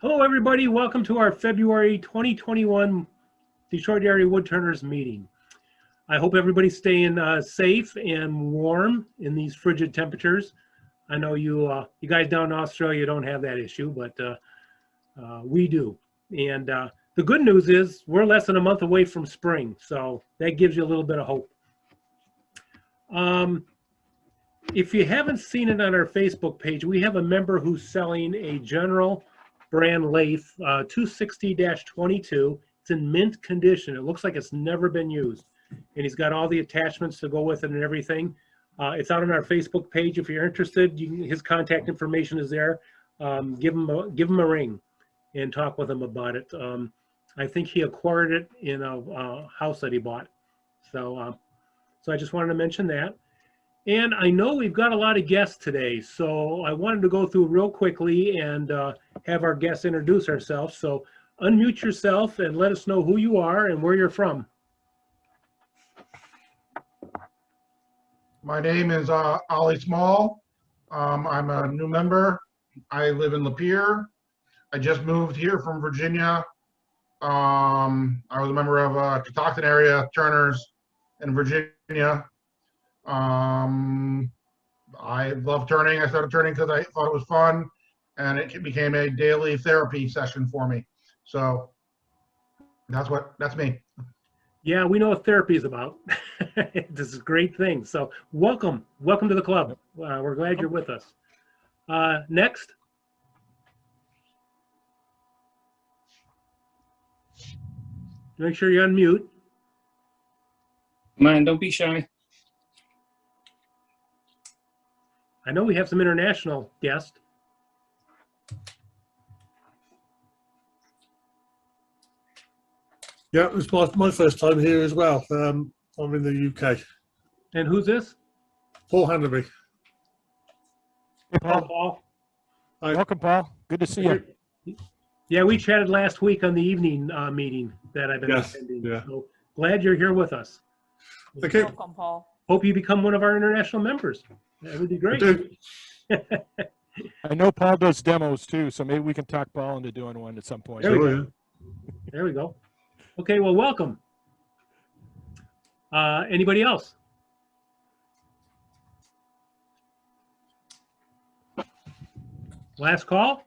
Hello, everybody. Welcome to our February 2021 Detroit Area Woodturners meeting. I hope everybody's staying safe and warm in these frigid temperatures. I know you guys down in Australia don't have that issue, but we do. And the good news is we're less than a month away from spring, so that gives you a little bit of hope. If you haven't seen it on our Facebook page, we have a member who's selling a General brand lathe 260-22. It's in mint condition. It looks like it's never been used, and he's got all the attachments to go with it and everything. It's out on our Facebook page. If you're interested, his contact information is there. Give him a ring and talk with him about it. I think he acquired it in a house that he bought. So I just wanted to mention that. And I know we've got a lot of guests today, so I wanted to go through real quickly and have our guests introduce ourselves. So unmute yourself and let us know who you are and where you're from. My name is Ollie Small. I'm a new member. I live in Lapeer. I just moved here from Virginia. I was a member of Catoctin area Turners in Virginia. I love turning. I started turning because I thought it was fun, and it became a daily therapy session for me. So that's me. Yeah, we know what therapy is about. This is a great thing. So welcome to the club. We're glad you're with us. Next. Make sure you unmute. Man, don't be shy. I know we have some international guests. Yeah, it's my first time here as well. I'm in the UK. And who's this? Paul Hannaby. Hey, Paul. Paul. Hi. Welcome, Paul. Good to see you. Yeah, we chatted last week on the evening meeting that I've been attending. Yeah. So glad you're here with us. Okay. Welcome, Paul. Hope you become one of our international members. That would be great. I know Paul does demos too, so maybe we can talk Paul into doing one at some point. There we go. There we go. Okay, well, welcome. Anybody else? Last call?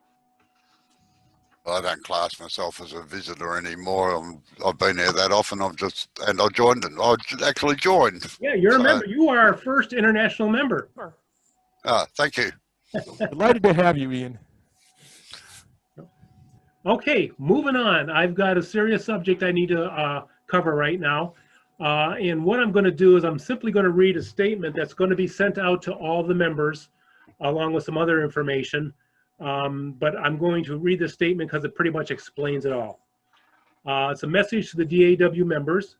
I don't class myself as a visitor anymore. I've been here that often. I joined and I actually joined. Yeah, you're a member. You are our first international member. Thank you. Delighted to have you, Ian. Okay, moving on. I've got a serious subject I need to cover right now. And what I'm going to do is I'm simply going to read a statement that's going to be sent out to all the members along with some other information. But I'm going to read the statement because it pretty much explains it all. It's a message to the DAW members.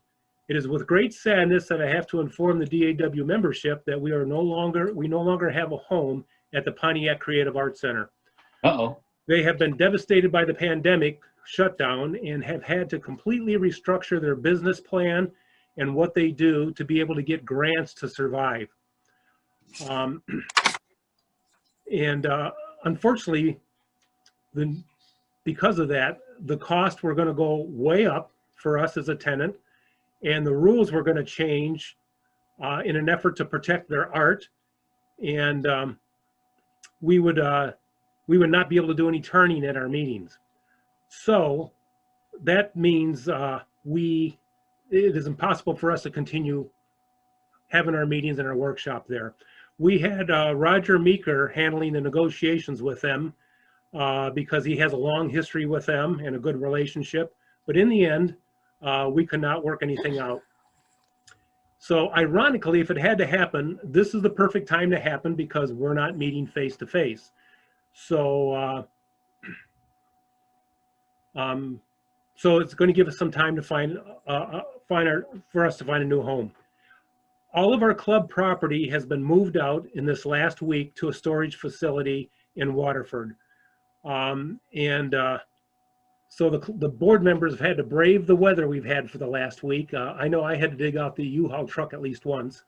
It is with great sadness that I have to inform the DAW membership that we no longer have a home at the Pontiac Creative Arts Center. Uh-oh. They have been devastated by the pandemic shutdown and have had to completely restructure their business plan and what they do to be able to get grants to survive. Unfortunately, because of that, the costs were going to go way up for us as a tenant, and the rules were going to change in an effort to protect their art, and we would not be able to do any turning at our meetings. So that means it is impossible for us to continue having our meetings and our workshop there. We had Roger Meeker handling the negotiations with them because he has a long history with them and a good relationship. But in the end, we could not work anything out. So ironically, if it had to happen, this is the perfect time to happen because we're not meeting face to face. So it's going to give us some time to for us to find a new home. All of our club property has been moved out in this last week to a storage facility in Waterford. So the board members have had to brave the weather we've had for the last week. I know I had to dig out the U-Haul truck at least once.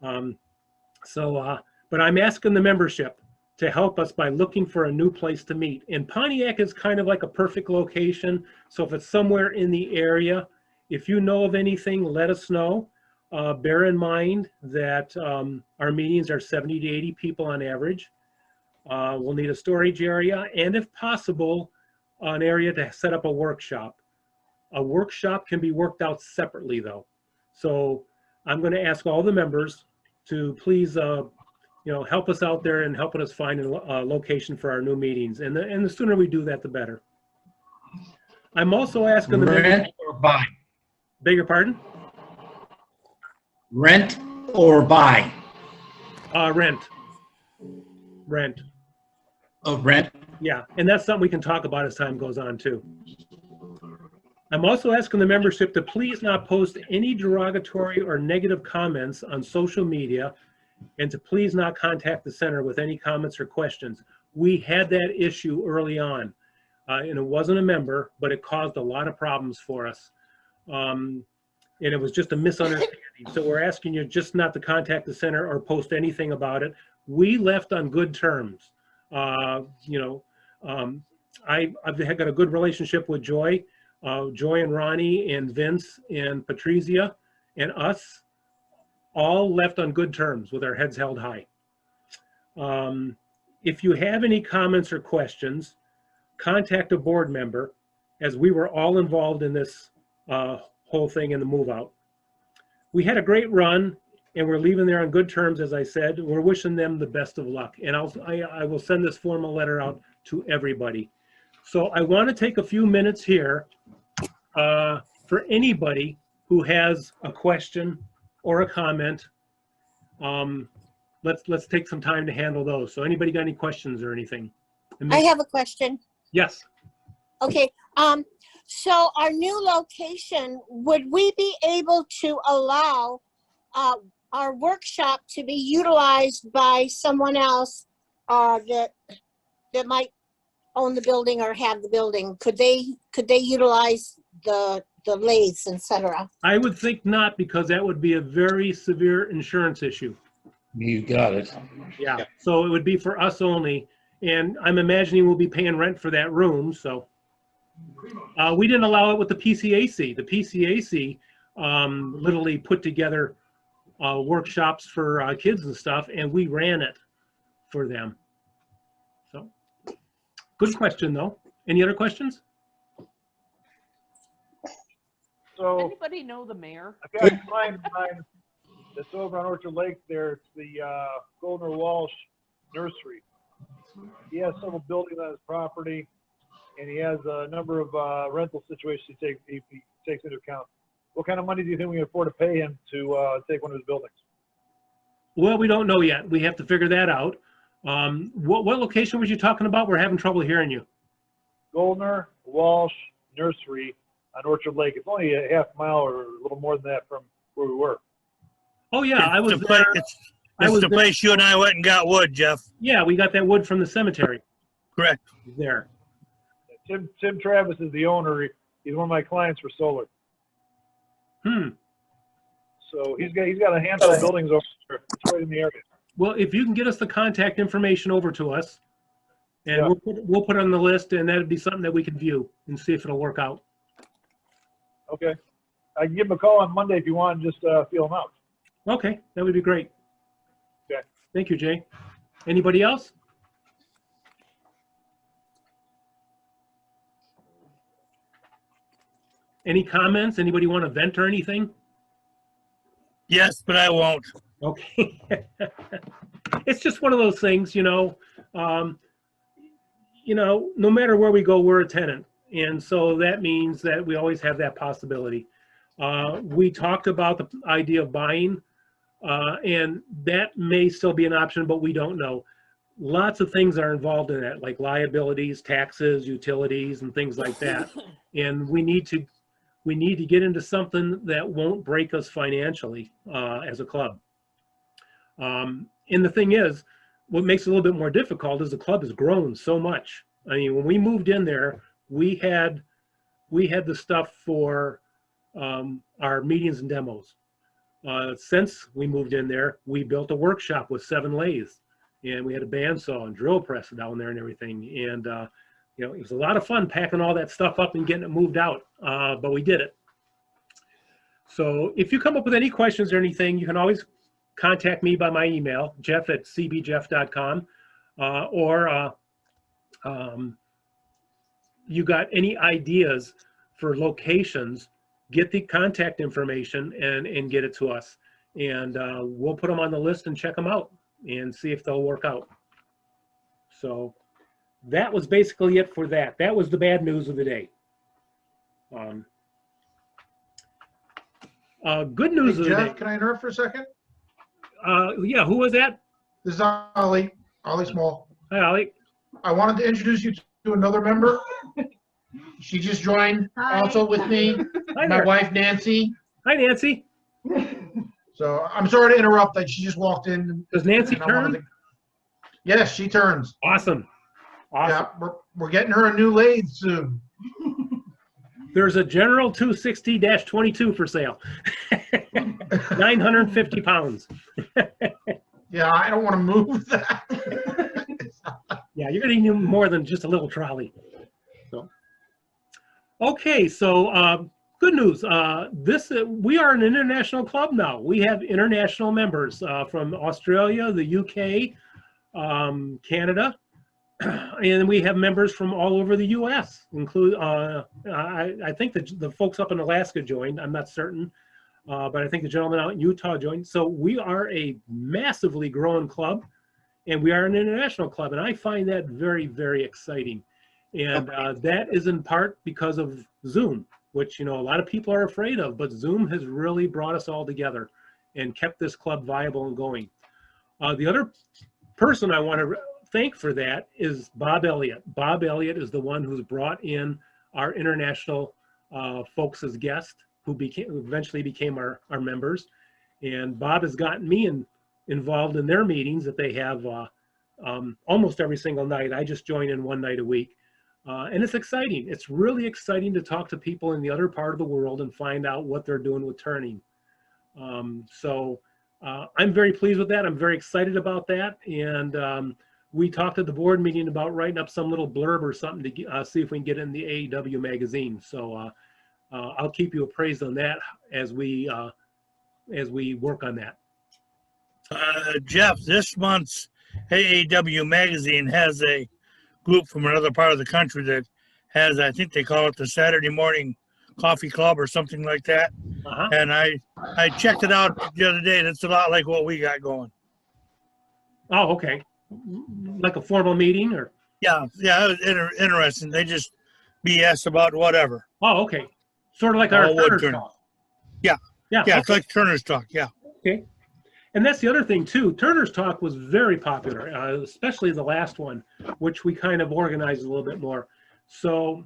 But I'm asking the membership to help us by looking for a new place to meet. And Pontiac is kind of like a perfect location. So if it's somewhere in the area, if you know of anything, let us know. Bear in mind that our meetings are 70 to 80 people on average. We'll need a storage area and, if possible, an area to set up a workshop. A workshop can be worked out separately though. So I'm going to ask all the members to please help us out there and helping us find a location for our new meetings. And the sooner we do that, the better. I'm also asking the members. Rent or buy? Beg your pardon? Rent or buy? Rent. Rent. Oh, rent. Yeah, and that's something we can talk about as time goes on too. I'm also asking the membership to please not post any derogatory or negative comments on social media, and to please not contact the center with any comments or questions. We had that issue early on, and it wasn't a member, but it caused a lot of problems for us. And it was just a misunderstanding. So we're asking you just not to contact the center or post anything about it. We left on good terms. I've got a good relationship with Joy. Joy and Ronnie and Vince and Patrizia and us all left on good terms with our heads held high. If you have any comments or questions, contact a board member, as we were all involved in this whole thing in the move out. We had a great run and we're leaving there on good terms, as I said. We're wishing them the best of luck. And I will send this formal letter out to everybody. So I want to take a few minutes here for anybody who has a question or a comment. Let's take some time to handle those. So anybody got any questions or anything? I have a question. Yes. Okay. So our new location, would we be able to allow our workshop to be utilized by someone else that might own the building or have the building? Could they utilize the lathes, etc.? I would think not, because that would be a very severe insurance issue. You got it. Yeah. So it would be for us only. And I'm imagining we'll be paying rent for that room. So we didn't allow it with the PCAC. The PCAC literally put together workshops for kids and stuff, and we ran it for them. So good question though. Any other questions? So Anybody know the mayor? I've got a client of mine that's over on Orchard Lake there. It's the Goldner Walsh Nursery. He has several buildings on his property, and he has a number of rental situations he takes into account. What kind of money do you think we can afford to pay him to take one of his buildings? Well, we don't know yet. We have to figure that out. What location was you talking about? We're having trouble hearing you. Goldner Walsh Nursery on Orchard Lake. It's only a half mile or a little more than that from where we were. Oh yeah, I was It's the there. place- It's the place you and I went and got wood, Jeff. Yeah, we got that wood from the cemetery Correct. there. Tim Travis is the owner. He's one of my clients for solar. So he's got a handful of buildings over there. It's right in the area. Well, if you can get us the contact information over to us, and Yeah. we'll put it on the list, and that'd be something that we can view and see if it'll work out. Okay. I can give him a call on Monday if you want and just feel him out. Okay, that would be great. Okay. Thank you, Jay. Anybody else? Any comments? Anybody want to vent or anything? Yes, but I won't. Okay. It's just one of those things, no matter where we go, we're a tenant. And so that means that we always have that possibility. We talked about the idea of buying, and that may still be an option, but we don't know. Lots of things are involved in that, like liabilities, taxes, utilities, and things like that. And we need to get into something that won't break us financially as a club. And the thing is, what makes it a little bit more difficult is the club has grown so much. I mean, when we moved in there, we had the stuff for our meetings and demos. Since we moved in there, we built a workshop with 7 lathes. and we had a bandsaw and drill press down there and everything. And, you know, it was a lot of fun packing all that stuff up and getting it moved out, but we did it. So if you come up with any questions or anything, you can always contact me by my email, jeff@cbjeff.com, or you got any ideas for locations, get the contact information and get it to us. And we'll put them on the list and check them out and see if they'll work out. So that was basically it for that. That was the bad news of the day. Good news Hey, of the Jeff, day. can I interrupt for a second? Yeah, who was that? This is Ollie Small. Hi, Ollie. I wanted to introduce you to another member. She just joined also with me, Hi my there. wife Nancy. Hi, Nancy. So I'm sorry to interrupt. She just walked in. Does Nancy and I wanted turn? to- Yes, she turns. Awesome. Awesome. Yeah, we're getting her a new lathe soon. There's a General 260-22 for sale. 950 pounds. Yeah, I don't want to move that. Yeah, you're gonna need more than just a little trolley. So, okay, so good news. We are an international club now. We have international members from Australia, the UK, Canada, and we have members from all over the U.S. Include I think the folks up in Alaska joined. I'm not certain, but I think the gentleman out in Utah joined. So we are a massively growing club, and we are an international club, and I find that very, very exciting. And that is in part because of Zoom, which, you know, a lot of people are afraid of, but Zoom has really brought us all together and kept this club viable and going. The other person I want to thank for that is Bob Elliott. Bob Elliott is the one who's brought in our international folks as guests, who eventually became our members. And Bob has gotten me involved in their meetings that they have almost every single night. I just join in one night a week. And it's exciting. It's really exciting to talk to people in the other part of the world and find out what they're doing with turning. So I'm very pleased with that. I'm very excited about that. And we talked at the board meeting about writing up some little blurb or something to see if we can get in the AEW magazine. So I'll keep you appraised on that as we work on that. Jeff, this month's AAW magazine has a group from another part of the country that has, I think they call it the Saturday Morning Coffee Club or something like that. And I checked it out the other day, and it's a lot like what we got going. Oh, okay. Like a formal meeting, or? Yeah, it was interesting. They just BS about whatever. Oh, okay. Sort of like our Turner's Talk. Yeah, okay. It's like Turner's Talk, yeah. Okay. And that's the other thing too. Turner's Talk was very popular, especially the last one, which we kind of organized a little bit more. So,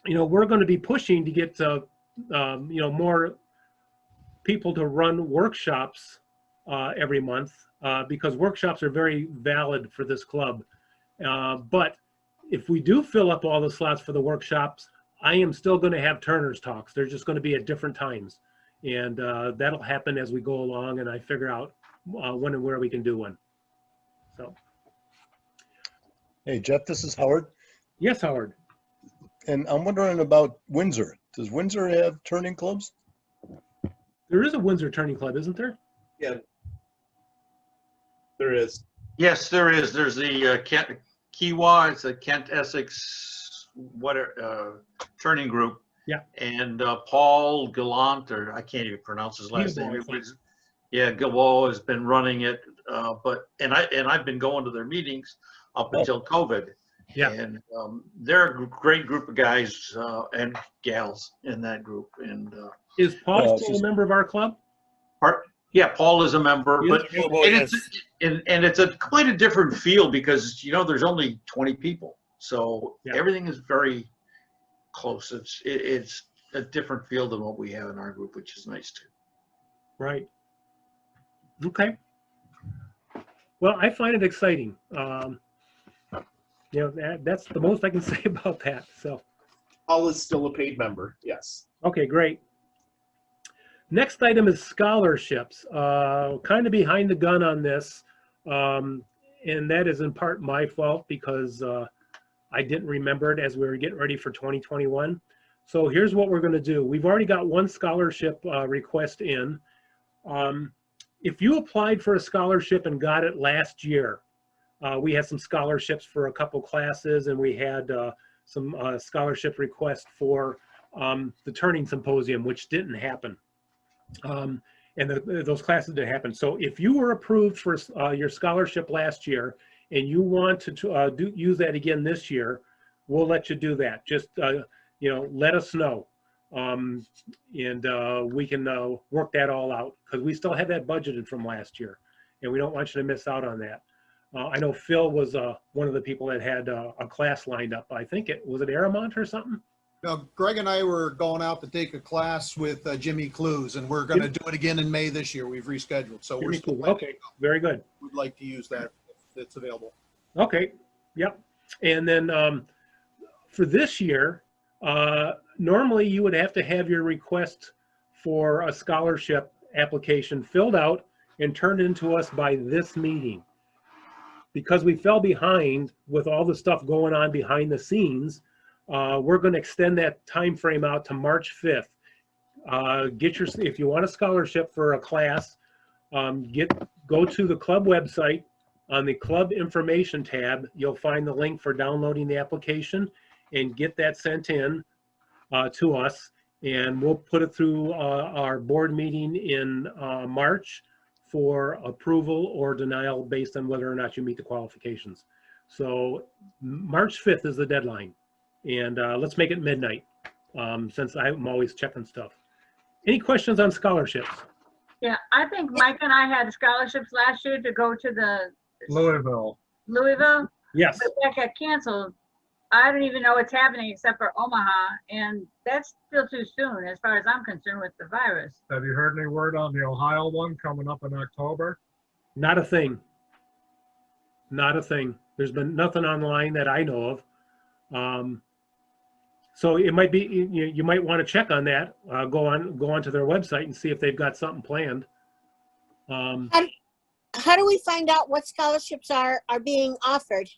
you know, we're going to be pushing to get, you know, more people to run workshops every month because workshops are very valid for this club. But if we do fill up all the slots for the workshops, I am still going to have Turner's Talks. They're just going to be at different times. And that'll happen as we go along and I figure out when and where we can do one. So. Hey, Jeff, this is Howard. Yes, Howard. And I'm wondering about Windsor. Does Windsor have turning clubs? There is a Windsor Turning Club, isn't there? Yeah, there is. Yes, there is. There's the Kent Kiowa. It's a Kent Essex turning group. Yeah. And Paul Gallant, or I can't even pronounce his last name. Yeah, Gallant has been running it. And I've been going to their meetings up until COVID. Yeah. And they're a great group of guys and gals in that group. And is Paul still a member of our club? Yeah, Paul is a member, Yes. but it's a quite a different feel because, you know, there's only 20 people, so everything is very close. It's a different feel than what we have in our group, which is nice too. Right. Okay. Well, I find it exciting. You know, that's the most I can say about that. So. Paul is still a paid member. Yes. Okay, great. Next item is scholarships. Kind of behind the gun on this. and that is in part my fault because I didn't remember it as we were getting ready for 2021. So here's what we're going to do. We've already got one scholarship request in. If you applied for a scholarship and got it last year, we had some scholarships for a couple classes, and we had some scholarship requests for the Turning Symposium, which didn't happen. And those classes didn't happen. So if you were approved for your scholarship last year and you want to use that again this year, we'll let you do that. Just you know, let us know, and we can work that all out, because we still have that budgeted from last year, and we don't want you to miss out on that. I know Phil was one of the people that had a class lined up. I think was it Aramont or something? No, Greg and I were going out to take a class with Jimmy Clues, and we're going to do it again in May this year. We've rescheduled, so we're still okay. Very good. We'd like to use that if it's available. Okay. Yep. And then for this year, normally you would have to have your request for a scholarship application filled out and turned into us by this meeting. Because we fell behind with all the stuff going on behind the scenes, we're going to extend that time frame out to March 5th. If you want a scholarship for a class, go to the club website. On the club information tab, you'll find the link for downloading the application and get that sent in to us, and we'll put it through our board meeting in March for approval or denial based on whether or not you meet the qualifications. So March 5th is the deadline, and let's make it midnight, since I'm always checking stuff. Any questions on scholarships? Yeah, I think Mike and I had scholarships last year to go to the Louisville. Yes. But that got canceled. I don't even know what's happening except for Omaha, and that's still too soon as far as I'm concerned with the virus. Have you heard any word on the Ohio one coming up in October? Not a thing. Not a thing. There's been nothing online that I know of. So it might be, you might want to check on that. Go on to their website and see if they've got something planned. How do we find out what scholarships are being offered?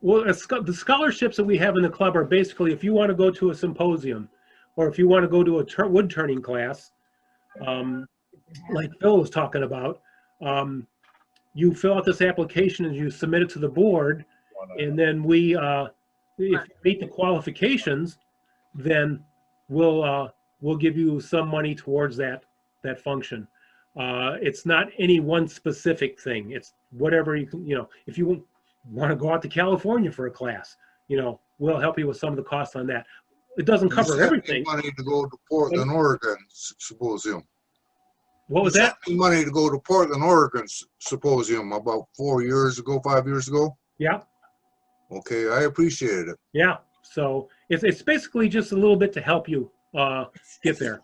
Well, the scholarships that we have in the club are basically if you want to go to a symposium, or if you want to go to a wood turning class, like Phil was talking about, you fill out this application and you submit it to the board, and then we, if you meet the qualifications, then we'll give you some money towards that function. It's not any one specific thing. It's whatever you can, if you want to go out to California for a class, we'll help you with some of the costs on that. It doesn't cover everything. Money to go to Portland, Oregon symposium. What was that? Money to go to Portland, Oregon symposium about 5 years ago. Yeah. Okay, I appreciated it. Yeah. So it's basically just a little bit to help you get there.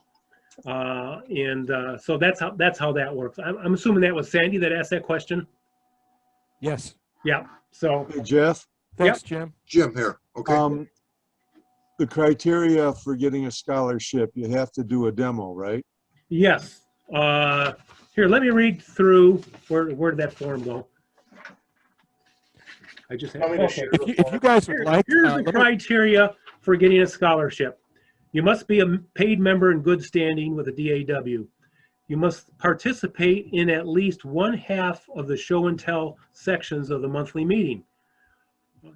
So that's how that works. I'm assuming that was Sandy that asked that question. Yes. Yeah. So. Hey, Jeff. Thanks, Jim. Jim here. Okay. The criteria for getting a scholarship, you have to do a demo, right? Yes. Here, let me read through. Where did that form go? I just have. If you guys would like, here's the criteria for getting a scholarship. You must be a paid member in good standing with the DAW. You must participate in at least one half of the show and tell sections of the monthly meeting.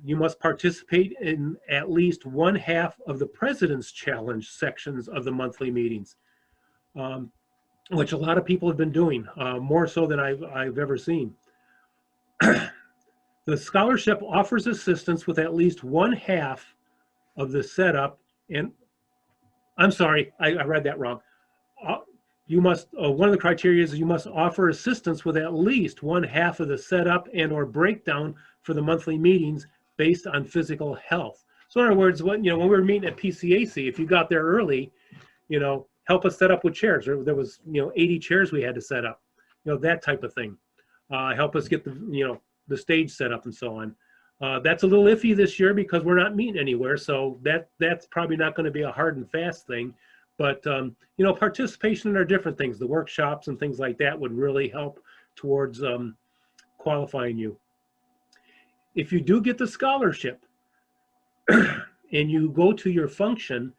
You must participate in at least one half of the President's Challenge sections of the monthly meetings, which a lot of people have been doing, more so than I've ever seen. The scholarship offers assistance with at least one half of the setup, and I'm sorry, I read that wrong. You must, one of the criteria is you must offer assistance with at least one half of the setup and or breakdown for the monthly meetings based on physical health. So in other words, when we were meeting at PCAC, if you got there early, help us set up with chairs. There was 80 chairs we had to set up, that type of thing. Help us get the stage set up and so on. That's a little iffy this year because we're not meeting anywhere, so that's probably not going to be a hard and fast thing. But participation in our different things, the workshops and things like that, would really help towards qualifying you. if you do get the scholarship and you go to your function,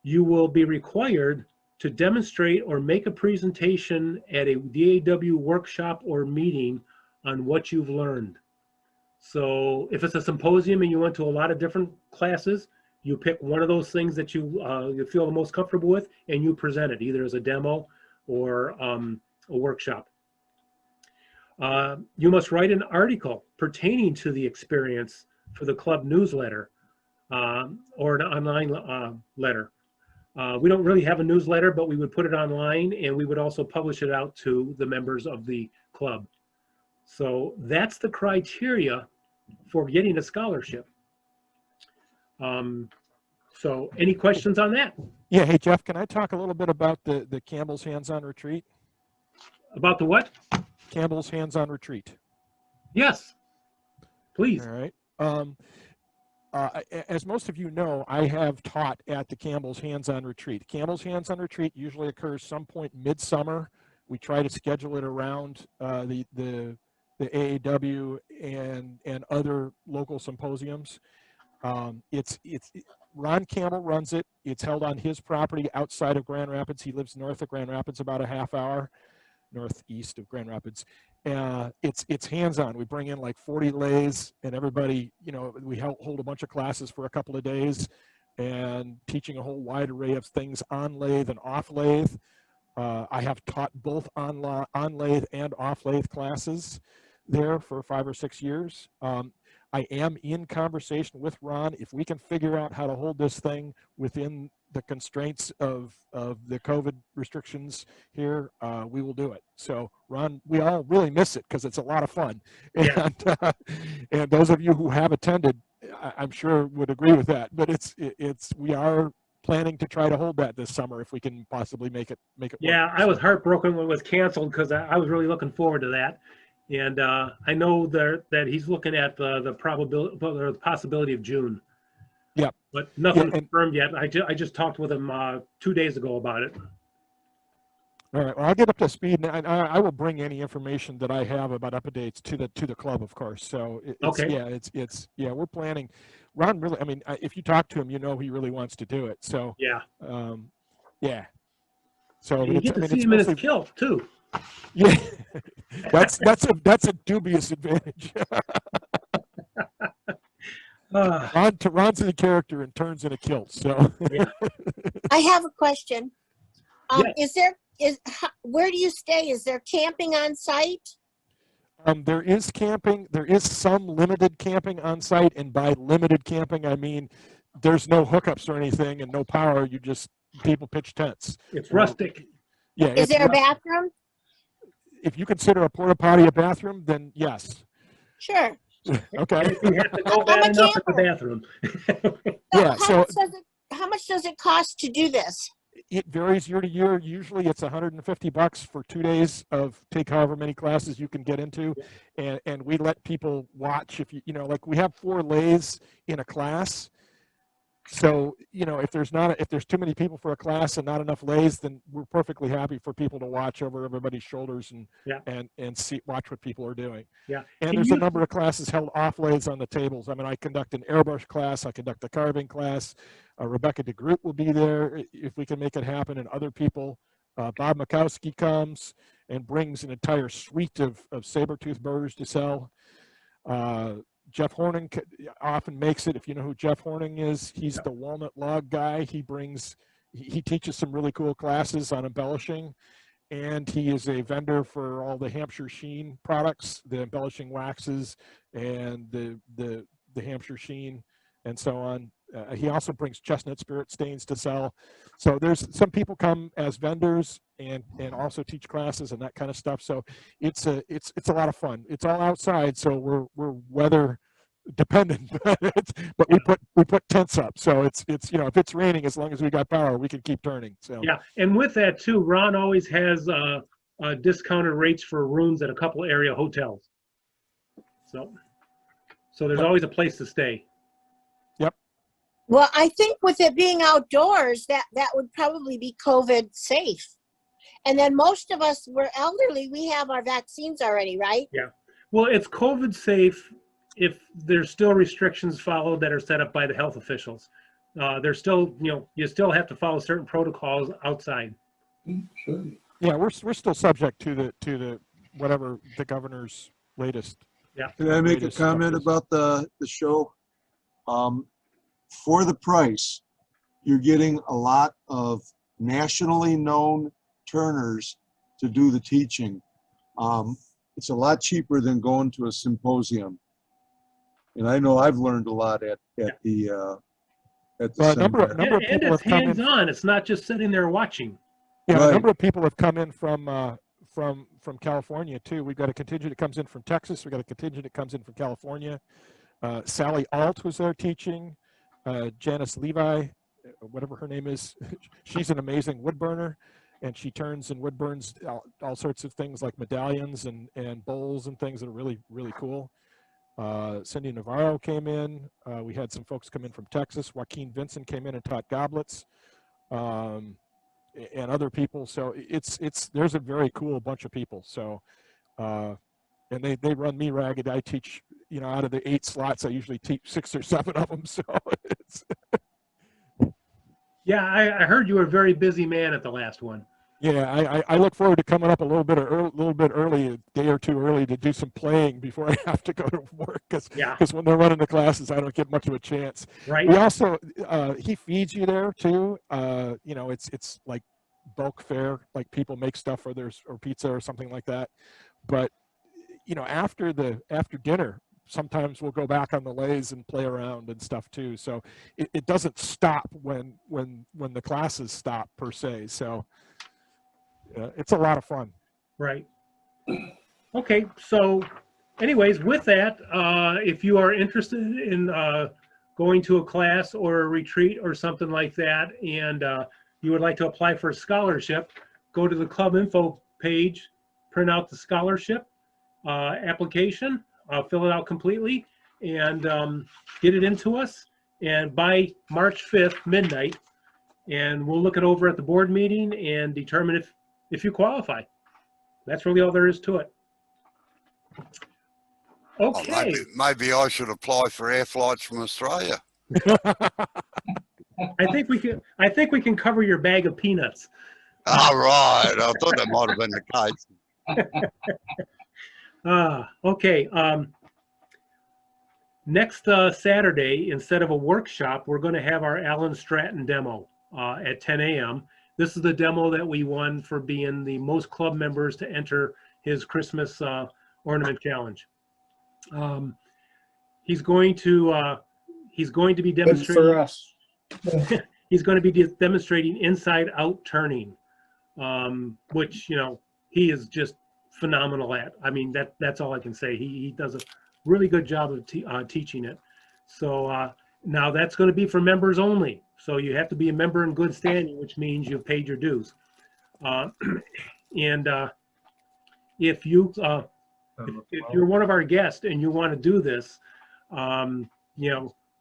you will be required to demonstrate or make a presentation at a DAW workshop or meeting on what you've learned. So if it's a symposium and you went to a lot of different classes, you pick one of those things that you feel the most comfortable with, and you present it either as a demo or a workshop. You must write an article pertaining to the experience for the club newsletter or an online letter. We don't really have a newsletter, but we would put it online, and we would also publish it out to the members of the club. So that's the criteria for getting a scholarship. So any questions on that? Yeah, hey Jeff, can I talk a little bit about the Campbell's Hands-On Retreat? About the what? Campbell's Hands-On Retreat. Yes, please. All right. As most of you know, I have taught at the Campbell's Hands-On Retreat. Campbell's Hands-On Retreat usually occurs some point midsummer. We try to schedule it around the AAW and other local symposiums. Ron Campbell runs it. It's held on his property outside of Grand Rapids. He lives north of Grand Rapids, about a half hour northeast of Grand Rapids. It's hands-on. We bring in like 40 lays, and everybody, we hold a bunch of classes for a couple of days and teaching a whole wide array of things on lathe and off lathe. I have taught both on lathe and off lathe classes there for 5 or 6 years. I am in conversation with Ron. If we can figure out how to hold this thing within the constraints of the COVID restrictions here, we will do it. So Ron, we all really miss it because it's a lot of fun. Yeah. And those of you who have attended, I'm sure would agree with that. But we are planning to try to hold that this summer if we can possibly make it work. Yeah, I was heartbroken when it was canceled because I was really looking forward to that. And I know that he's looking at the probability or the possibility of June. Yeah, but nothing confirmed yet. I just talked with him 2 days ago about it. All right. Well, I'll get up to speed, and I will bring any information that I have about updates to the club, of course. So okay. We're planning. Ron really, I mean, if you talk to him, he really wants to do it. So yeah, yeah. So and you get to see him in his kilt too. Yeah, that's a dubious advantage. Ron's in a character and turns in a kilt. So yeah. I have a question. Yes. Where do you stay? Is there camping on site? There is camping. There is some limited camping on site, and by limited camping, I mean there's no hookups or anything and no power. People pitch tents. It's rustic. Yeah. Is there a bathroom? If you consider a porta potty a bathroom, then yes. Sure. Okay. You have to go bad enough at the bathroom. Yeah. How much does it cost to do this? It varies year to year. Usually it's $150 for 2 days of take however many classes you can get into. And we let people watch if like we have 4 lays in a class. So, if there's too many people for a class and not enough lays, then we're perfectly happy for people to watch over everybody's shoulders and watch what people are doing. Yeah. And there's a number of classes held off lays on the tables. I mean, I conduct an airbrush class, I conduct a carving class. Rebecca DeGroot will be there if we can make it happen, and other people. Bob Mikowski comes and brings an entire suite of saber-tooth burrs to sell. Jeff Horning often makes it. If you know who Jeff Horning is, he's the walnut log guy. He teaches some really cool classes on embellishing, and he is a vendor for all the Hampshire Sheen products, the embellishing waxes and the Hampshire Sheen and so on. He also brings chestnut spirit stains to sell. So there's some people come as vendors and also teach classes and that kind of stuff. So it's a lot of fun. It's all outside, so we're weather dependent, but we put tents up. So it's if it's raining, as long as we got power, we can keep turning. So yeah, and with that too, Ron always has discounted rates for rooms at a couple area hotels. So there's always a place to stay. Well, I think with it being outdoors, that would probably be COVID safe. And then most of us, we're elderly, we have our vaccines already, right? Yeah. Well, it's COVID safe if there's still restrictions followed that are set up by the health officials. There's still, you still have to follow certain protocols outside. Yeah, we're still subject to the whatever the governor's latest. Yeah. Can I make a latest stuff comment is. about the show? For the price, you're getting a lot of nationally known turners to do the teaching. It's a lot cheaper than going to a symposium. And I know I've learned a lot at the number seminar. of And people it's have come in. hands-on. It's not just sitting there watching. Yeah, Right. a number of people have come in from California too. We've got a contingent that comes in from Texas. We've got a contingent that comes in from California. Sally Alt was there teaching. Janice Levi, whatever her name is, she's an amazing wood burner, and she turns and wood burns all sorts of things like medallions and bowls and things that are really, really cool. Cindy Navarro came in. We had some folks come in from Texas. Joaquin Vincent came in and taught goblets. And other people. So there's a very cool bunch of people. So, and they run me ragged. I teach, out of the 8 slots, I usually teach 6 or 7 of them. So it's. Yeah, I heard you were a very busy man at the last one. Yeah, I look forward to coming up a little bit early, a day or two early, to do some playing before I have to go to work. Because when they're running the classes, I don't get much of a chance. Right. We also he feeds you there too. It's like bulk fare, like people make stuff or pizza or something like that. But after dinner, sometimes we'll go back on the lathes and play around and stuff too. So it doesn't stop when the classes stop per se. So. It's a lot of fun. Right. Okay. So anyways, with that, if you are interested in going to a class or a retreat or something like that, and you would like to apply for a scholarship, go to the club info page, print out the scholarship application, fill it out completely, and get it into us. And by March 5th, midnight, and we'll look it over at the board meeting and determine if you qualify. That's really all there is to it. Okay. Oh, maybe I should apply for air flights from Australia. I think we can cover your bag of peanuts. All right. I thought that might have been the case. Okay. Next Saturday, instead of a workshop, we're going to have our Alan Stratton demo at 10 a.m. This is the demo that we won for being the most club members to enter his Christmas ornament challenge. He's going to be demonstrating. For us. He's going to be demonstrating inside out turning, which he is just phenomenal at. I mean that's all I can say. He does a really good job of teaching it. So now that's going to be for members only. So you have to be a member in good standing, which means you've paid your dues. And if you're one of our guests and you want to do this,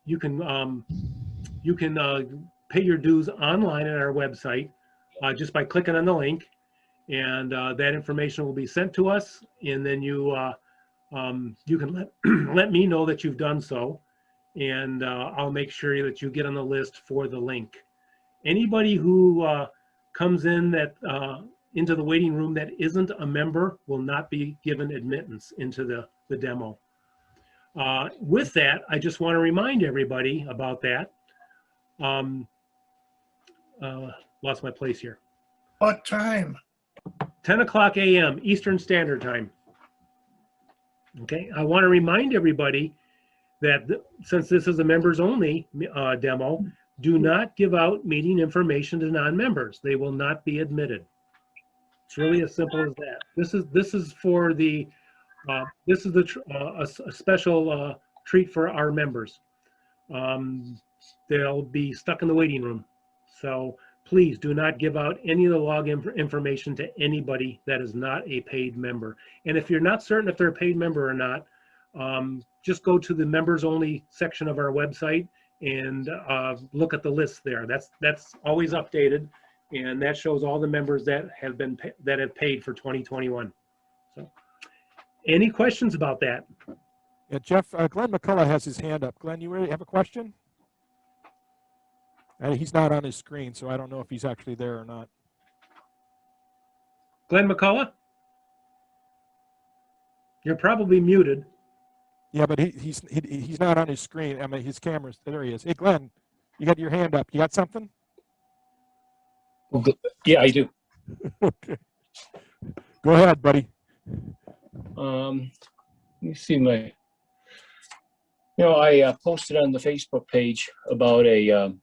you can pay your dues online at our website just by clicking on the link, and that information will be sent to us, and then you can let me know that you've done so. And I'll make sure that you get on the list for the link. Anybody who comes in into the waiting room that isn't a member will not be given admittance into the demo. With that, I just want to remind everybody about that. Lost my place here. What time? 10 o'clock a.m. Eastern Standard Time. Okay, I want to remind everybody that since this is a members only demo, do not give out meeting information to non-members. They will not be admitted. It's really as simple as that. This is for the a special treat for our members. They'll be stuck in the waiting room. So please do not give out any of the login information to anybody that is not a paid member. And if you're not certain if they're a paid member or not, just go to the members only section of our website and look at the list there. That's always updated, and that shows all the members that have paid for 2021. So, any questions about that? Yeah, Jeff, Glenn McCullough has his hand up. Glenn, you have a question? He's not on his screen, so I don't know if he's actually there or not. Glenn McCullough? You're probably muted. Yeah, but he's not on his screen. I mean, his camera's, there he is. Hey, Glenn, you got your hand up. You got something? Yeah, I do. Okay. Go ahead, buddy. Let me see my, I posted on the Facebook page about a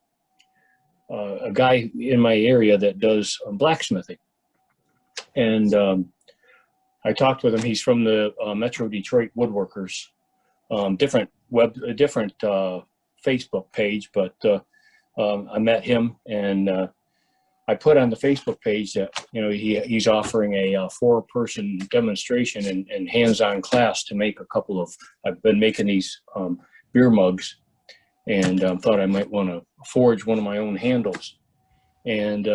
guy in my area that does blacksmithing. And I talked with him. He's from the Metro Detroit Woodworkers, different Facebook page, but I met him, and I put on the Facebook page that he's offering a 4-person demonstration and hands-on class to make a couple of. I've been making these beer mugs, and thought I might want to forge one of my own handles. And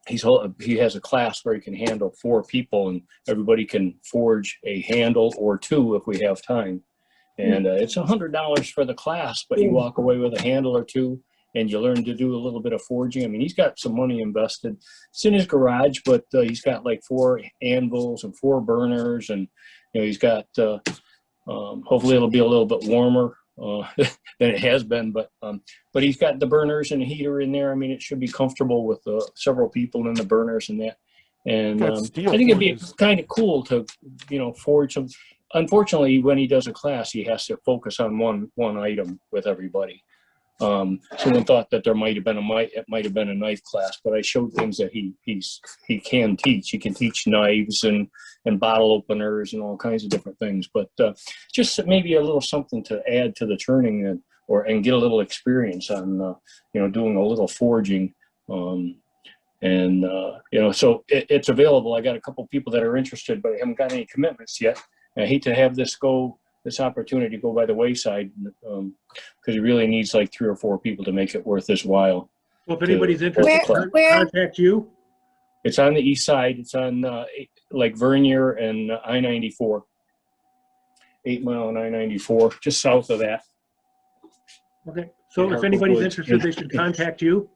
he has a class where he can handle 4 people, and everybody can forge a handle or 2 if we have time. And it's $100 for the class, but you walk away with a handle or 2, and you learn to do a little bit of forging. I mean, he's got some money invested. It's in his garage, but he's got like 4 anvils and 4 burners, and he's got. Hopefully, it'll be a little bit warmer than it has been, but he's got the burners and a heater in there. I mean, it should be comfortable with several people in the burners and that. And I think it'd be kind of cool to forge some. Unfortunately, when he does a class, he has to focus on one item with everybody. Someone thought that there might have been a knife class, but I showed things that he can teach. He can teach knives and bottle openers and all kinds of different things. But just maybe a little something to add to the turning and get a little experience on doing a little forging. So it's available. I got a couple people that are interested, but I haven't got any commitments yet. I hate to have this opportunity go by the wayside, because he really needs like 3 or 4 people to make it worth his while. Well, if anybody's interested, contact you. It's on the east side. It's on like Vernier and I-94, 8 Mile and I-94, just south of that. Okay. So if anybody's interested, they should contact you.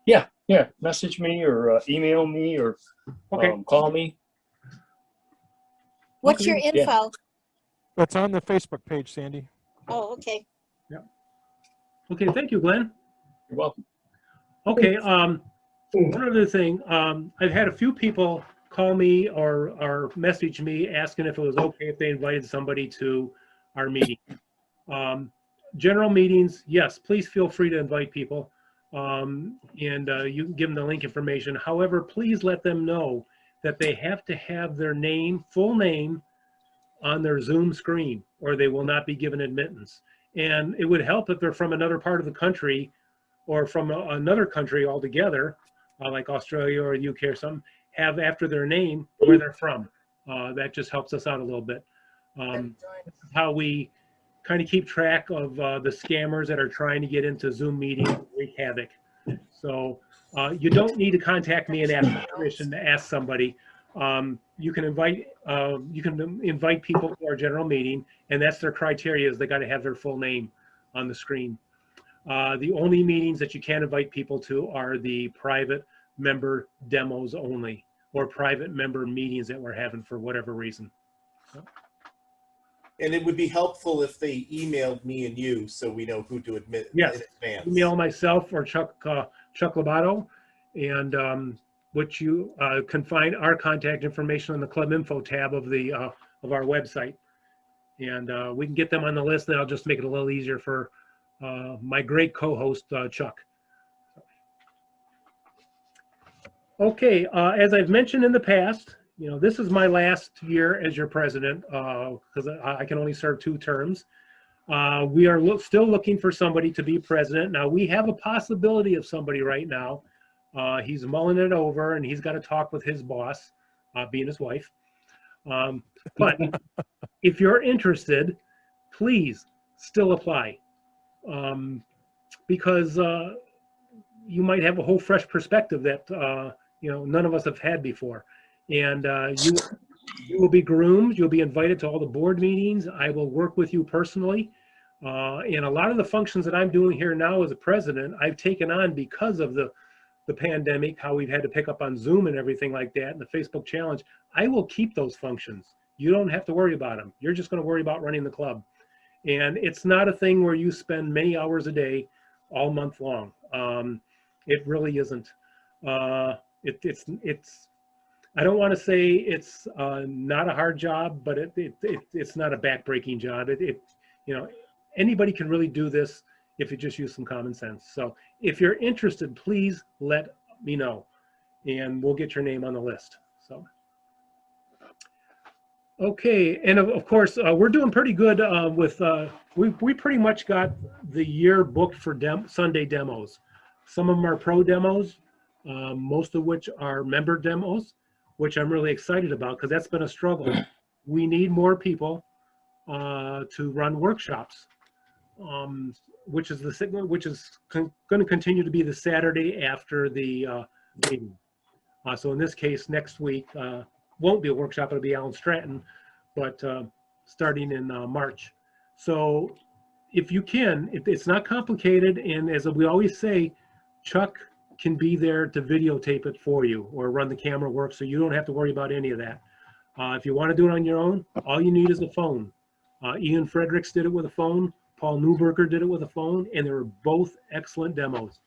Yeah. Message me or email me or call me. What's your info? Yeah. That's on the Facebook page, Sandy. Oh, okay. Yeah. Okay, thank you, Glenn. You're welcome. Okay, one other thing. I've had a few people call me or message me asking if it was okay if they invited somebody to our meeting. General meetings, yes, please feel free to invite people. And you can give them the link information. However, please let them know that they have to have their full name on their Zoom screen, or they will not be given admittance. And it would help if they're from another part of the country or from another country altogether, like Australia or UK or something, have after their name where they're from. That just helps us out a little bit. How we kind of keep track of the scammers that are trying to get into Zoom meetings and wreak havoc. So you don't need to contact me and ask permission to ask somebody. You can invite people to our general meeting, and that's their criteria, is they got to have their full name on the screen. The only meetings that you can invite people to are the private member demos only, or private member meetings that we're having for whatever reason. And it would be helpful if they emailed me and you, so we know who to admit in advance. Email myself or Chuck Labato, and which you can find our contact information on the club info tab of our website, and we can get them on the list. And I'll just make it a little easier for my great co-host Chuck. Okay, as I've mentioned in the past, this is my last year as your president, because I can only serve 2 terms. We are still looking for somebody to be president. Now, we have a possibility of somebody right now. He's mulling it over, and he's got to talk with his boss, being his wife. But if you're interested, please still apply, because you might have a whole fresh perspective that none of us have had before. And You will be groomed. You'll be invited to all the board meetings. I will work with you personally. And a lot of the functions that I'm doing here now as a president, I've taken on because of the pandemic, how we've had to pick up on Zoom and everything like that, and the Facebook challenge. I will keep those functions. You don't have to worry about them. You're just going to worry about running the club. And it's not a thing where you spend many hours a day all month long. It really isn't. It's I don't want to say it's not a hard job, but it's not a backbreaking job. Anybody can really do this if you just use some common sense. So if you're interested, please let me know, and we'll get your name on the list. So, okay, and of course, we're doing pretty good with, we pretty much got the year booked for Sunday demos. Some of them are pro demos, most of which are member demos, which I'm really excited about because that's been a struggle. We need more people to run workshops. Which is going to continue to be the Saturday after the meeting. So in this case, next week won't be a workshop; it'll be out in Stratton, but starting in March. So if you can, it's not complicated, and as we always say, Chuck can be there to videotape it for you or run the camera work, so you don't have to worry about any of that. If you want to do it on your own, all you need is a phone. Ian Fredericks did it with a phone. Paul Newberger did it with a phone, and they were both excellent demos.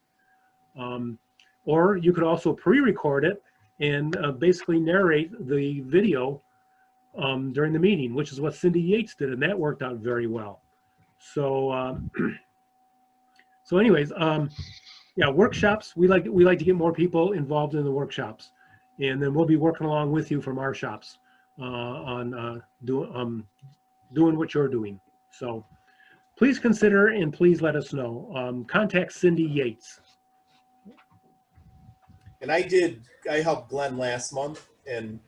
Or you could also pre-record it and basically narrate the video during the meeting, which is what Cindy Yates did, and that worked out very well. So, so anyways, yeah, workshops. We like to get more people involved in the workshops, and then we'll be working along with you from our shops on doing what you're doing. So. Please consider and please let us know. Contact Cindy Yates. And I helped Glenn last month, and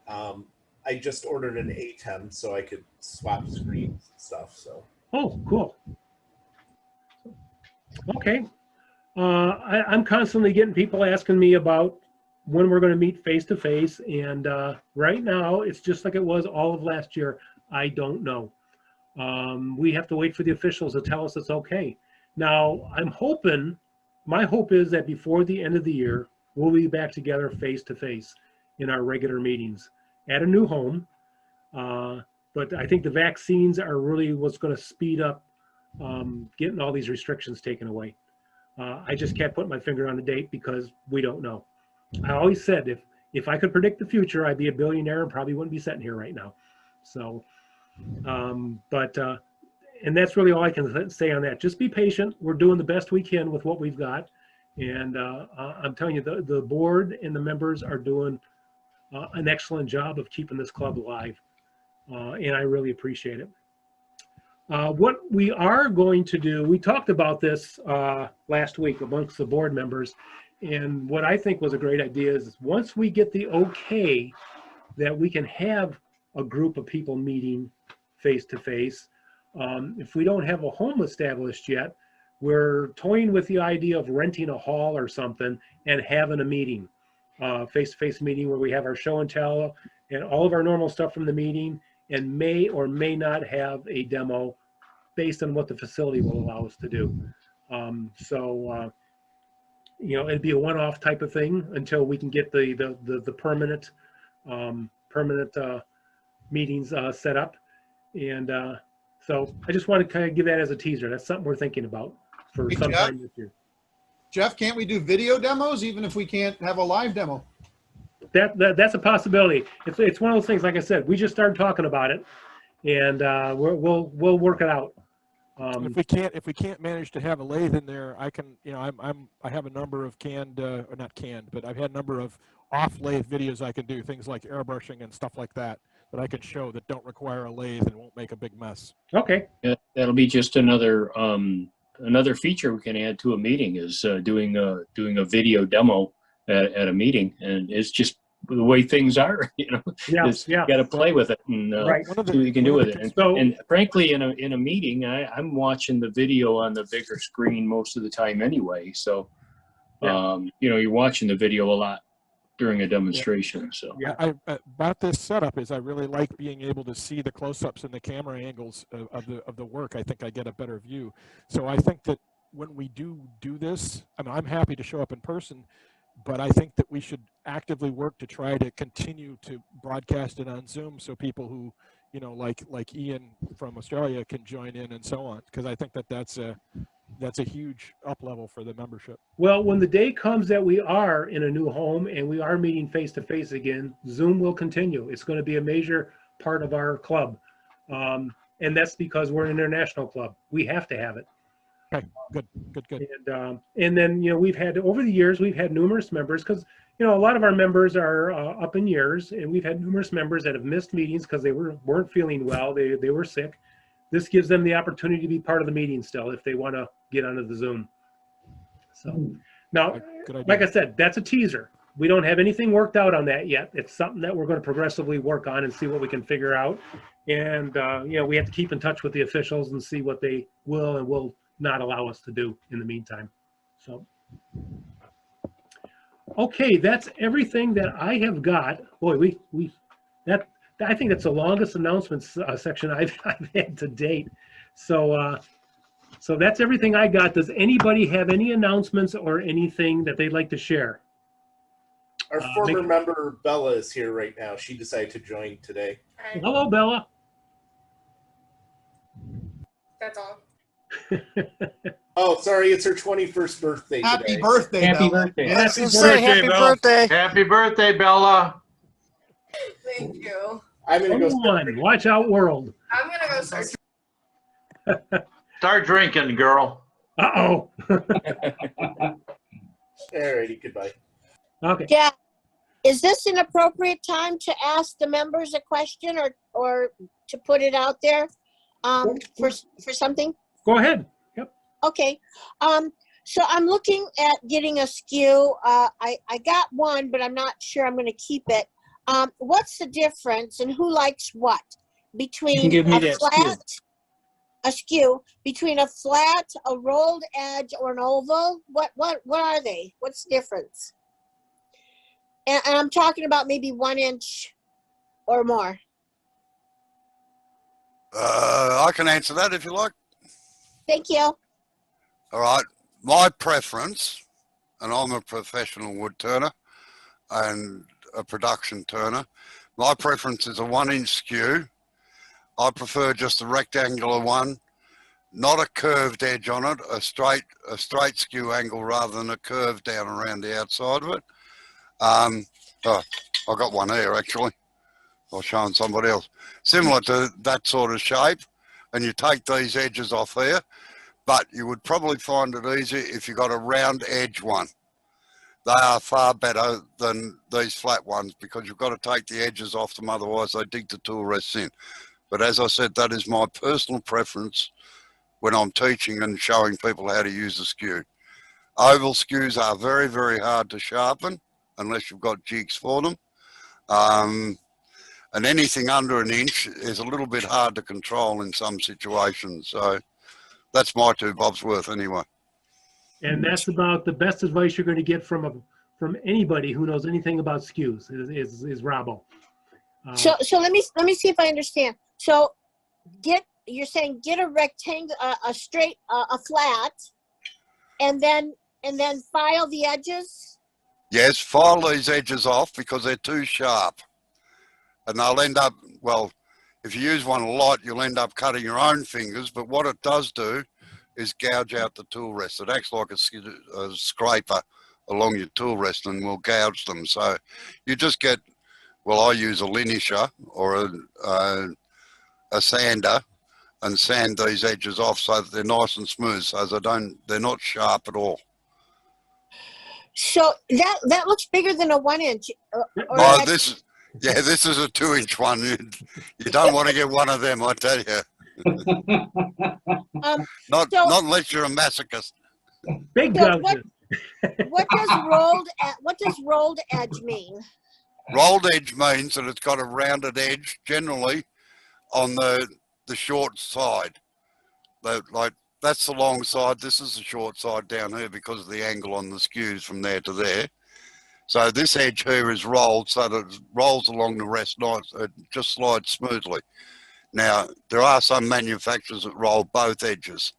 I just ordered an ATEM so I could swap screens and stuff. So. Oh, cool. Okay. I'm constantly getting people asking me about when we're going to meet face to face, and right now it's just like it was all of last year. I don't know. We have to wait for the officials to tell us it's okay. Now, I'm hoping, my hope is that before the end of the year, we'll be back together face to face in our regular meetings at a new home. But I think the vaccines are really what's going to speed up getting all these restrictions taken away. I just can't put my finger on the date because we don't know. I always said if I could predict the future, I'd be a billionaire and probably wouldn't be sitting here right now. So. And that's really all I can say on that. Just be patient. We're doing the best we can with what we've got. And I'm telling you, the board and the members are doing an excellent job of keeping this club alive. And I really appreciate it. What we are going to do, we talked about this last week amongst the board members. And what I think was a great idea is once we get the okay that we can have a group of people meeting face to face. If we don't have a home established yet, we're toying with the idea of renting a hall or something and having a meeting, face-to-face meeting where we have our show and tell and all of our normal stuff from the meeting, and may or may not have a demo based on what the facility will allow us to do. You know, it'd be a one-off type of thing until we can get the permanent meetings set up. And so I just want to kind of give that as a teaser. That's something we're thinking about for sometime this year. Jeff, can't we do video demos even if we can't have a live demo? That's a possibility. It's one of those things, like I said, we just started talking about it, and we'll work it out. If we can't manage to have a lathe in there, I can, you know, I have a number of or not canned, but I've had a number of off lathe videos I can do, things like airbrushing and stuff like that I can show that don't require a lathe and won't make a big mess. Okay. Yeah, that'll be just another feature we can add to a meeting is doing a video demo at a meeting, and it's just the way things are, you know. Yeah, you got to play with it and right. See what you can do with it. And frankly, in a meeting, I'm watching the video on the bigger screen most of the time anyway. So, you know, you're watching the video a lot during a demonstration. So I about this setup is I really like being able to see the close-ups and the camera angles of the work. I think I get a better view. So I think that when we do this, I mean, I'm happy to show up in person, but I think that we should actively work to try to continue to broadcast it on Zoom so people who, you know, like Ian from Australia can join in and so on, because I think that that's a huge up level for the membership. Well, when the day comes that we are in a new home and we are meeting face to face again, Zoom will continue. It's going to be a major part of our club. And that's because we're an international club. We have to have it. Okay, good. And then, you know, over the years, we've had numerous members because, you know, a lot of our members are up in years, and we've had numerous members that have missed meetings because they weren't feeling well. They were sick. This gives them the opportunity to be part of the meeting still if they want to get onto the Zoom. So now, like I said, that's a teaser. We don't have anything worked out on that yet. It's something that we're going to progressively work on and see what we can figure out. And, you know, we have to keep in touch with the officials and see what they will and will not allow us to do in the meantime. So, okay, that's everything that I have got. Boy, I think that's the longest announcements section I've had to date. So, so that's everything I got. Does anybody have any announcements or anything that they'd like to share? Our former member Bella is here right now. She decided to join today. Hello, Bella. That's all. Oh, sorry, it's her 21st birthday today. Happy birthday, Happy Bella. birthday. Happy birthday. Happy birthday, Bella. Thank you. I'm gonna go. Watch out, world. I'm gonna go start. Start drinking, girl. Uh-oh. Alrighty, goodbye. Okay. Yeah. Is this an appropriate time to ask the members a question or to put it out there for something? Go ahead. Yep. Okay. So I'm looking at getting a SKU. I got one, but I'm not sure I'm going to keep it. What's the difference and who likes what between a SKU between a flat, a rolled edge, or an oval? What are they? What's the difference? And I'm talking about maybe 1 inch or more. I can answer that if you like. Thank you. All right. My preference, and I'm a professional wood turner and a production turner, my preference is a 1 inch skew. I prefer just a rectangular one, not a curved edge on it, a straight skew angle rather than a curve down around the outside of it. Oh, I got one here actually. I'll show somebody else. Similar to that sort of shape, and you take these edges off here, but you would probably find it easier if you got a round edge one. They are far better than these flat ones because you've got to take the edges off them, otherwise they dig the tool rests in. But as I said, that is my personal preference when I'm teaching and showing people how to use the skew. Oval skews are very, very hard to sharpen unless you've got jigs for them. And anything under an inch is a little bit hard to control in some situations. So that's my 2 bobs worth anyway. And that's about the best advice you're going to get from anybody who knows anything about skews is Robbo. So let me see if I understand. So you're saying get a rectangle, a straight, a flat, and then file the edges. Yes, file these edges off because they're too sharp. And they'll end up, well, if you use one a lot, you'll end up cutting your own fingers. But what it does do is gouge out the tool rest. It acts like a scraper along your tool rest and will gouge them. So you just get, well, I use a linisher or a sander and sand these edges off so that they're nice and smooth, so they're not sharp at all. So that looks bigger than a 1 inch. This is a 2 inch one. You don't want to get one of them, I tell you. Not unless you're a masochist. Big guns. What does rolled edge mean? Rolled edge means that it's got a rounded edge, generally on the short side. Like that's the long side. This is the short side down here because of the angle on the skews from there to there. So this edge here is rolled so that it rolls along the rest nice. It just slides smoothly. Now, there are some manufacturers that roll both edges,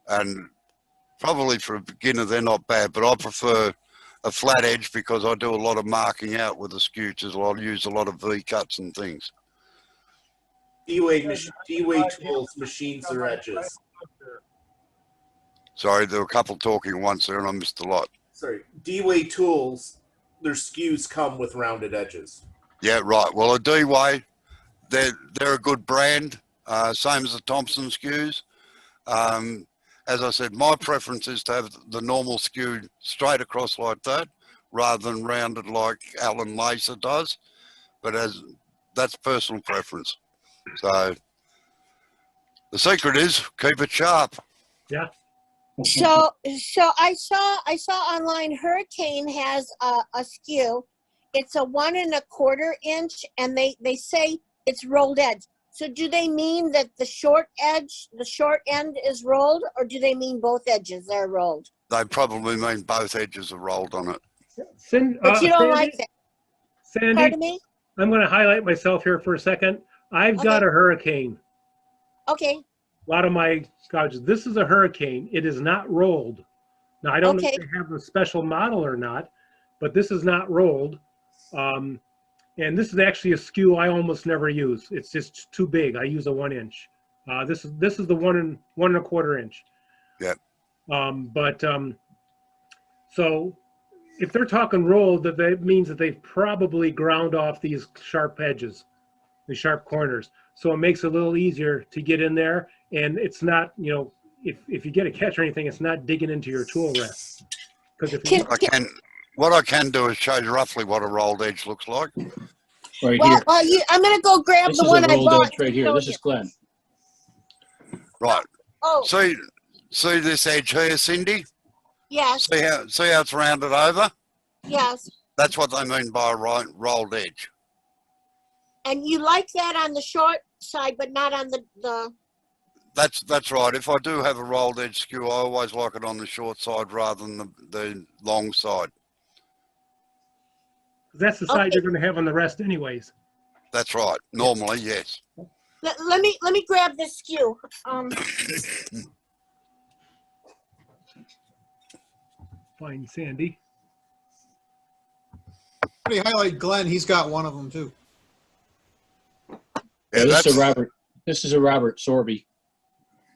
and probably for a beginner they're not bad, but I prefer a flat edge because I do a lot of marking out with the scooters. I'll use a lot of V-cuts and things. D-Way tools machines their edges. Sorry, there were a couple talking at once there and I missed a lot. Sorry, D-Way tools, their skews come with rounded edges. Yeah, right. Well, a D-Way, they're a good brand, same as the Thompson skews. As I said, my preference is to have the normal skew straight across like that, rather than rounded like Alan Lacer does. But that's personal preference. So the secret is keep it sharp. Yeah. So I saw online Hurricane has a skew. It's a 1 1/4 inch, and they say it's rolled edge. So do they mean that the short end is rolled, or do they mean both edges are rolled? They probably mean both edges are rolled on it. But you don't Sandy, like that. Sandy, Pardon me? I'm going to highlight myself here for a second. I've got a Hurricane. Okay. A lot of my scouts, this is a Hurricane. It is not rolled. Now, I don't know if they have a special model or not, but this is not rolled. And this is actually a skew I almost never use. It's just too big. I use a 1 inch. This is the 1 1/4 inch. Yeah. So if they're talking rolled, that means that they've probably ground off these sharp edges, the sharp corners. So it makes it a little easier to get in there, and it's not, you know, if you get a catch or anything, it's not digging into your tool rest. Because what I can do is show you roughly what a rolled edge looks like. Right here. I'm gonna go grab This the is one a I rolled bought. edge right here. This is Glenn. Right. Oh. See this edge here, Cindy? Yes. See how it's rounded over? Yes. That's what they mean by a rolled edge. And you like that on the short side, but not on the. That's right. If I do have a rolled edge skew, I always like it on the short side rather than the long side. that's the side you're going to have on the rest anyways. That's right. Normally, yes. Let me grab this skew. Fine, Sandy. Pretty highlight Glenn. He's got one of them too. Yeah, this is a Robert. This is a Robert Sorby.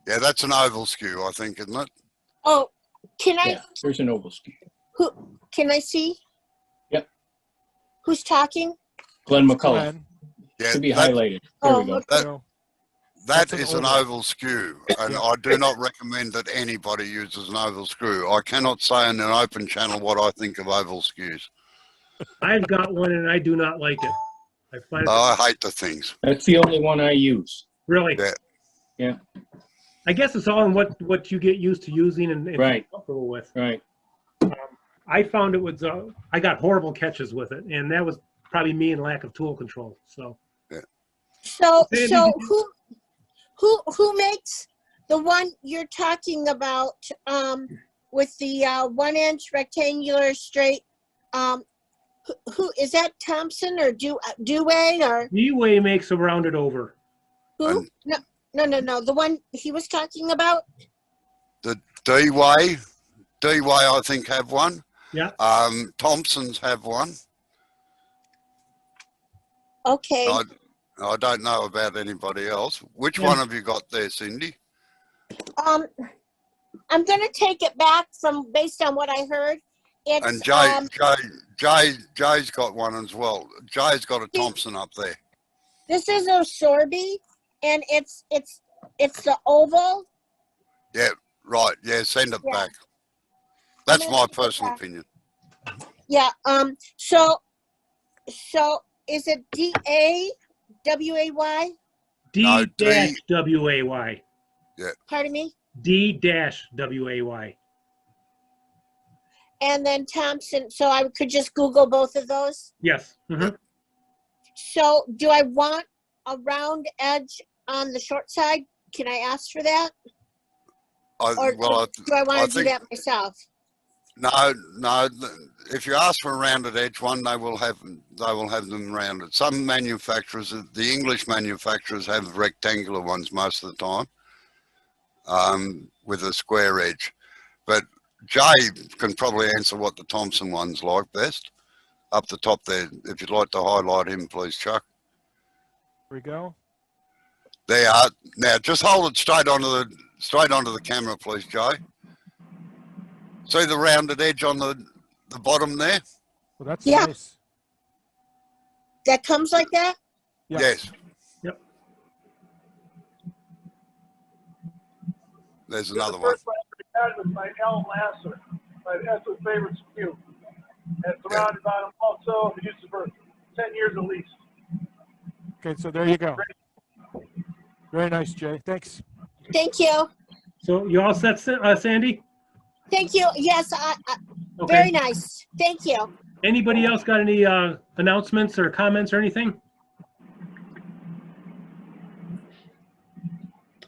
Yeah, that's an oval skew, I think, isn't it? Oh, can I? Yeah, there's an oval skew. Who can I see? Yep. Who's talking? Glenn McCullough. Yeah, Should be highlighted. There we go. That is an oval skew, and I do not recommend that anybody uses an oval skew. I cannot say in an open channel what I think of oval skews. I've got one and I do not like it. I find I hate the things. That's the only one I use. Really? Yeah. Yeah. I guess it's all in what you get used to using and Right. comfortable with. Right. I found it was I got horrible catches with it, and that was probably me and lack of tool control. So. Yeah. So who makes the one you're talking about with the 1 inch rectangular straight? Who is that? Thompson or Dewey or? D-Way makes a rounded over. Who? No. The one he was talking about. The D-Way, I think, have one. Yeah. Thompsons have one. Okay. I don't know about anybody else. Which one have you got there, Cindy? I'm gonna take it back from based on what I heard. It's And Jay's got one as well. Jay's got a Thompson up there. This is a Sorby, and it's the oval. Yeah, right. Yeah, send it back. That's my personal opinion. Yeah. So is it D-A-W-A-Y? D-W-A-Y. Yeah. Pardon me? D-W-A-Y. And then Thompson. So I could just Google both of those? Yes. Mm-hmm. So do I want a round edge on the short side? Can I ask for that? Or do I want to do that myself? No, no. If you ask for a rounded edge one, they will have them rounded. Some manufacturers, the English manufacturers, have rectangular ones most of the time, with a square edge. But Jay can probably answer what the Thompson one's like best. Up the top there, if you'd like to highlight him, please, Chuck. Here we go. There you are. Now just hold it straight onto the camera, please, Jay. See the rounded edge on the bottom there? Well, that's Yeah. nice. That comes like that? Yeah. Yes. Yep. There's The another one. first one I had was my L Lasser, my absolute favorite SKU. And surrounded by them also, used it for 10 years at least. Okay, so there you go. Very nice, Jay. Thanks. Thank you. So you all set, Sandy? Thank you. Yes, Okay. very nice. Thank you. Anybody else got any announcements or comments or anything?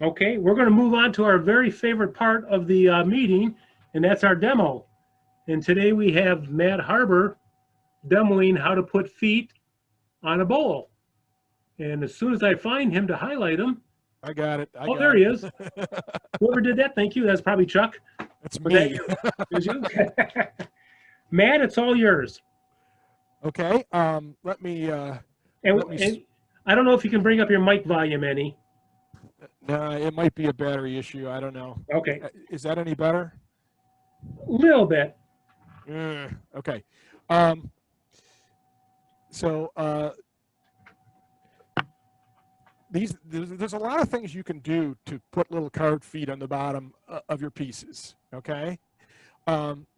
Okay, we're going to move on to our very favorite part of the meeting, and that's our demo. And today we have Matt Harber demoing how to put feet on a bowl. And as soon as I find him to highlight him, I got it. oh, there he is. Whoever did that, thank you. That's probably Chuck. That's Was me. that you? Is you? Matt, it's all yours. Okay. Let me. And and I don't know if you can bring up your mic volume any. No, it might be a battery issue. I don't know. Okay. Is that any better? A little bit. Okay. So there's a lot of things you can do to put little carved feet on the bottom of your pieces. Okay.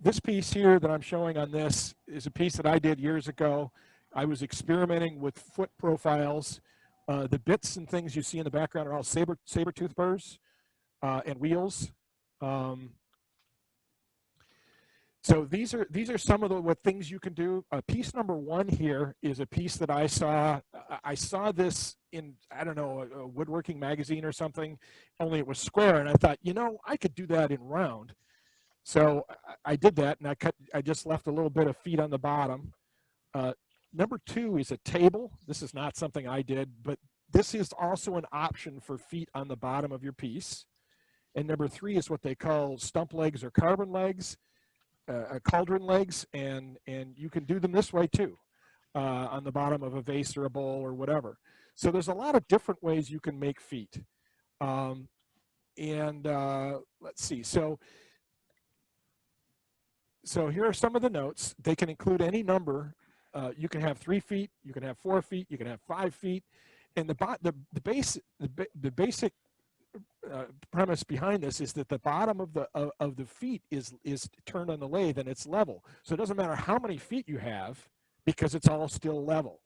This piece here that I'm showing on this is a piece that I did years ago. I was experimenting with foot profiles. The bits and things you see in the background are all saber-tooth burrs and wheels. So these are some of the things you can do. Piece number one here is a piece that I saw. I saw this in, I don't know, a woodworking magazine or something, only it was square, and I thought, you know, I could do that in round. So I did that, and I just left a little bit of feet on the bottom. Number two is a table. This is not something I did, but this is also an option for feet on the bottom of your piece. And number three is what they call stump legs or carbon legs, cauldron legs, and you can do them this way too, on the bottom of a vase or a bowl or whatever. So there's a lot of different ways you can make feet. Let's see. So here are some of the notes. They can include any number. You can have 3 feet, you can have 4 feet, you can have 5 feet, and the basic premise behind this is that the bottom of the feet is turned on the lathe and it's level. So it doesn't matter how many feet you have because it's all still level.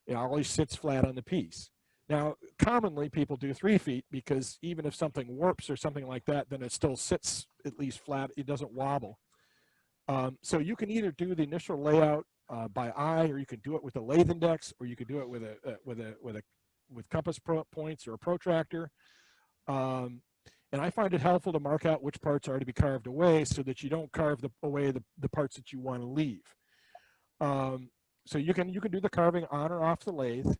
It always sits flat on the piece. Now, commonly people do 3 feet because even if something warps or something like that, then it still sits at least flat. It doesn't wobble. So you can either do the initial layout by eye, or you can do it with a lathe index, or you could do it with compass points or a protractor. And I find it helpful to mark out which parts are to be carved away so that you don't carve away the parts that you want to leave. So you can do the carving on or off the lathe.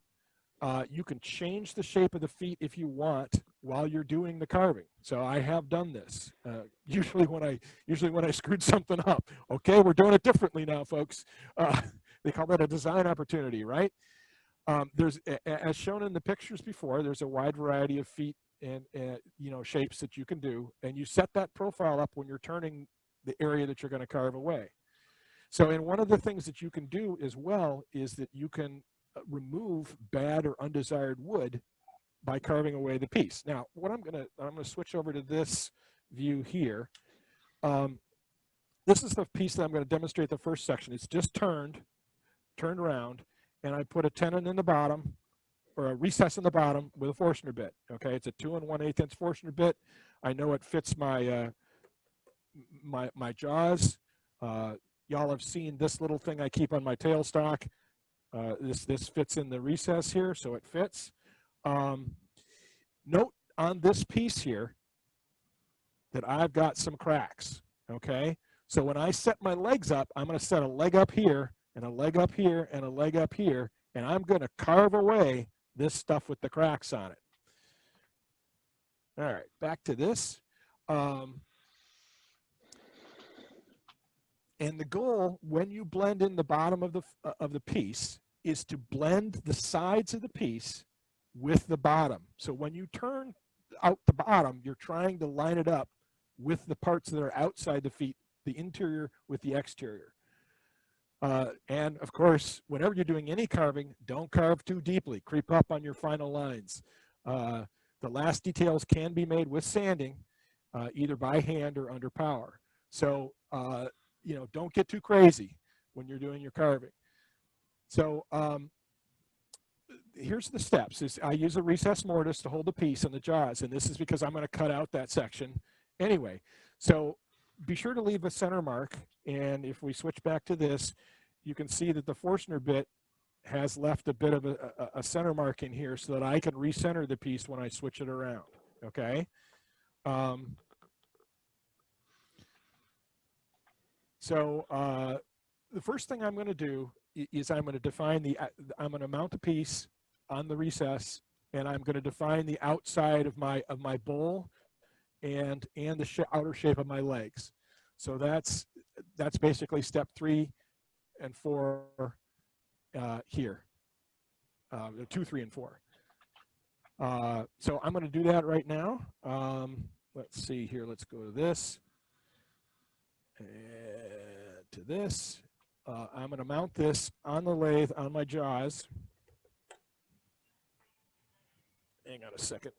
You can change the shape of the feet if you want while you're doing the carving. So I have done this. Usually when I screwed something up. Okay, we're doing it differently now, folks. They call that a design opportunity, right? There's, as shown in the pictures before, there's a wide variety of feet and shapes that you can do, and you set that profile up when you're turning the area that you're going to carve away. So, and one of the things that you can do as well is that you can remove bad or undesired wood by carving away the piece. Now, what I'm gonna switch over to this view here. This is the piece that I'm going to demonstrate the first section. It's just turned around, and I put a tenon in the bottom, or a recess in the bottom with a Forstner bit. Okay, it's a 2 1/8" Forstner bit. I know it fits my my jaws. Y'all have seen this little thing I keep on my tailstock. This fits in the recess here, so it fits. Note on this piece here that I've got some cracks. Okay, So when I set my legs up, I'm going to set a leg up here and a leg up here and a leg up here, and I'm going to carve away this stuff with the cracks on it. All right, back to this. And the goal when you blend in the bottom of the piece is to blend the sides of the piece with the bottom. So when you turn out the bottom, you're trying to line it up with the parts that are outside the feet, the interior with the exterior. And of course, whenever you're doing any carving, don't carve too deeply. Creep up on your final lines. The last details can be made with sanding, either by hand or under power. So, you know, don't get too crazy when you're doing your carving. So here's the steps. I use a recessed mortise to hold the piece in the jaws, and this is because I'm going to cut out that section anyway. So be sure to leave a center mark, and if we switch back to this, you can see that the Forstner bit has left a bit of a center mark in here so that I can recenter the piece when I switch it around, okay? The first thing I'm going to do is I'm going to define I'm going to mount the piece on the recess, and I'm going to define the outside of my bowl and the outer shape of my legs. So that's basically step 3 and 4 here, 2, 3, and 4. So I'm going to do that right now. Let's see here. Let's go to this and to this. I'm going to mount this on the lathe on my jaws. Hang on a second.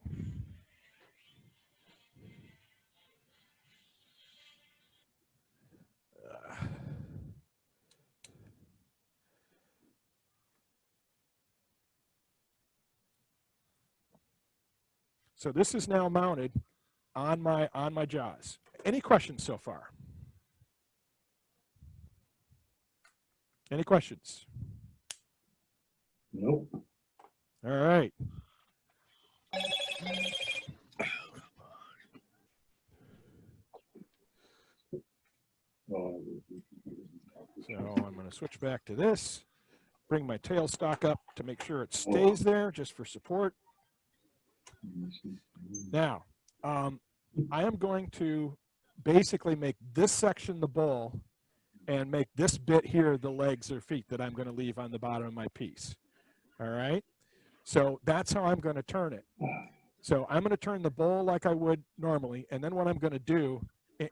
So this is now mounted on my jaws. Any questions so far? Any questions? Nope. All right. So I'm going to switch back to this, bring my tailstock up to make sure it stays there just for support. Now, I am going to basically make this section the bowl and make this bit here the legs or feet that I'm going to leave on the bottom of my piece. All right? So that's how I'm going to turn it. So I'm going to turn the bowl like I would normally, and then what I'm going to do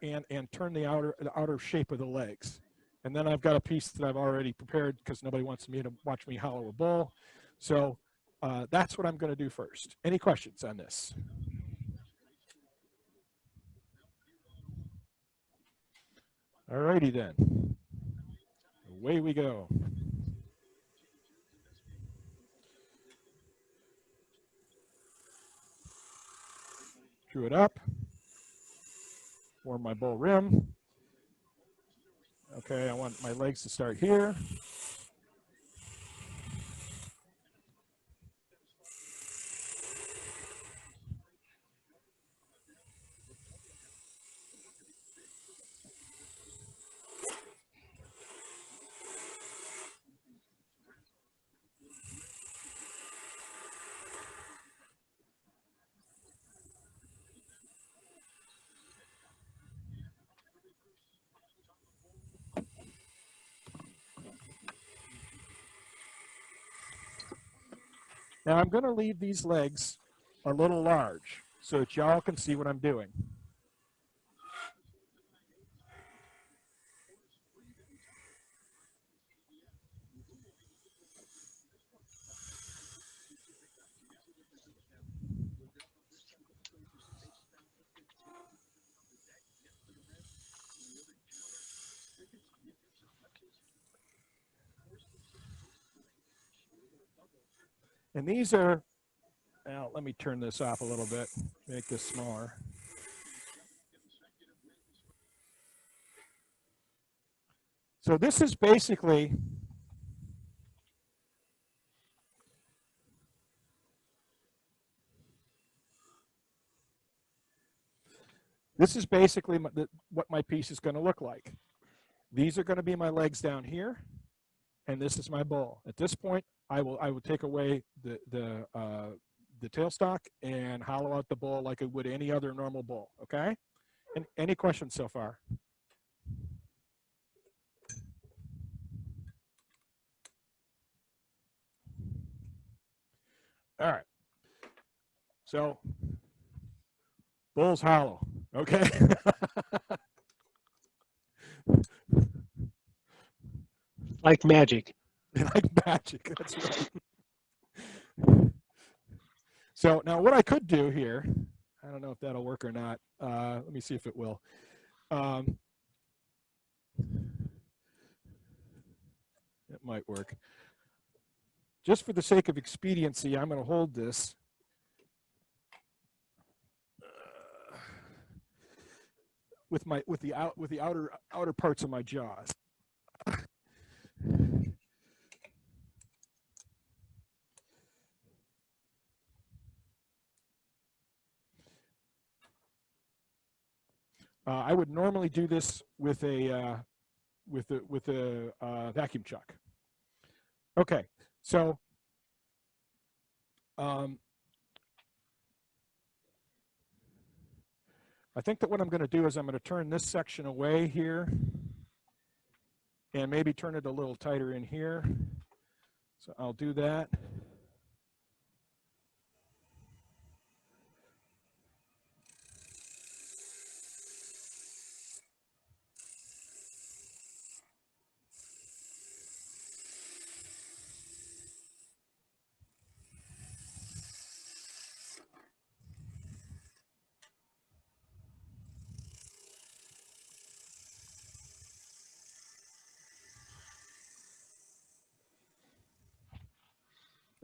and turn the outer shape of the legs. And then I've got a piece that I've already prepared because nobody wants me to watch me hollow a bowl. So that's what I'm going to do first. Any questions on this? All righty then. Away we go. Screw it up. Form my bowl rim. Okay, I want my legs to start here. Now I'm going to leave these legs a little large so that y'all can see what I'm doing. And these are, now let me turn this off a little bit, make this smaller. So this is basically This is basically what my piece is going to look like. These are going to be my legs down here, and this is my bowl. At this point, I will take away the tailstock and hollow out the bowl like it would any other normal bowl. Okay? And any questions so far? All right. So, bowl's hollow. Okay. Like magic. Like magic. That's right. So now what I could do here, I don't know if that'll work or not. Let me see if it will. It might work. Just for the sake of expediency, I'm going to hold this. With the outer parts of my jaws. I would normally do this with a vacuum chuck. Okay, so I think that what I'm going to do is I'm going to turn this section away here and maybe turn it a little tighter in here. So I'll do that.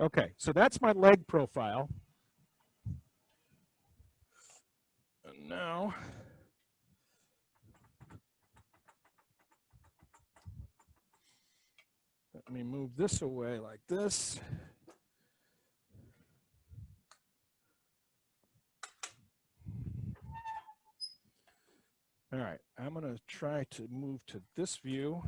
Okay, so that's my leg profile. And now, let me move this away like this. All right, I'm going to try to move to this view.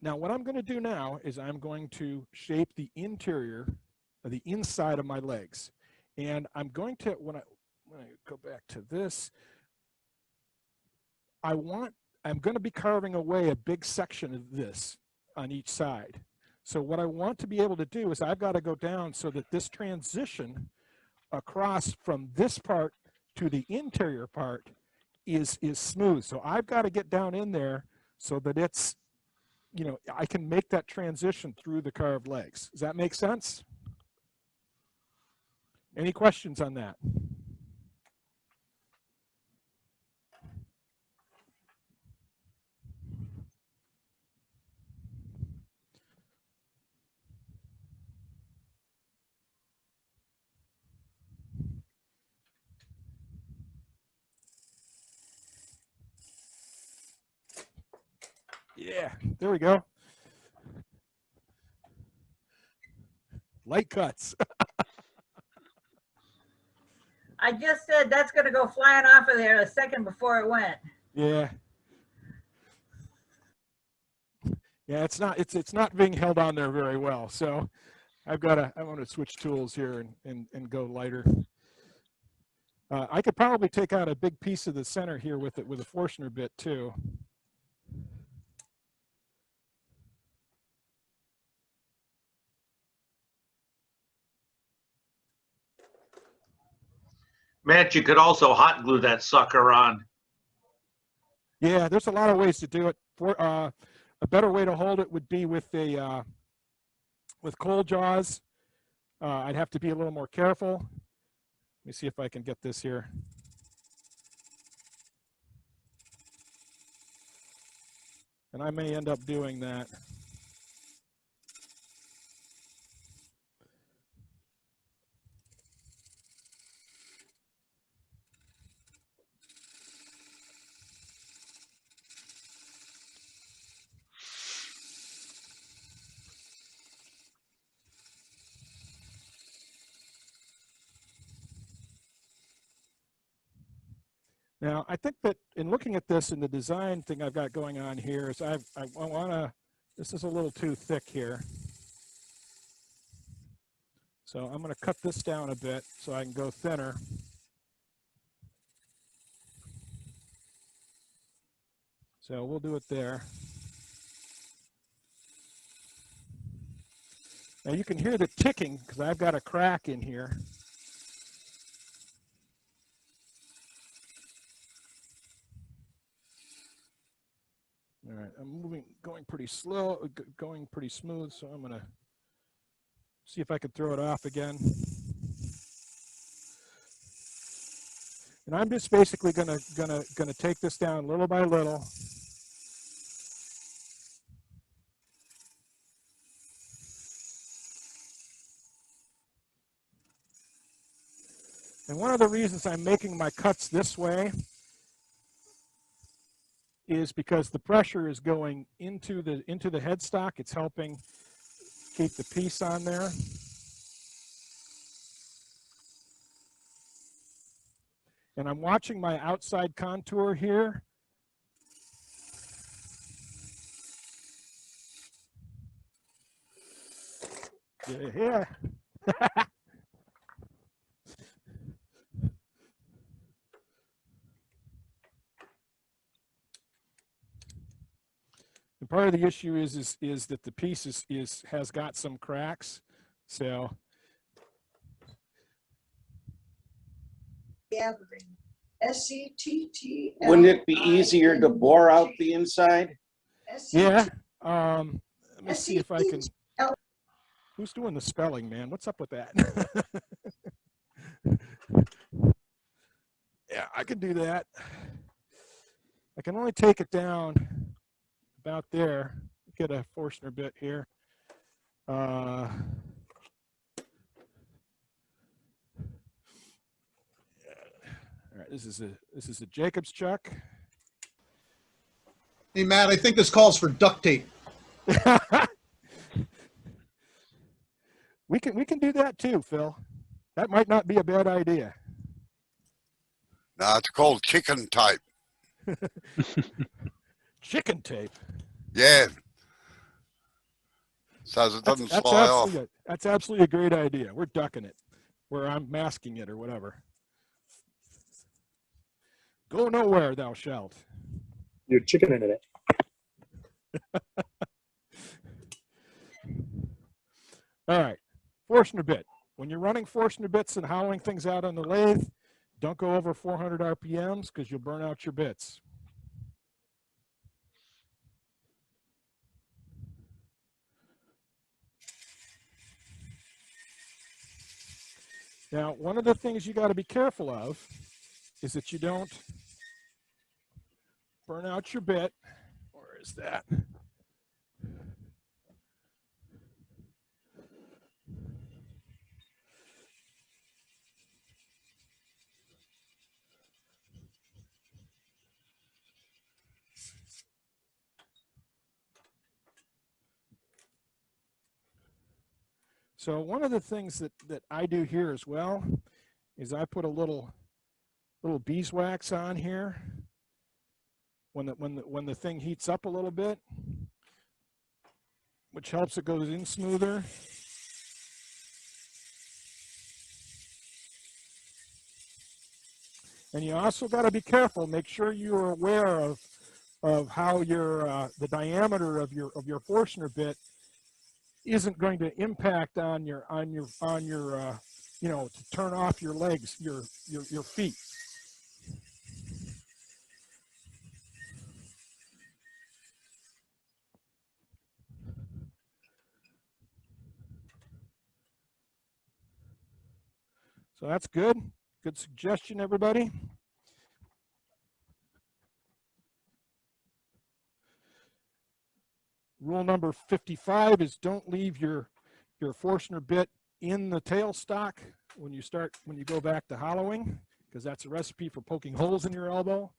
Now, what I'm going to do now is I'm going to shape the interior, the inside of my legs. And I'm going to, when I go back to this, I'm going to be carving away a big section of this on each side. So what I want to be able to do is I've got to go down so that this transition across from this part to the interior part is smooth. So I've got to get down in there so that it's, you know, I can make that transition through the carved legs. Does that make sense? Any questions on that? Yeah, there we go. Light cuts. I just said that's going to go flying off of there a second before it went. Yeah. Yeah, it's not being held on there very well. So I want to switch tools here and go lighter. I could probably take out a big piece of the center here with a Forstner bit too. Matt, you could also hot glue that sucker on. Yeah, there's a lot of ways to do it. A better way to hold it would be with cold jaws. I'd have to be a little more careful. Let me see if I can get this here. And I may end up doing that. Now, I think that in looking at this and the design thing I've got going on here is I want to, this is a little too thick here. So I'm going to cut this down a bit so I can go thinner. So we'll do it there. Now you can hear the ticking because I've got a crack in here. All right, I'm going pretty slow, going pretty smooth, so I'm gonna see if I can throw it off again. And I'm just basically gonna take this down little by little. And one of the reasons I'm making my cuts this way is because the pressure is going into the headstock. It's helping keep the piece on there. And I'm watching my outside contour here. Yeah. And part of the issue is that the piece has got some cracks. So Gathering. SETT. Wouldn't it be easier to bore out the inside? yeah. Let me see if I can. Who's doing the spelling, man? What's up with that? Yeah, I can do that. I can only take it down about there. Get a Forstner bit here. All right, this is a Jacobs chuck. Hey, Matt, I think this calls for duct tape. We can do that too, Phil. That might not be a bad idea. No, it's called chicken tape. Chicken tape. Yeah. So it doesn't fly off. That's absolutely a great idea. We're ducking it, where I'm masking it or whatever. Go nowhere, thou shalt. You're chickening it. All right, Forstner bit. When you're running Forstner bits and hollowing things out on the lathe, don't go over 400 RPMs because you'll burn out your bits. Now, one of the things you got to be careful of is that you don't burn out your bit. Where is that? So one of the things that I do here as well is I put a little beeswax on here when the thing heats up a little bit, which helps it goes in smoother. And you also got to be careful. Make sure you're aware of how your the diameter of your Forstner bit isn't going to impact on your you know, to turn off your legs, your feet. So that's good. Good suggestion, everybody. Rule number 55 is don't leave your Forstner bit in the tailstock when you go back to hollowing, because that's a recipe for poking holes in your elbow.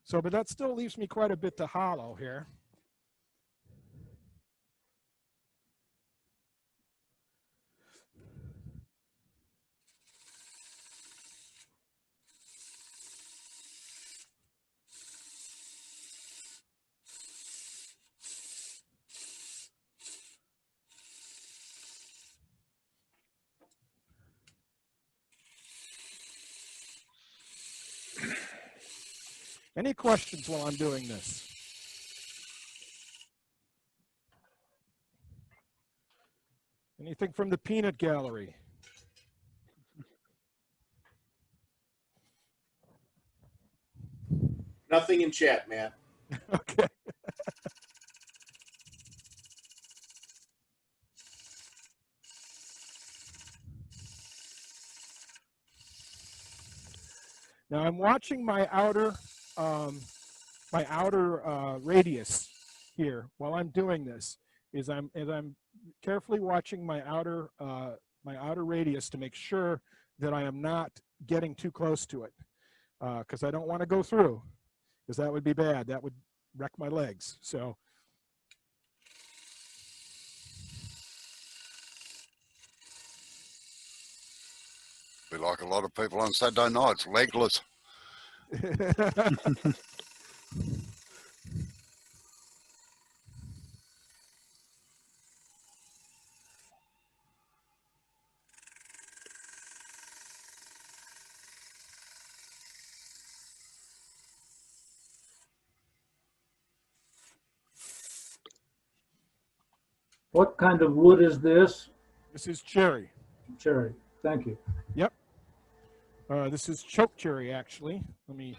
So, but that still leaves me quite a bit to hollow here. Any questions while I'm doing this? Anything from the peanut gallery? Nothing in chat, Matt. Okay. Now I'm watching my outer radius here while I'm doing this. As I'm carefully watching my outer radius to make sure that I am not getting too close to it, because I don't want to go through, because that would be bad. That would wreck my legs. So. Be like a lot of people on Saturday nights, legless. What kind of wood is this? This is cherry. Cherry. Thank you. Yep. This is choke cherry, actually. Let me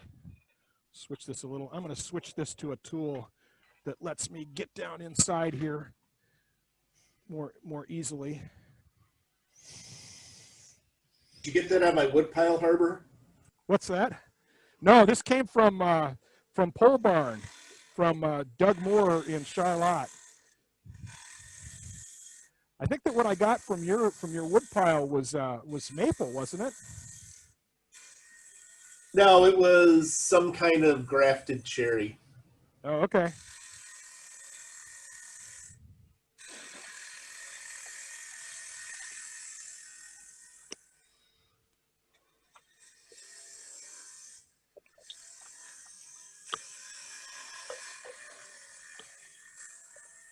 switch this a little. I'm going to switch this to a tool that lets me get down inside here more easily. Did you get that on my wood pile, Harbour? What's that? No, this came from Pole Barn, from Doug Moore in Charlotte. I think that what I got from your wood pile was maple, wasn't it? No, it was some kind of grafted cherry. Oh, okay.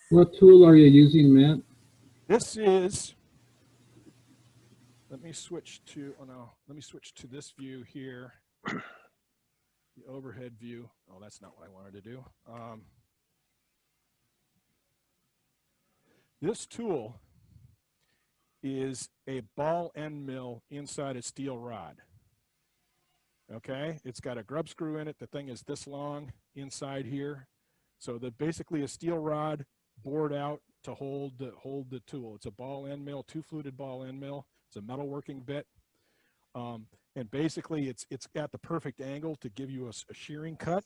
What tool are you using, Matt? This is, let me switch to, oh no, let me switch to this view here. The overhead view. Oh, that's not what I wanted to do. This tool is a ball end mill inside a steel rod. Okay, it's got a grub screw in it. The thing is this long inside here. So basically a steel rod bored out to hold the tool. It's a ball end mill, 2-fluted ball end mill. It's a metalworking bit. And basically it's got the perfect angle to give you a shearing cut.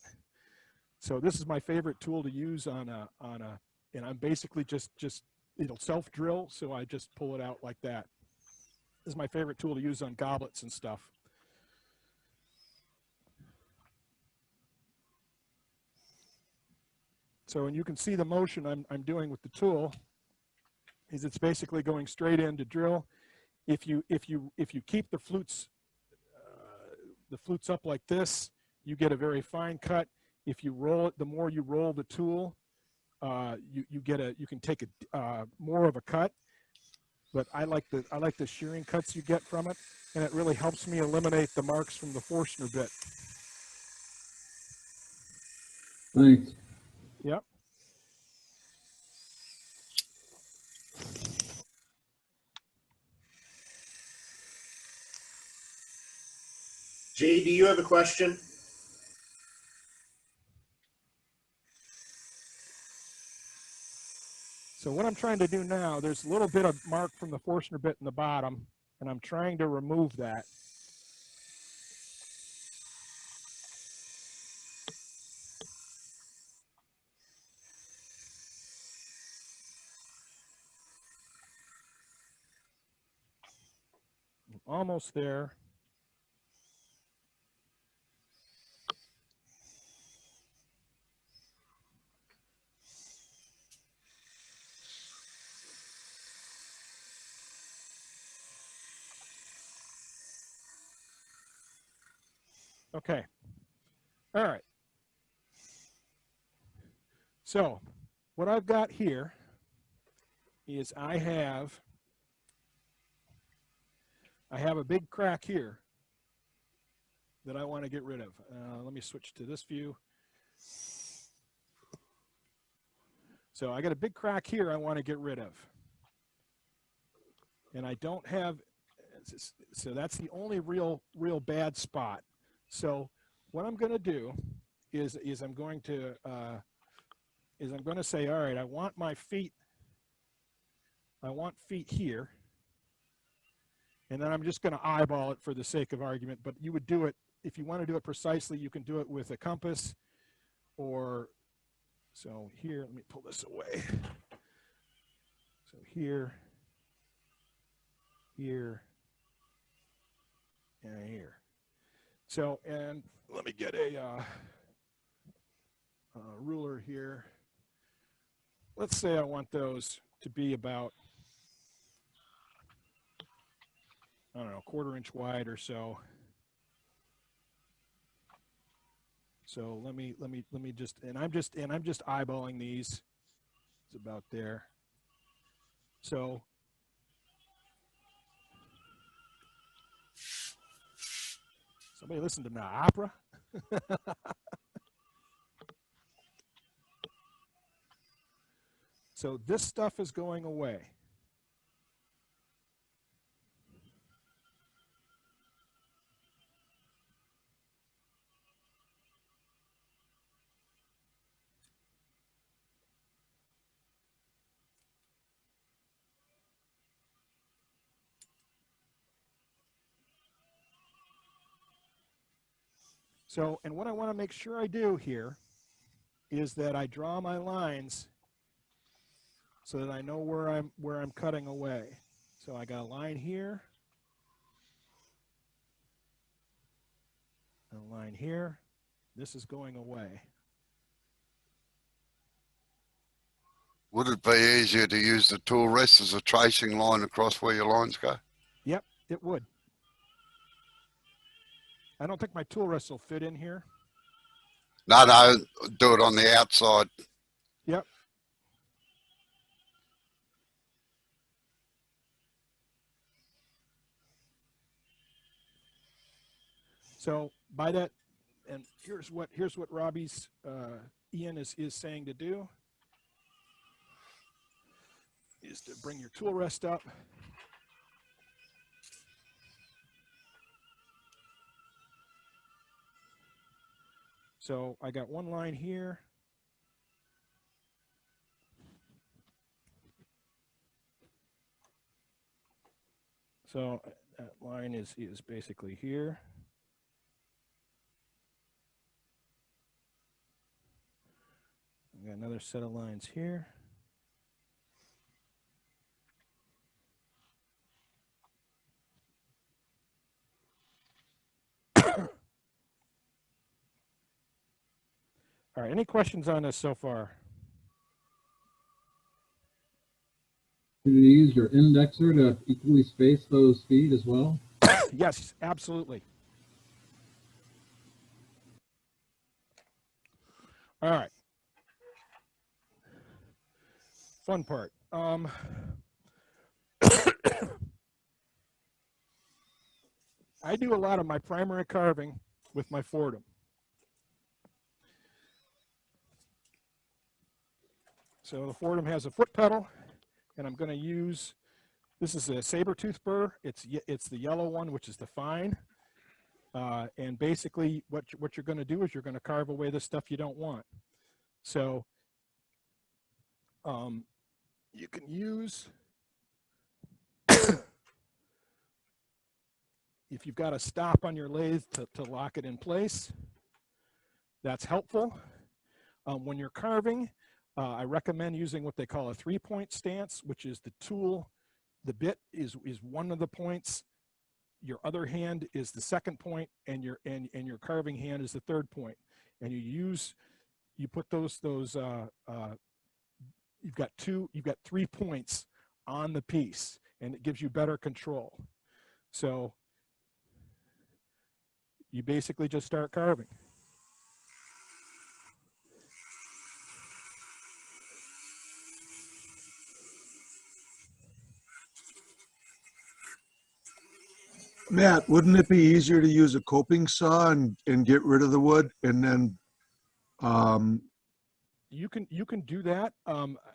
So this is my favorite tool to use and I'm basically just it'll self drill, so I just pull it out like that. This is my favorite tool to use on goblets and stuff. So, and you can see the motion I'm doing with the tool is it's basically going straight in to drill. If you keep the flutes up like this, you get a very fine cut. If you roll it, the more you roll the tool, you can take more of a cut. But I like the shearing cuts you get from it, and it really helps me eliminate the marks from the Forstner bit. Thanks. Yep. Jay, do you have a question? So what I'm trying to do now, there's a little bit of mark from the Forstner bit in the bottom, and I'm trying to remove that. I'm almost there. Okay. All right. So what I've got here is I have a big crack here. that I want to get rid of. Let me switch to this view. So I got a big crack here I want to get rid of. And I don't have, so that's the only real bad spot. So what I'm going to do is I'm going to say, all right, I want feet here. And then I'm just going to eyeball it for the sake of argument, but you would do it, if you want to do it precisely, you can do it with a compass or, so here, let me pull this away. So here, here, and here. So, and let me get a ruler here. Let's say I want those to be about, I don't know, 1/4 inch wide or so. So let me just, and I'm just eyeballing these. It's about there. So somebody listen to my opera. So this stuff is going away. So, and what I want to make sure I do here is that I draw my lines so that I know where I'm cutting away. So I got a line here, a line here. This is going away. Would it be easier to use the tool rest as a tracing line across where your lines go? Yep, it would. I don't think my tool rest will fit in here. No, do it on the outside. Yep. So by that, and here's what Robbie's Ian is saying to do, is to bring your tool rest up. So I got one line here. So that line is basically here. I got another set of lines here. All right, any questions on this so far? Do you use your indexer to equally space those feet as well? Yes, absolutely. All right. Fun part. I do a lot of my primary carving with my Fordham. So the Fordham has a foot pedal, and I'm going to use, this is a saber-tooth burr. It's the yellow one, which is the fine. And basically what you're going to do is you're going to carve away the stuff you don't want. So you can use, if you've got a stop on your lathe to lock it in place, that's helpful. When you're carving, I recommend using what they call a 3-point stance, which is the tool, the bit is one of the points, your other hand is the second point, and your carving hand is the third point. And you put those you've got 3 points on the piece, and it gives you better control. So you basically just start carving. Matt, wouldn't it be easier to use a coping saw and get rid of the wood and then, You can do that.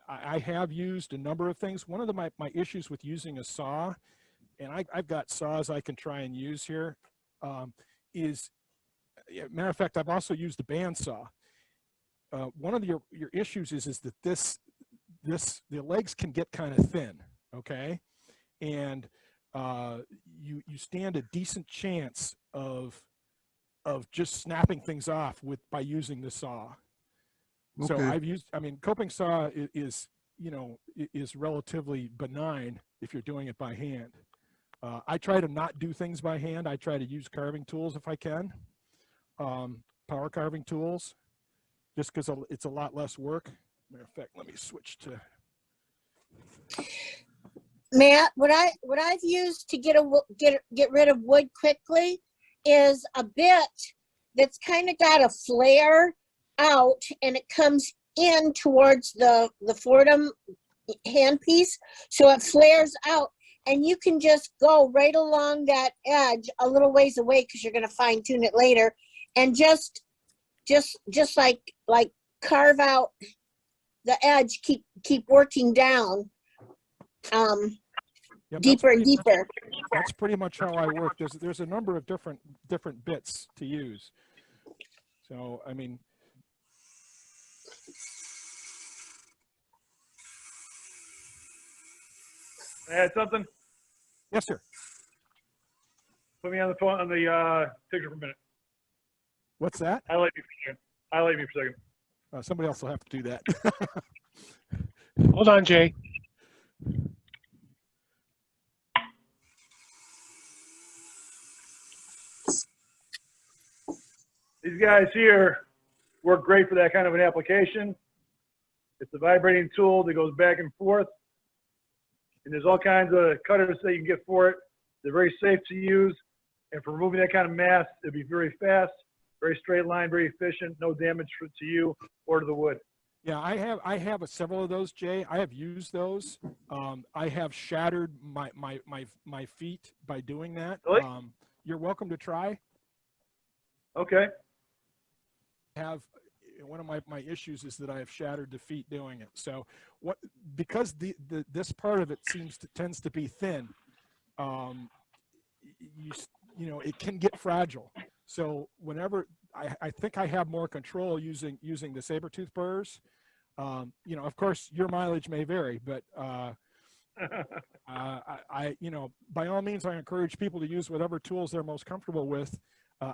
I have used a number of things. One of my issues with using a saw, and I've got saws I can try and use here, is, matter of fact, I've also used a bandsaw. One of your issues is that the legs can get kind of thin, okay? And you stand a decent chance of just snapping things off by using the saw. So Okay. I mean, coping saw is relatively benign if you're doing it by hand. I try to not do things by hand. I try to use carving tools if I can, power carving tools, just because it's a lot less work. Matter of fact, let me switch to. Matt, what I've used to get rid of wood quickly is a bit that's kind of got a flare out, and it comes in towards the Fordham handpiece, so it flares out, and you can just go right along that edge a little ways away, because you're going to fine tune it later, and just like carve out the edge, keep working down deeper and deeper. That's pretty much how I work. There's a number of different bits to use. So I mean, Can I add something? Yes, sir. Put me on the phone on the picture for a minute. What's that? Highlight me for a second. Highlight me for a second. Somebody else will have to do that. Hold on, Jay. These guys here work great for that kind of an application. It's a vibrating tool that goes back and forth. And there's all kinds of cutters that you can get for it. They're very safe to use. And for removing that kind of mass, it'd be very fast, very straight line, very efficient, no damage to you or to the wood. Yeah, I have several of those, Jay. I have used those. I have shattered my feet by doing that. Really? You're welcome to try. Okay. One of my issues is that I have shattered the feet doing it. So because this part of it tends to be thin, it can get fragile. So whenever I think I have more control using the saber-tooth burrs. Of course your mileage may vary, but by all means, I encourage people to use whatever tools they're most comfortable with.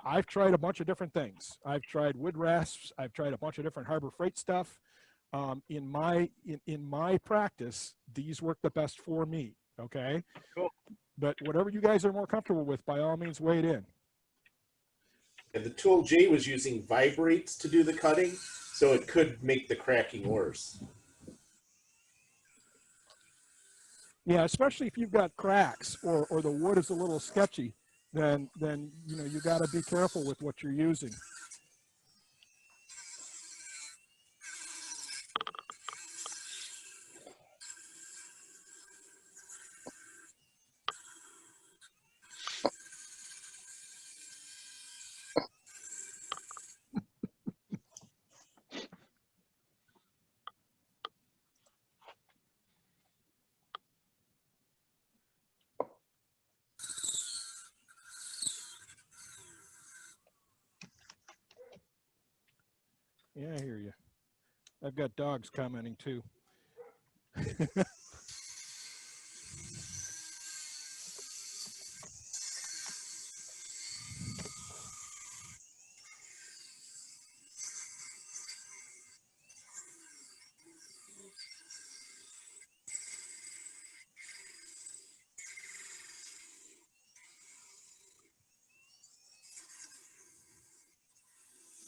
I've tried a bunch of different things. I've tried wood rasps. I've tried a bunch of different Harbor Freight stuff. In my practice, these work the best for me. Okay. Cool. But whatever you guys are more comfortable with, by all means, weigh it in. And the tool Jay was using vibrates to do the cutting, so it could make the cracking worse. Yeah, especially if you've got cracks or the wood is a little sketchy, then you got to be careful with what you're using. Yeah, I hear you. I've got dogs commenting too.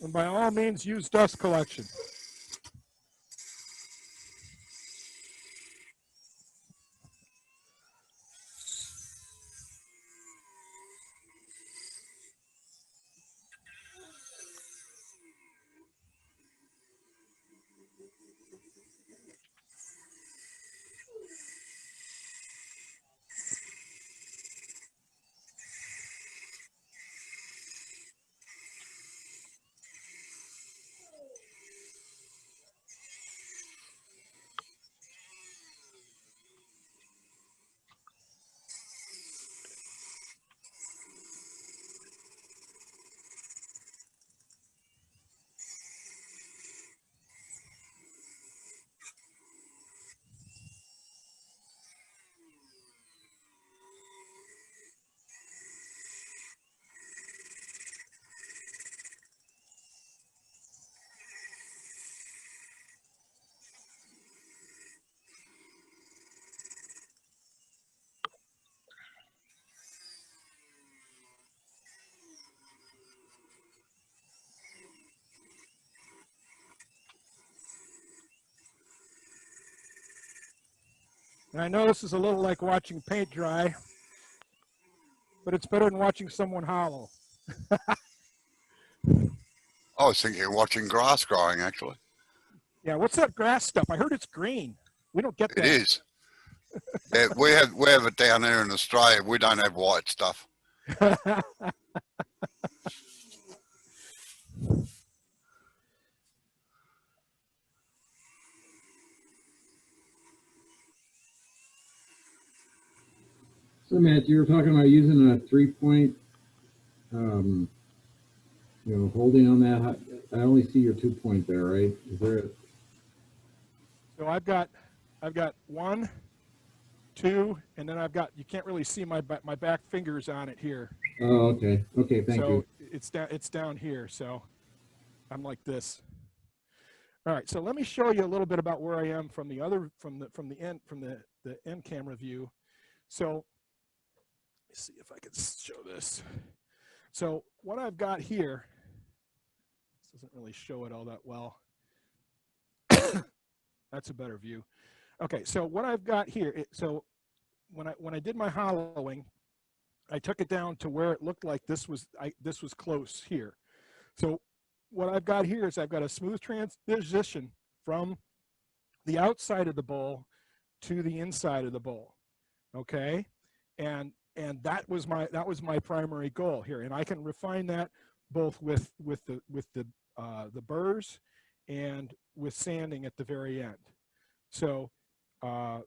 And by all means, use dust collection. And I know this is a little like watching paint dry, but it's better than watching someone hollow. I was thinking of watching grass growing, actually. Yeah, what's that grass stuff? I heard it's green. We don't get that. It is. Yeah, we have it down here in Australia. We don't have white stuff. So Matt, you were talking about using a 3-point, holding on that. I only see your 2-point there, right? Is there? So I've got 1, 2, and then I've got, you can't really see my back fingers on it here. Oh, okay. Okay, thank you. So it's down here. So I'm like this. All right. So let me show you a little bit about where I am from the end camera view. So let's see if I can show this. So what I've got here, this doesn't really show it all that well. That's a better view. Okay, so what I've got here, so when I did my hollowing, I took it down to where it looked like this was close here. So what I've got here is I've got a smooth transition from the outside of the bowl to the inside of the bowl. Okay, and that was my primary goal here, and I can refine that both with the burrs and with sanding at the very end. So I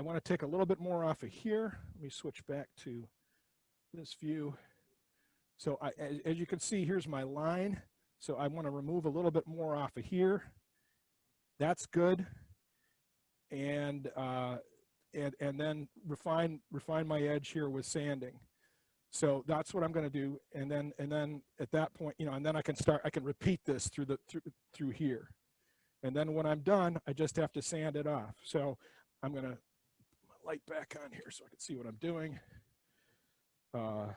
want to take a little bit more off of here. Let me switch back to this view. So as you can see, here's my line. So I want to remove a little bit more off of here. That's good. And then refine my edge here with sanding. So that's what I'm going to do. And then at that point, and then I can repeat this through here. And then when I'm done, I just have to sand it off. So I'm going to put my light back on here so I can see what I'm doing. I'm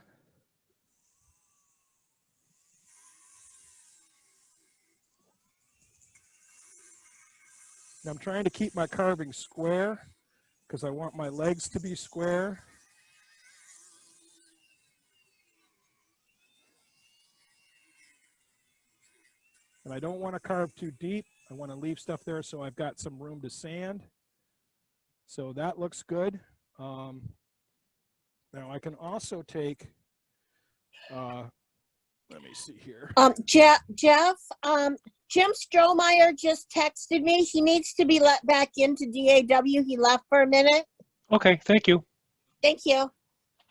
trying to keep my carving square because I want my legs to be square. And I don't want to carve too deep. I want to leave stuff there so I've got some room to sand. So that looks good. Now I can also take, let me see here. Jeff, Jim Strohmeyer just texted me. He needs to be let back into DAW. He left for a minute. Okay, thank you. Thank you.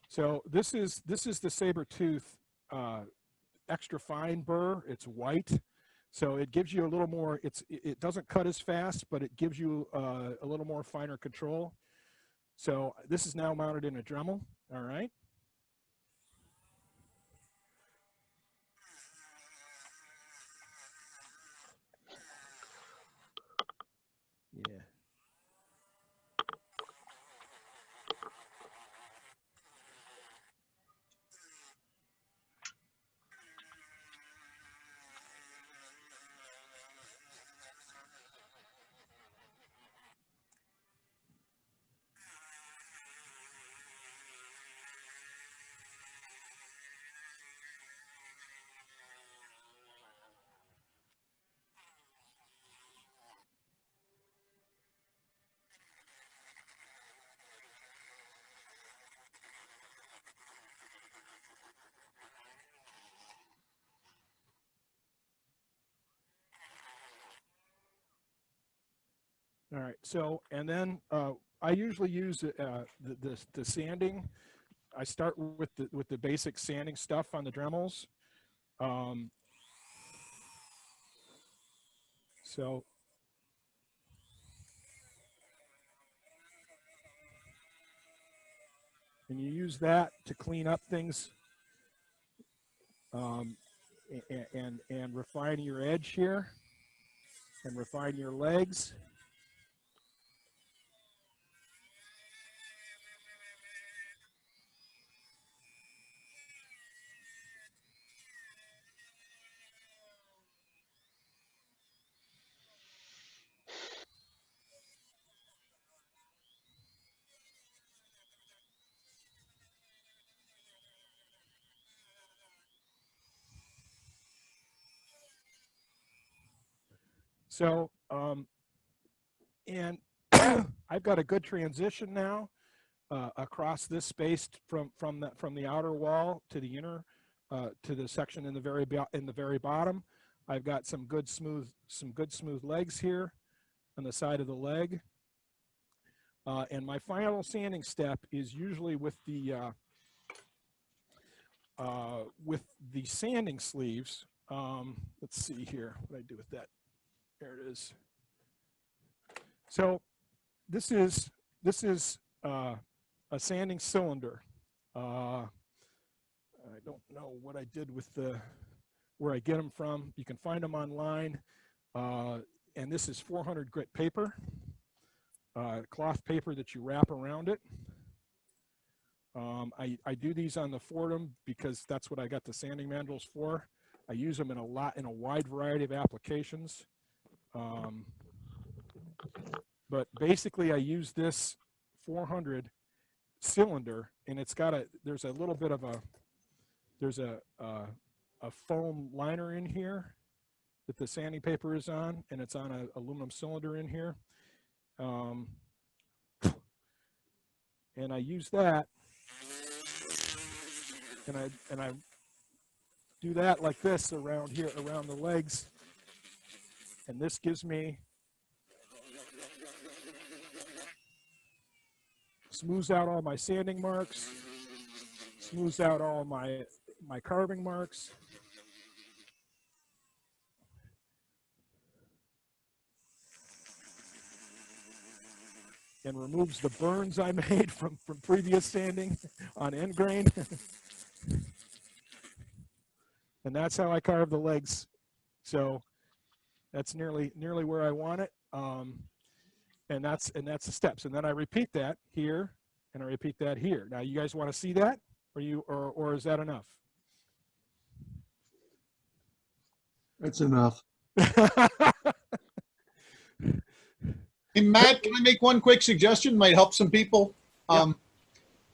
So this is the saber-tooth extra fine burr. It's white. So it gives you a little more, it doesn't cut as fast, but it gives you a little more finer control. So this is now mounted in a Dremel, all right? Yeah. All right, so, and then I usually use the sanding. I start with the basic sanding stuff on the Dremels. So and you use that to clean up things and refine your edge here and refine your legs. So, and I've got a good transition now across this space from the outer wall to the inner to the section in the very bottom. I've got some good smooth legs here on the side of the leg. And my final sanding step is usually with the sanding sleeves. Let's see here what I do with that. There it is. So this is a sanding cylinder. I don't know what I did with where I get them from. You can find them online. And this is 400 grit paper, cloth paper that you wrap around it. I do these on the Fordham because that's what I got the sanding mandrels for. I use them in a wide variety of applications. But basically I use this 400 cylinder, and it's got there's a little bit of a foam liner in here that the sanding paper is on, and it's on an aluminum cylinder in here. And I use that, and I do that like this around here, around the legs, and this gives me smooths out all my sanding marks, smooths out all my carving marks. And removes the burns I made from previous sanding on end grain. And that's how I carve the legs. So that's nearly where I want it. And that's the steps. And then I repeat that here, and I repeat that here. Now, you guys want to see that, or is that enough? That's enough. Hey, Matt, can I make one quick suggestion? Might help some people. On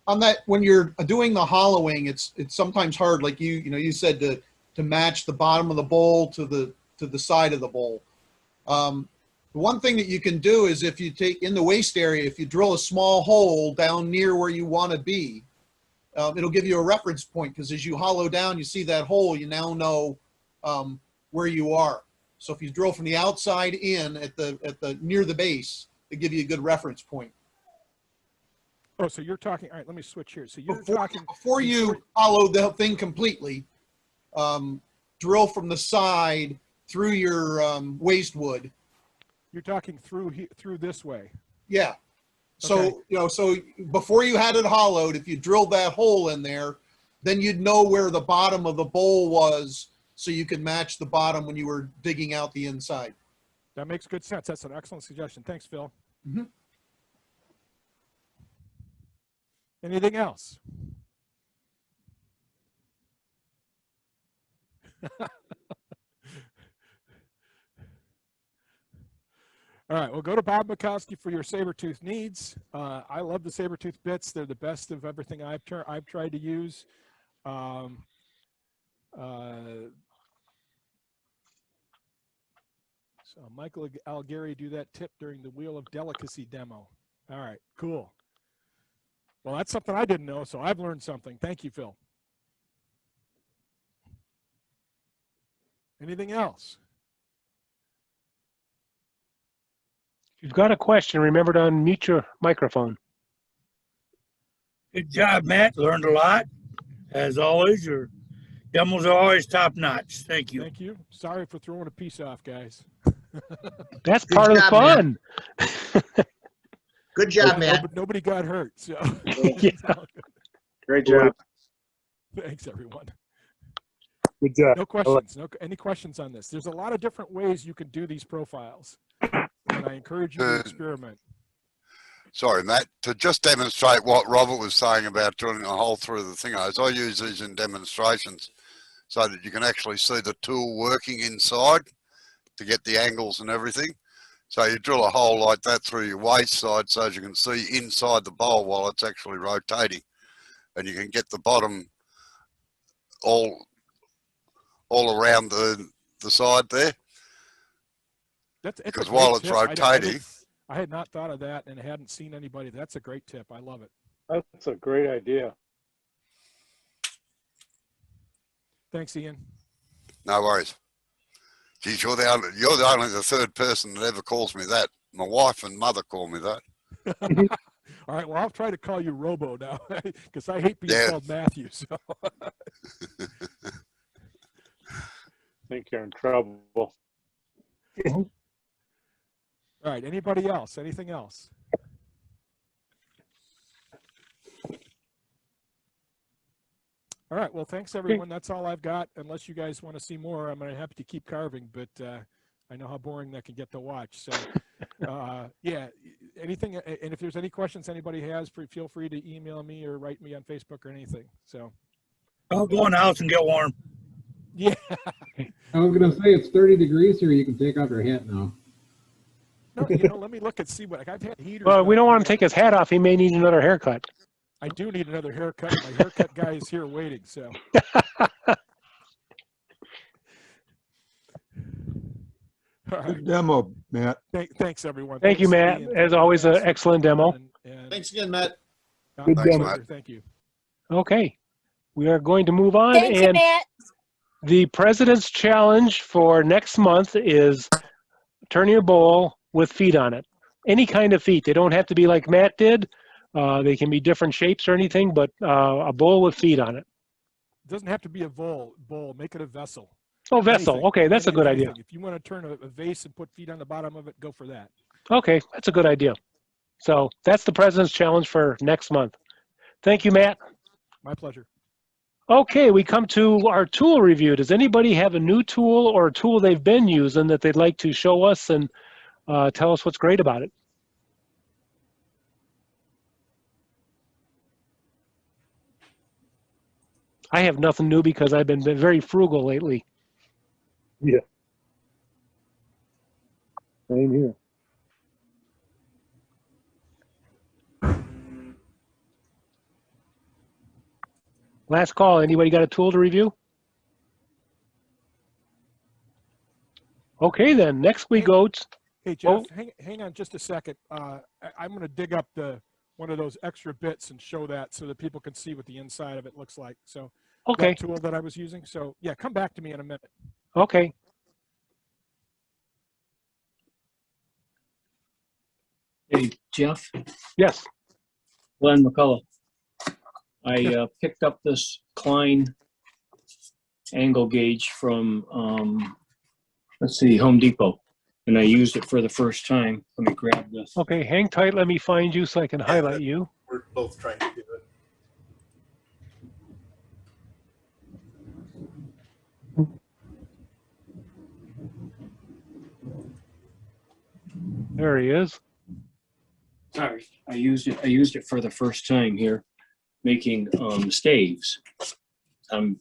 that, when you're doing the hollowing, it's sometimes hard, like you said, to match the bottom of the bowl to the side of the bowl. One thing that you can do is, if you take in the waist area, if you drill a small hole down near where you want to be, it'll give you a reference point, because as you hollow down, you see that hole, you now know where you are. So if you drill from the outside in at the near the base, it give you a good reference point. Oh, so you're talking. All right, let me switch here. So you're talking before you hollow the thing completely. Drill from the side through your waste wood. You're talking through this way. Yeah. So Okay. so before you had it hollowed, if you drilled that hole in there, then you'd know where the bottom of the bowl was, so you could match the bottom when you were digging out the inside. That makes good sense. That's an excellent suggestion. Thanks, Phil. Mm-hmm. Anything else? All right, well, go to Bob Mikowski for your saber-tooth needs. I love the saber-tooth bits. They're the best of everything I've tried to use. So Michael Algary do that tip during the Wheel of Delicacy demo. All right, cool. Well, that's something I didn't know, so I've learned something. Thank you, Phil. Anything else? If you've got a question, remember to unmute your microphone. Good job, Matt. Learned a lot. As always, your demos are always top notch. Thank you. Thank you. Sorry for throwing a piece off, guys. That's part of the fun. Good job, Matt. Nobody got hurt. So. Yeah. Great job. Thanks, everyone. Good job. No questions. Any questions on this? There's a lot of different ways you can do these profiles, and I encourage you to experiment. Sorry, Matt, to just demonstrate what Robert was saying about drilling a hole through the thingos, I use these in demonstrations so that you can actually see the tool working inside to get the angles and everything. So you drill a hole like that through your waist side so as you can see inside the bowl while it's actually rotating, and you can get the bottom all around the side there. That's it's a because great while it's tip. rotating, I had not thought of that and hadn't seen anybody. That's a great tip. I love it. That's a great idea. Thanks, Ian. no worries. Geez, you're the only the third person that ever calls me that. My wife and mother call me that. All right. Well, I'll try to call you Robo now because I hate being Yeah. called Matthew. So. I think you're in trouble. All right. Anybody else? Anything else? All right. Well, thanks everyone. That's all I've got. Unless you guys want to see more, I'm happy to keep carving, but I know how boring that can get to watch. So, yeah. Anything, and if there's any questions anybody has, feel free to email me or write me on Facebook or anything. So. I'll go in the house and get warm. Yeah. I was gonna say it's 30 degrees here. You can take off your hat now. No, let me look and see what I've had heaters. Well, we don't want him to take his hat off. He may need another haircut. I do need another haircut. My haircut guy is here waiting. So. Good demo, Matt. Thanks, everyone. Thank you, Matt. As always, an excellent demo. Thanks again, Matt. Good Thanks, demo. Matt. Thank you. Okay, we are going to move on. Thanks, And Matt. the President's Challenge for next month is turning a bowl with feet on it. Any kind of feet. They don't have to be like Matt did. They can be different shapes or anything, but a bowl with feet on it. It doesn't have to be a bowl. Make it a vessel. Oh, vessel. Anything. Okay, that's a good idea. If you want to turn a vase and put feet on the bottom of it, go for that. Okay, that's a good idea. So that's the President's Challenge for next month. Thank you, Matt. My pleasure. Okay, we come to our tool review. Does anybody have a new tool or a tool they've been using that they'd like to show us and tell us what's great about it? I have nothing new because I've been very frugal lately. Yeah. Same here. Last call. Anybody got a tool to review? Okay, then. Next we go to... Hey, Jeff, hang on just a second. I'm going to dig up one of those extra bits and show that so that people can see what the inside of it looks like. So okay. That tool that I was using. So yeah, come back to me in a minute. Okay. Hey, Jeff? Yes. Glenn McCullough. I picked up this Klein angle gauge from, let's see, Home Depot, and I used it for the first time. Let me grab this. Okay, hang tight. Let me find you so I can highlight you. We're both trying to do it. There he is. Sorry, I used it for the first time here, making staves. And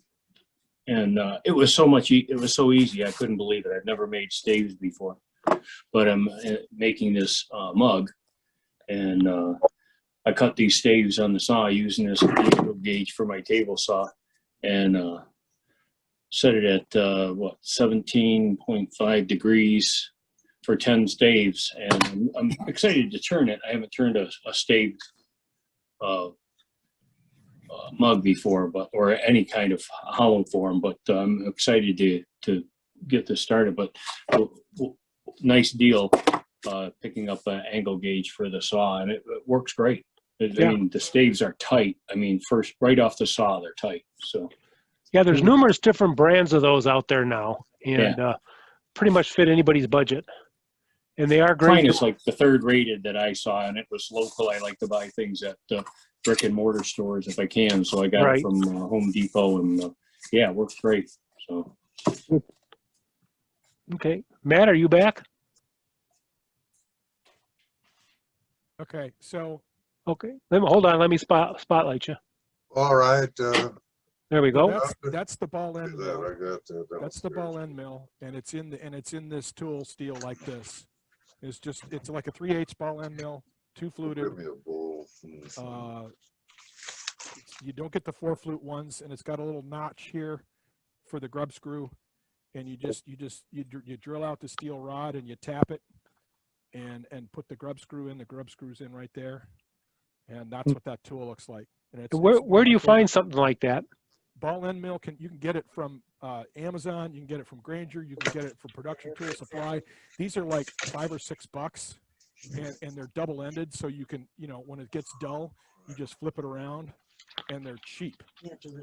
it was so easy. I couldn't believe it. I've never made staves before, but I'm making this mug, and I cut these staves on the saw using this gauge for my table saw, and set it at 17.5 degrees for 10 staves, and I'm excited to turn it. I haven't turned a staved mug before, or any kind of hollow form, but I'm excited to get this started. But nice deal picking up an angle gauge for the saw, and it works great. I mean, the staves are tight. I mean, first, right off the saw, they're tight. So yeah, there's numerous different brands of those out there now, and pretty much fit anybody's budget. And they are great. Mine is like the third rated that I saw, and it was local. I like to buy things at brick and mortar stores if I can. So I got it from Home Depot, and yeah, it works great. So. Okay, Matt, are you back? Okay, so. Okay, hold on. Let me spotlight you. All right. There we go. That's the ball end mill. I got that That's the ball end mill, and it's in this tool steel like this. It's like a 3/8 ball end mill, 2 fluted. Give me a bowl. You don't get the 4 flute ones, and it's got a little notch here for the grub screw, and you drill out the steel rod and you tap it, and put the grub screw in. The grub screw's in right there, and that's what that tool looks like. And Where do you find something like that? Ball end mill, you can get it from Amazon, you can get it from Granger, you can get it from Production Tool Supply. These are like $5 or $6, and they're double ended, so you can, when it gets dull, you just flip it around, and they're cheap.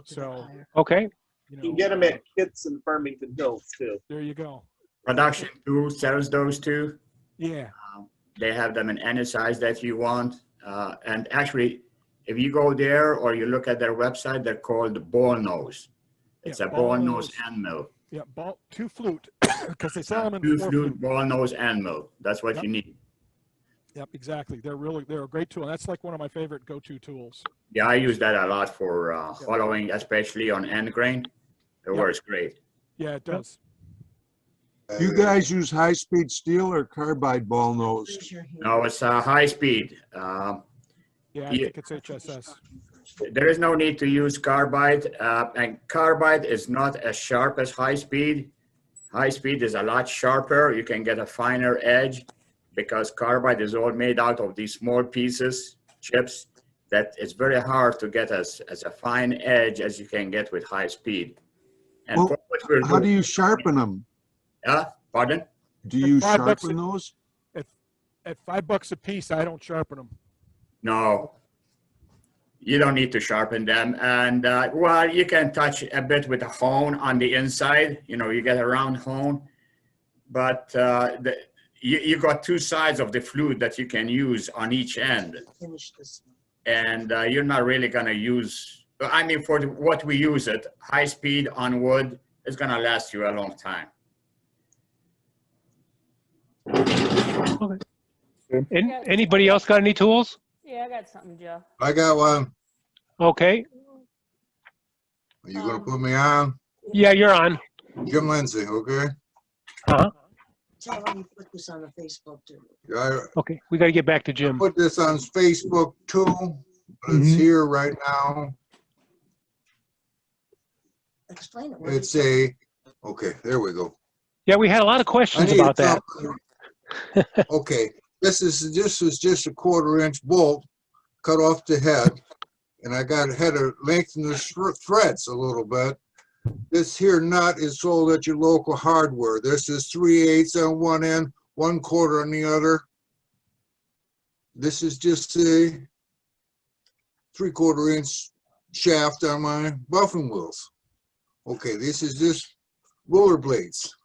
So okay, you can get them at Kits and Farmington Hills too. There you go. Production Tool sells those too. Yeah. They have them in any size that you want, and actually, if you go there or you look at their website, they're called ball nose. It's a ball nose end mill. Yeah, two flute, because they sell them in Two 4 flute flute. ball nose end mill. That's what you need. Yep, exactly. They're a great tool. That's like one of my favorite go-to tools. Yeah, I use that a lot for hollowing, especially on end grain. It works great. Yeah, it does. You guys use high-speed steel or carbide ball nose? No, it's high speed. Yeah, I think it's HSS. There is no need to use carbide, and carbide is not as sharp as high speed. High speed is a lot sharper. You can get a finer edge because carbide is all made out of these small pieces, chips, that it's very hard to get as a fine edge as you can get with high speed. And Well, what we're how do doing- you sharpen them? Pardon? Do you $5 sharpen those? At $5 a piece, I don't sharpen them. No, you don't need to sharpen them. And well, you can touch a bit with a hone on the inside. You get a round hone, but you got two sides of the flute that you can use on each end. Finish this. And you're not really going to use, I mean, for what we use it, high speed on wood is going to last you a long time. Anybody else got any tools? Yeah, I got something, Joe. I got one. Okay. Are you gonna put me on? Yeah, you're on. Jim Lindsay, okay? Uh-huh. Tell them you put this on the Facebook too. Okay, we got to get back to Jim. Put this on Facebook too, but it's here right now. Explain it. It's okay, there we go. Yeah, we had a lot of questions about that. Okay, this is just a 1/4-inch bolt cut off the head, and I had to lengthen the threads a little bit. This here nut is sold at your local hardware. This is 3/8 on one end, 1/4 on the other. This is just a 3/4-inch shaft on my buffing wheels. Okay, this is just roller blades.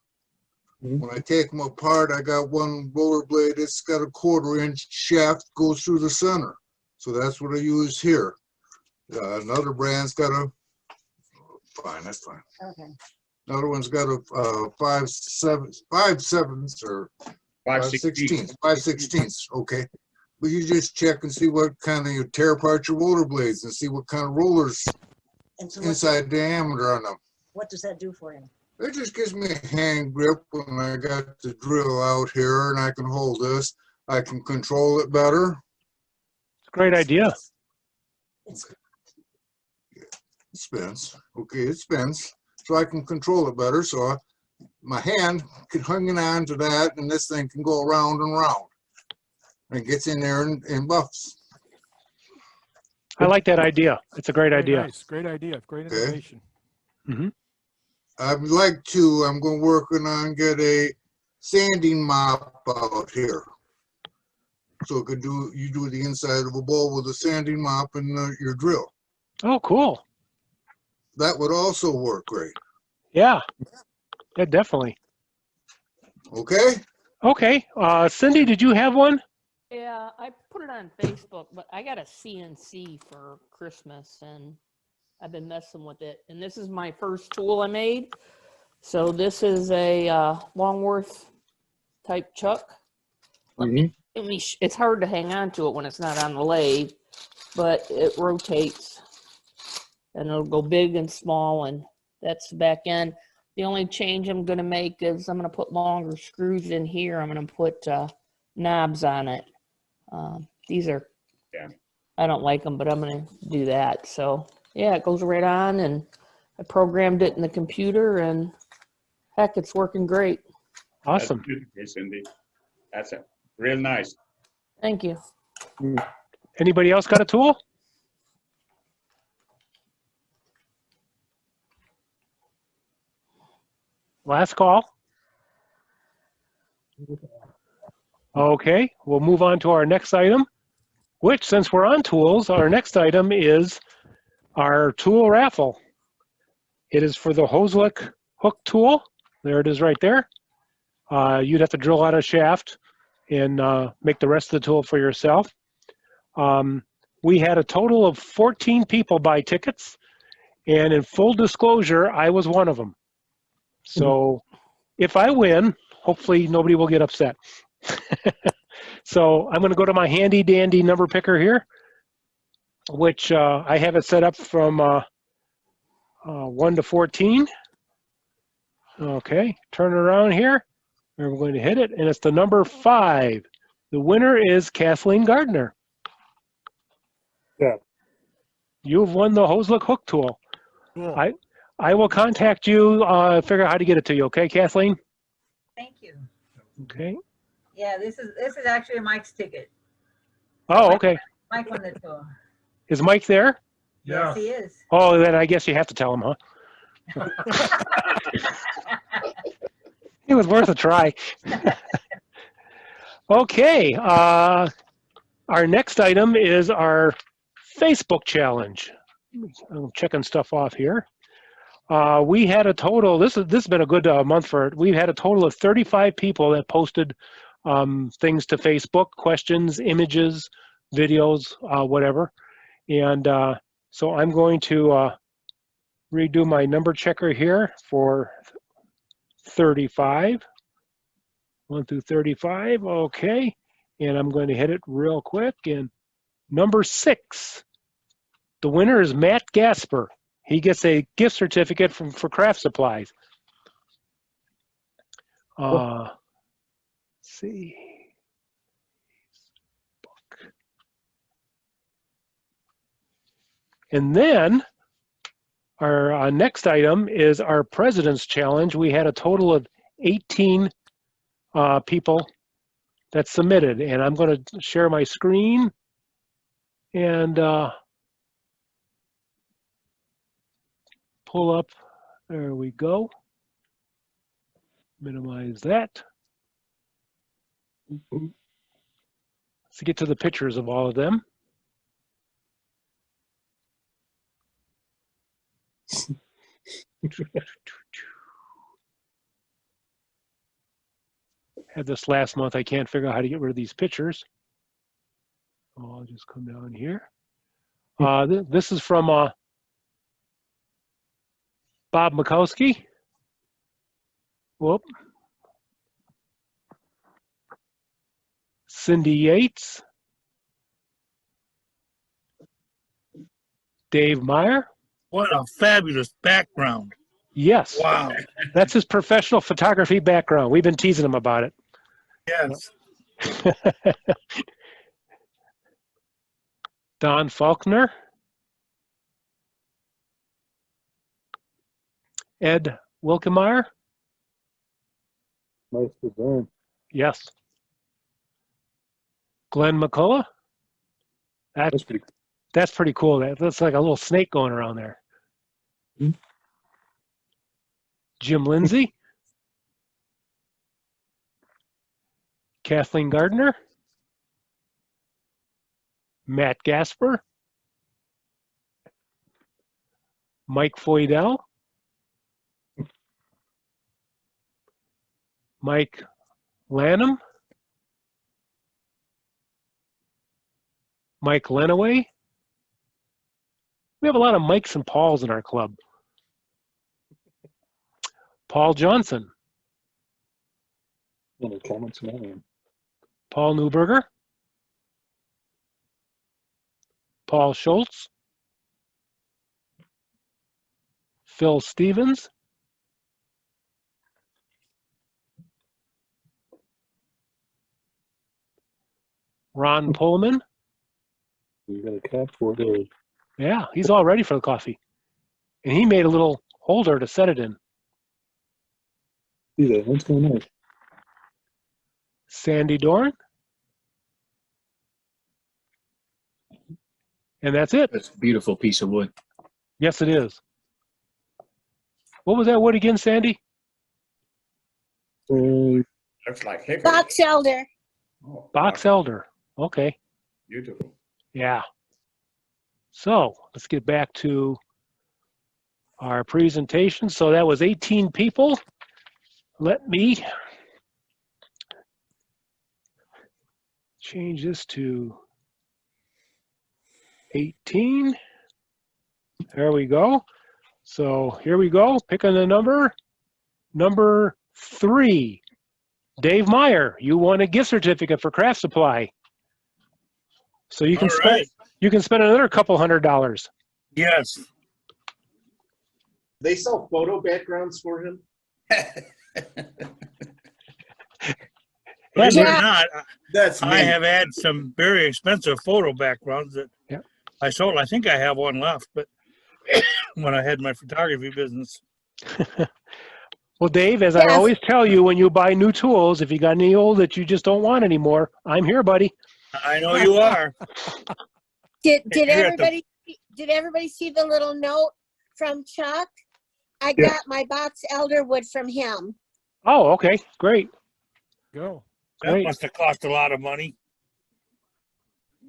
When I take them apart, I got one roller blade. It's got a 1/4-inch shaft goes through the center. So that's what I use here. Another brand's got a, fine, that's fine. Okay. Another one's got a 5/7 or 5/16. 5/16. Okay. But you just check and see what kind of, you tear apart your roller blades and see what kind of rollers And so inside diameter on them. what does that do for you? It just gives me a hand grip when I got the drill out here and I can hold this. I can control it better. It's a great idea. It spins. Okay, it spins. So I can control it better. So my hand can hang on to that and this thing can go around and around. And it gets in there and buffs. I like that idea. It's a great idea. Nice, great idea, great Okay. innovation. Mm-hmm. I'm going working on get a sanding mop out here. So you do the inside of a bowl with a sanding mop and your drill. Oh, cool. That would also work great. Yeah. Yeah, definitely. Okay? Okay. Cindy, did you have one? Yeah, I put it on Facebook, but I got a CNC for Christmas and I've been messing with it. And this is my first tool I made. So this is a Longworth type chuck. It's hard to hang on to it when it's not on the lathe, but it rotates and it'll go big and small, and that's the back end. The only change I'm going to make is I'm going to put longer screws in here. I'm going to put knobs on it. These are, I don't like them, but I'm going to do that. So yeah, it goes right on, and I programmed it in the computer and Heck, it's working great. Awesome. That's beautiful, Cindy. That's real nice. Thank you. Anybody else got a tool? Last call. Okay, we'll move on to our next item, which, since we're on tools, our next item is our tool raffle. It is for the Hoslick hook tool. There it is right there. You'd have to drill out a shaft and make the rest of the tool for yourself. We had a total of 14 people buy tickets, and in full disclosure, I was one of them. So if I win, hopefully nobody will get upset. So I'm going to go to my handy dandy number picker here, which I have it set up from 1 to 14. Okay, turn it around here, and we're going to hit it, and it's the number 5. The winner is Kathleen Gardner. Yeah. You've won the Hoslick hook tool. Yeah. I will contact you, figure out how to get it to you, okay, Kathleen? Thank you. Okay. Yeah, this is actually Mike's ticket. Oh, okay. Mike won the tour. Is Mike there? Yes, he is. Oh, then I guess you have to tell him, huh? It was worth a try. Okay. Our next item is our Facebook challenge. I'm checking stuff off here. We had a total, this has been a good month for it. We've had a total of 35 people that posted things to Facebook, questions, images, videos, whatever. And so I'm going to redo my number checker here for 35. 1 through 35, okay. And I'm going to hit it real quick. And number 6, the winner is Matt Gasper. He gets a gift certificate for craft supplies. Let's see. And then our next item is our President's Challenge. We had a total of 18 people that submitted, and I'm going to share my screen and pull up. There we go. Minimize that. Let's get to the pictures of all of them. Had this last month. I can't figure out how to get rid of these pictures. Oh, I'll just come down here. This is from Bob Mikowski. Whoop. Cindy Yates. Dave Meyer. What a fabulous background. Yes. Wow. That's his professional photography background. We've been teasing him about it. Yes. Don Faulkner. Ed Wilkemeyer. Nice design. Yes. Glenn McCullough. That's pretty cool. That's like a little snake going around there. Hmm. Jim Lindsay. Kathleen Gardner. Matt Gasper. Mike Foydell. Mike Lanham. Mike Lenaway. We have a lot of Mikes and Pauls in our club. Paul Johnson. Any comments on that? Paul Newberger. Paul Schultz. Phil Stevens. Ron Pullman. You got a cap for it. Yeah, he's all ready for the coffee. And he made a little holder to set it in. See that? That's kind of nice. Sandy Dorn. And that's it. That's a beautiful piece of wood. Yes, it is. What was that wood again, Sandy? Looks like hickory. Box elder. Oh, Box elder. Okay. beautiful. Yeah. So let's get back to our presentation. So that was 18 people. Let me change this to 18. There we go. So here we go. Picking the number. Number 3. Dave Meyer, you won a gift certificate for Craft Supply. So you can spend another couple $100. Yes. They sell photo backgrounds for him. Believe it or not, That's I have had some very expensive photo backgrounds that I sold. I think I have one left, but when I had my photography business. Well, Dave, as I always tell you, when you buy new tools, if you got any old that you just don't want anymore, I'm here, buddy. I know you are. Did everybody see the little note from Chuck? I got my box elder wood from him. Oh, okay, great. Go. That Great. must have cost a lot of money.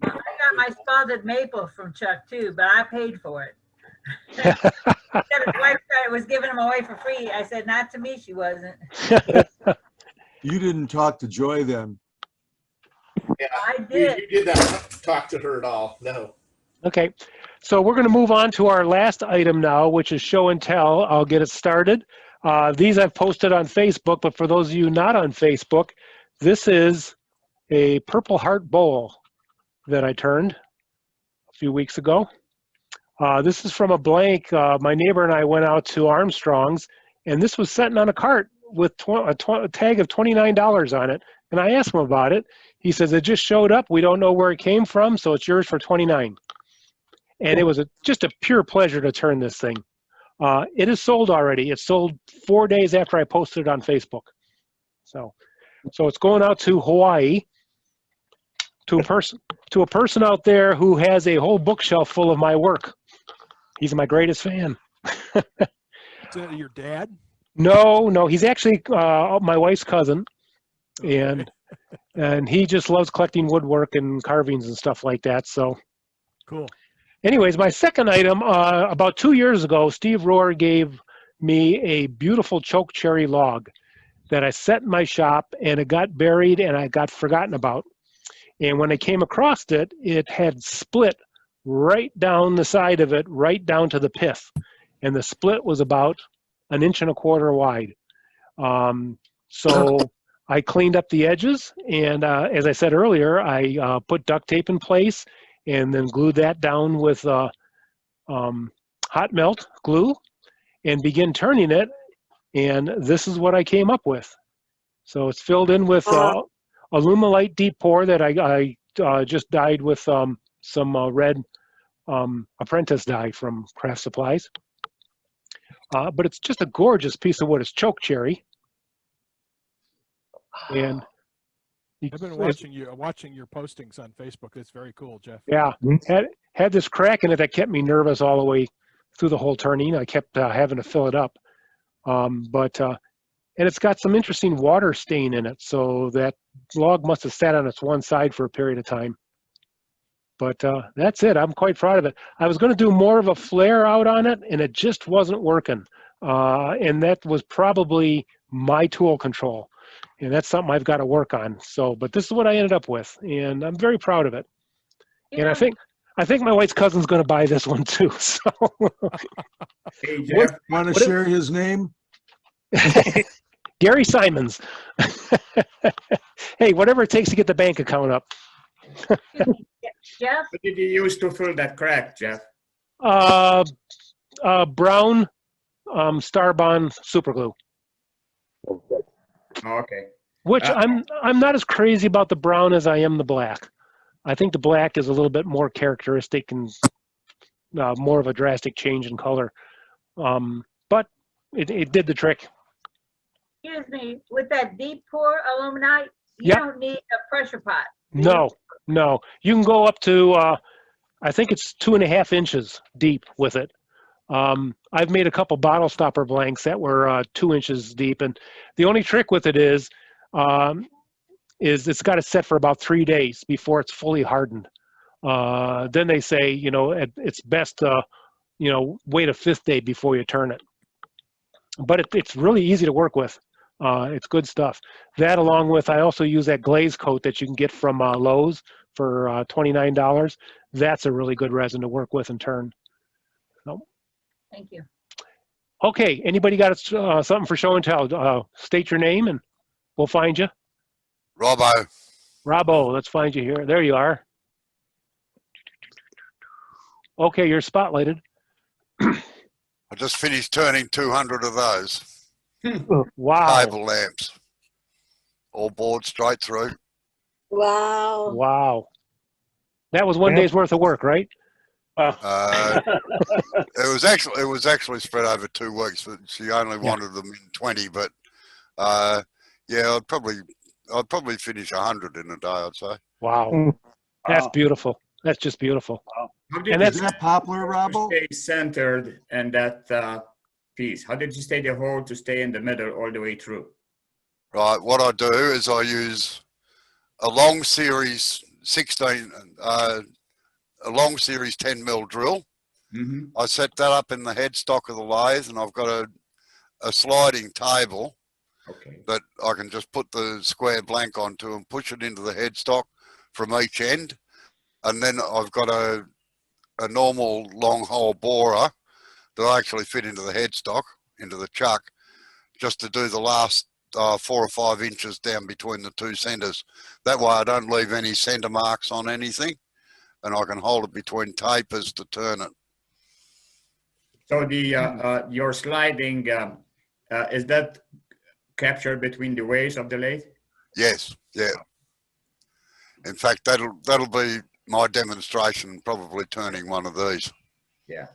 I got my spotted maple from Chuck too, but I paid for it. His wife was giving them away for free. I said, not to me, she wasn't. You didn't talk to Joy then. Yeah, I did. You did not talk to her at all. No. Okay, so we're going to move on to our last item now, which is show and tell. I'll get it started. These I've posted on Facebook, but for those of you not on Facebook, this is a Purple Heart bowl that I turned a few weeks ago. This is from a blank. My neighbor and I went out to Armstrong's, and this was sitting on a cart with a tag of $29 on it. And I asked him about it. He says, it just showed up. We don't know where it came from, so it's yours for $29. And it was just a pure pleasure to turn this thing. It is sold already. It sold 4 days after I posted it on Facebook. So it's going out to Hawaii, to a person out there who has a whole bookshelf full of my work. He's my greatest fan. Is that your dad? No, he's actually my wife's cousin, and he just loves collecting woodwork and carvings and stuff like that. So cool. Anyways, my second item, about 2 years ago, Steve Rohr gave me a beautiful choke cherry log that I set in my shop, and it got buried and I got forgotten about. And when I came across it, it had split right down the side of it, right down to the pith. And the split was about 1.25 inches wide. So I cleaned up the edges, and as I said earlier, I put duct tape in place and then glued that down with hot melt glue and begin turning it. And this is what I came up with. So it's filled in with Alumilite deep pour that I just dyed with some red apprentice dye from Craft Supplies. But it's just a gorgeous piece of wood. It's choke cherry. And I've been watching your postings on Facebook. It's very cool, Jeff. Yeah, had this crack in it that kept me nervous all the way through the whole turning. I kept having to fill it up. And it's got some interesting water stain in it, so that log must have sat on its one side for a period of time. But that's it. I'm quite proud of it. I was going to do more of a flare out on it, and it just wasn't working. And that was probably my tool control. And that's something I've got to work on. So, but this is what I ended up with, and I'm very proud of it. Yeah. And I think my wife's cousin's going to buy this one too. So, Hey, Jeff. Want to share his name? Gary Simons. Hey, whatever it takes to get the bank account up. Jeff? What did you use to fill that crack, Jeff? Brown Starbond super glue. Okay. Which I'm not as crazy about the brown as I am the black. I think the black is a little bit more characteristic and more of a drastic change in color. But it did the trick. Excuse me, with that deep pour aluminite, you Yep. don't need a pressure pot. No, no. You can go up to, I think it's 2.5 inches deep with it. I've made a couple bottle stopper blanks that were 2 inches deep, and the only trick with it is it's got to set for about 3 days before it's fully hardened. Then they say, you know, it's best to, you know, wait a 5th day before you turn it. But it's really easy to work with. It's good stuff. That, along with, I also use that glaze coat that you can get from Lowe's for $29. That's a really good resin to work with and turn. So, Thank you. okay, anybody got something for show and tell? State your name and we'll find you. Robbo. Robbo, let's find you here. There you are. Okay, you're spotlighted. I just finished turning 200 of those. Wow. Table lamps. All bored straight through. Wow. Wow. That was one day's worth of work, right? It was actually spread over 2 weeks, but she only wanted them in 20. But yeah, I'd probably finish 100 in a day, I'd say. Wow. That's beautiful. That's just beautiful. And that's that poplar, Robbo? Stay centered in that piece. How did you stay the hole to stay in the middle all the way through? Right. What I do is I use a long series 10 mil drill. Mm-hmm. I set that up in the headstock of the lathe, and I've got a sliding table that I can just put the square blank onto and push it into the headstock from each end. And then I've got a normal long hole borer that I actually fit into the headstock, into the chuck, just to do the last 4 or 5 inches down between the 2 centers. That way I don't leave any center marks on anything, and I can hold it between tapers to turn it. So the your sliding is that captured between the ways of the lathe? Yes, yeah. In fact, that'll be my demonstration, probably turning one of these. Yeah,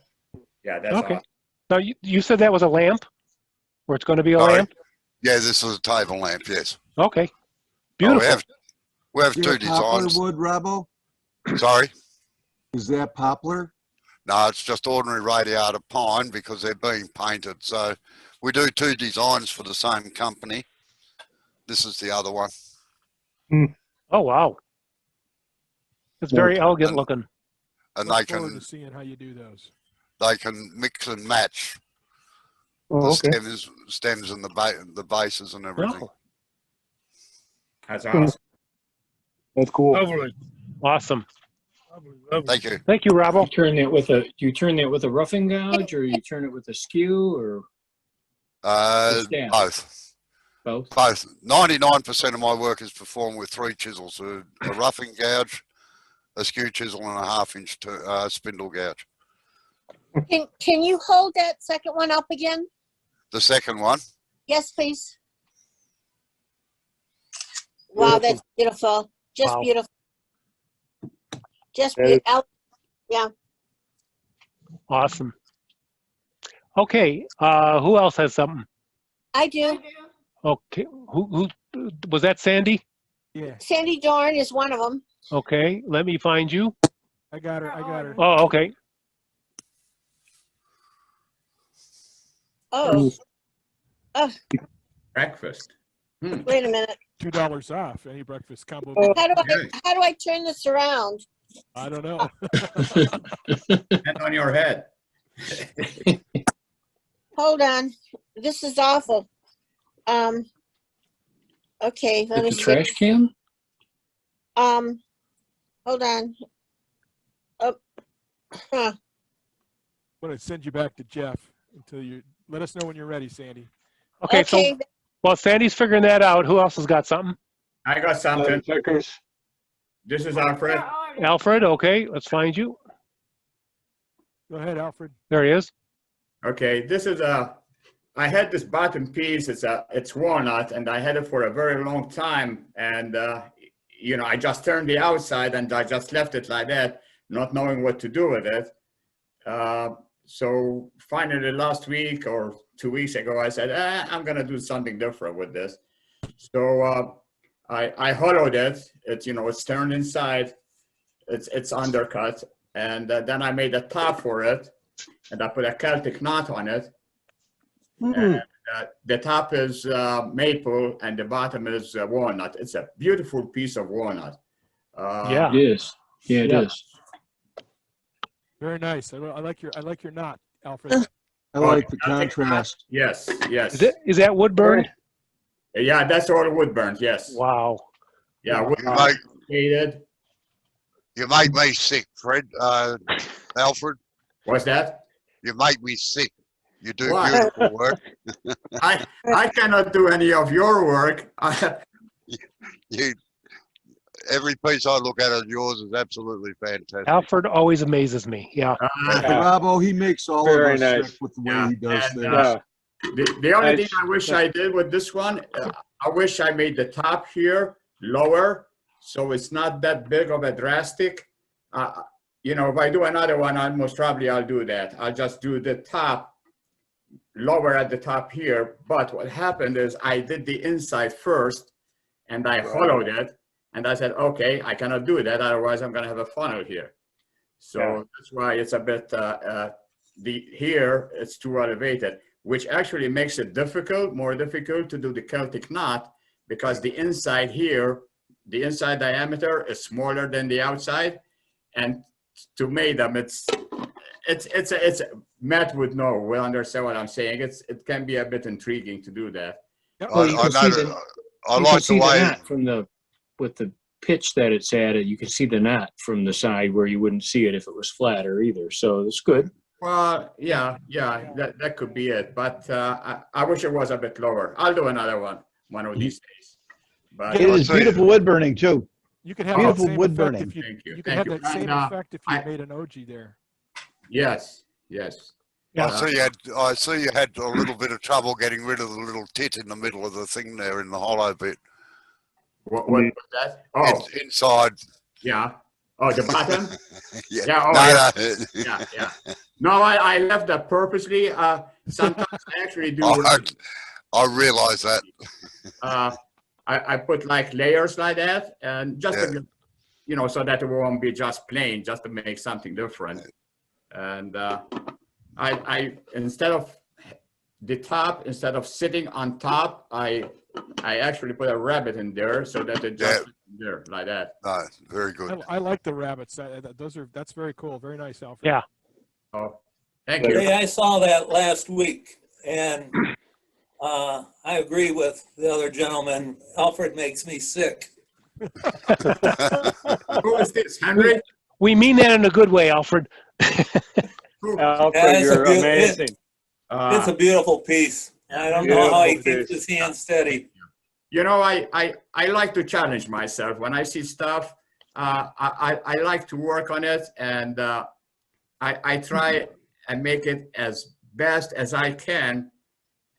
yeah, that's okay. awesome. Now, you said that was a lamp? Or it's going to be a lamp? Yeah, this is a table lamp, yes. Okay. Beautiful. Oh, we have Is 2 that poplar designs. wood, Robbo? Sorry? Is that poplar? No, it's just ordinary radiata pine because they're being painted. So we do 2 designs for the same company. This is the other one. Oh, wow. It's very elegant looking. And Look they forward can to seeing how you do those. they can mix and match Oh, the okay. stems and the bases and everything. Oh. That's awesome. That's cool. Lovely. Awesome. Thank you. Thank you, Robbo. You turn that with a roughing gouge, or you turn it with a skew, or stab? Both. Both. 99% of my work is performed with 3 chisels: a roughing gouge, a skew chisel, and a 1/2 inch spindle gouge. Can you hold that second one up again? The second one. Yes, please. Wow, that's beautiful. Just Wow. beautiful. Just That is- beautiful. Yeah. Awesome. Okay. Who else has something? I do. Okay. Who was that? Sandy? Yeah, Sandy Dorn is one of them. Okay. Let me find you. I got her. I got her. Oh, okay. Oh. Oh, Breakfast. wait a minute. $2 off any breakfast combo. How do I turn this around? I don't know. Hand on your head. Hold on. This is awful. Okay, let Like me the see. trash can? Hold on. Oh, huh. I'm going to send you back to Jeff until you let us know when you're ready, Sandy. Okay. Okay. So while Sandy's figuring that out, who else has got something? I got something. Checkers. This is Alfred. Alfred. Okay. Let's find you. Go ahead, Alfred. There he is. Okay, this is I had this bottom piece. It's walnut, and I had it for a very long time. And you know, I just turned the outside, and I just left it like that, not knowing what to do with it. So finally, last week or 2 weeks ago, I said, I'm gonna do something different with this. So I hollowed it. It's, it's turned inside. It's undercut. And then I made a top for it, and I put a Celtic knot on it. And the top is maple, and the bottom is walnut. It's a beautiful piece of walnut. Yeah, it is. Yeah, it is. Very nice. I like your knot, Alfred. I like the contrast. Yes, yes. Is that wood burned? Yeah, that's all wood burnt. Yes. Wow. Yeah, Wow. wood burnt. You make me sick, Fred. Alfred. What's that? You make me sick. You do Why? beautiful work. I cannot do any of your work. Every piece I look at of yours is absolutely fantastic. Alfred always amazes me. Yeah. Bravo, he makes all Very of us nice. sick with the way he does And, things. the only thing I wish I did with this one, I wish I made the top here lower, so it's not that big of a drastic. If I do another one, most probably I'll do that. I'll just do the top lower at the top here. But what happened is I did the inside first, and I hollowed it, and I said, okay, I cannot do that, otherwise I'm going to have a funnel here. So that's why it's a bit here it's too elevated, which actually makes it more difficult to do the Celtic knot, because the inside here, the inside diameter is smaller than the outside, and to make them, it's Matt would know, will understand what I'm saying. It can be a bit intriguing to do that. Well, you can see the knot from with the pitch that it's at. You can see the knot from the side where you wouldn't see it if it was flatter either. So it's good. Well, yeah, that could be it. But I wish it was a bit lower. I'll do another one of these days. But it is beautiful wood burning too. You can have beautiful that same wood effect burning. if you, Thank you. you can have that same And, effect if you made an OG there. Yes. I see you had a little bit of trouble getting rid of the little tit in the middle of the thing there in the hollow bit. What was that? Oh, inside. Yeah. Oh, the bottom? Yeah. Yeah. No, I left that purposely. Sometimes I actually do. I realize that. I put like layers like that, and just to, so that it won't be just plain, just to make something different. And I instead of the top, instead of sitting on top, I actually put a rabbit in there so that it just there like that. Very good. I like the rabbits. That's very cool. Very nice, Alfred. Yeah. Oh, thank you. Hey, I saw that last week, and I agree with the other gentleman. Alfred makes me sick. Who is this, Henry? We mean that in a good way, Alfred. Alfred, you're amazing. It's a beautiful piece. I don't know how he keeps his hand steady. I like to challenge myself. When I see stuff, I like to work on it, and I try and make it as best as I can.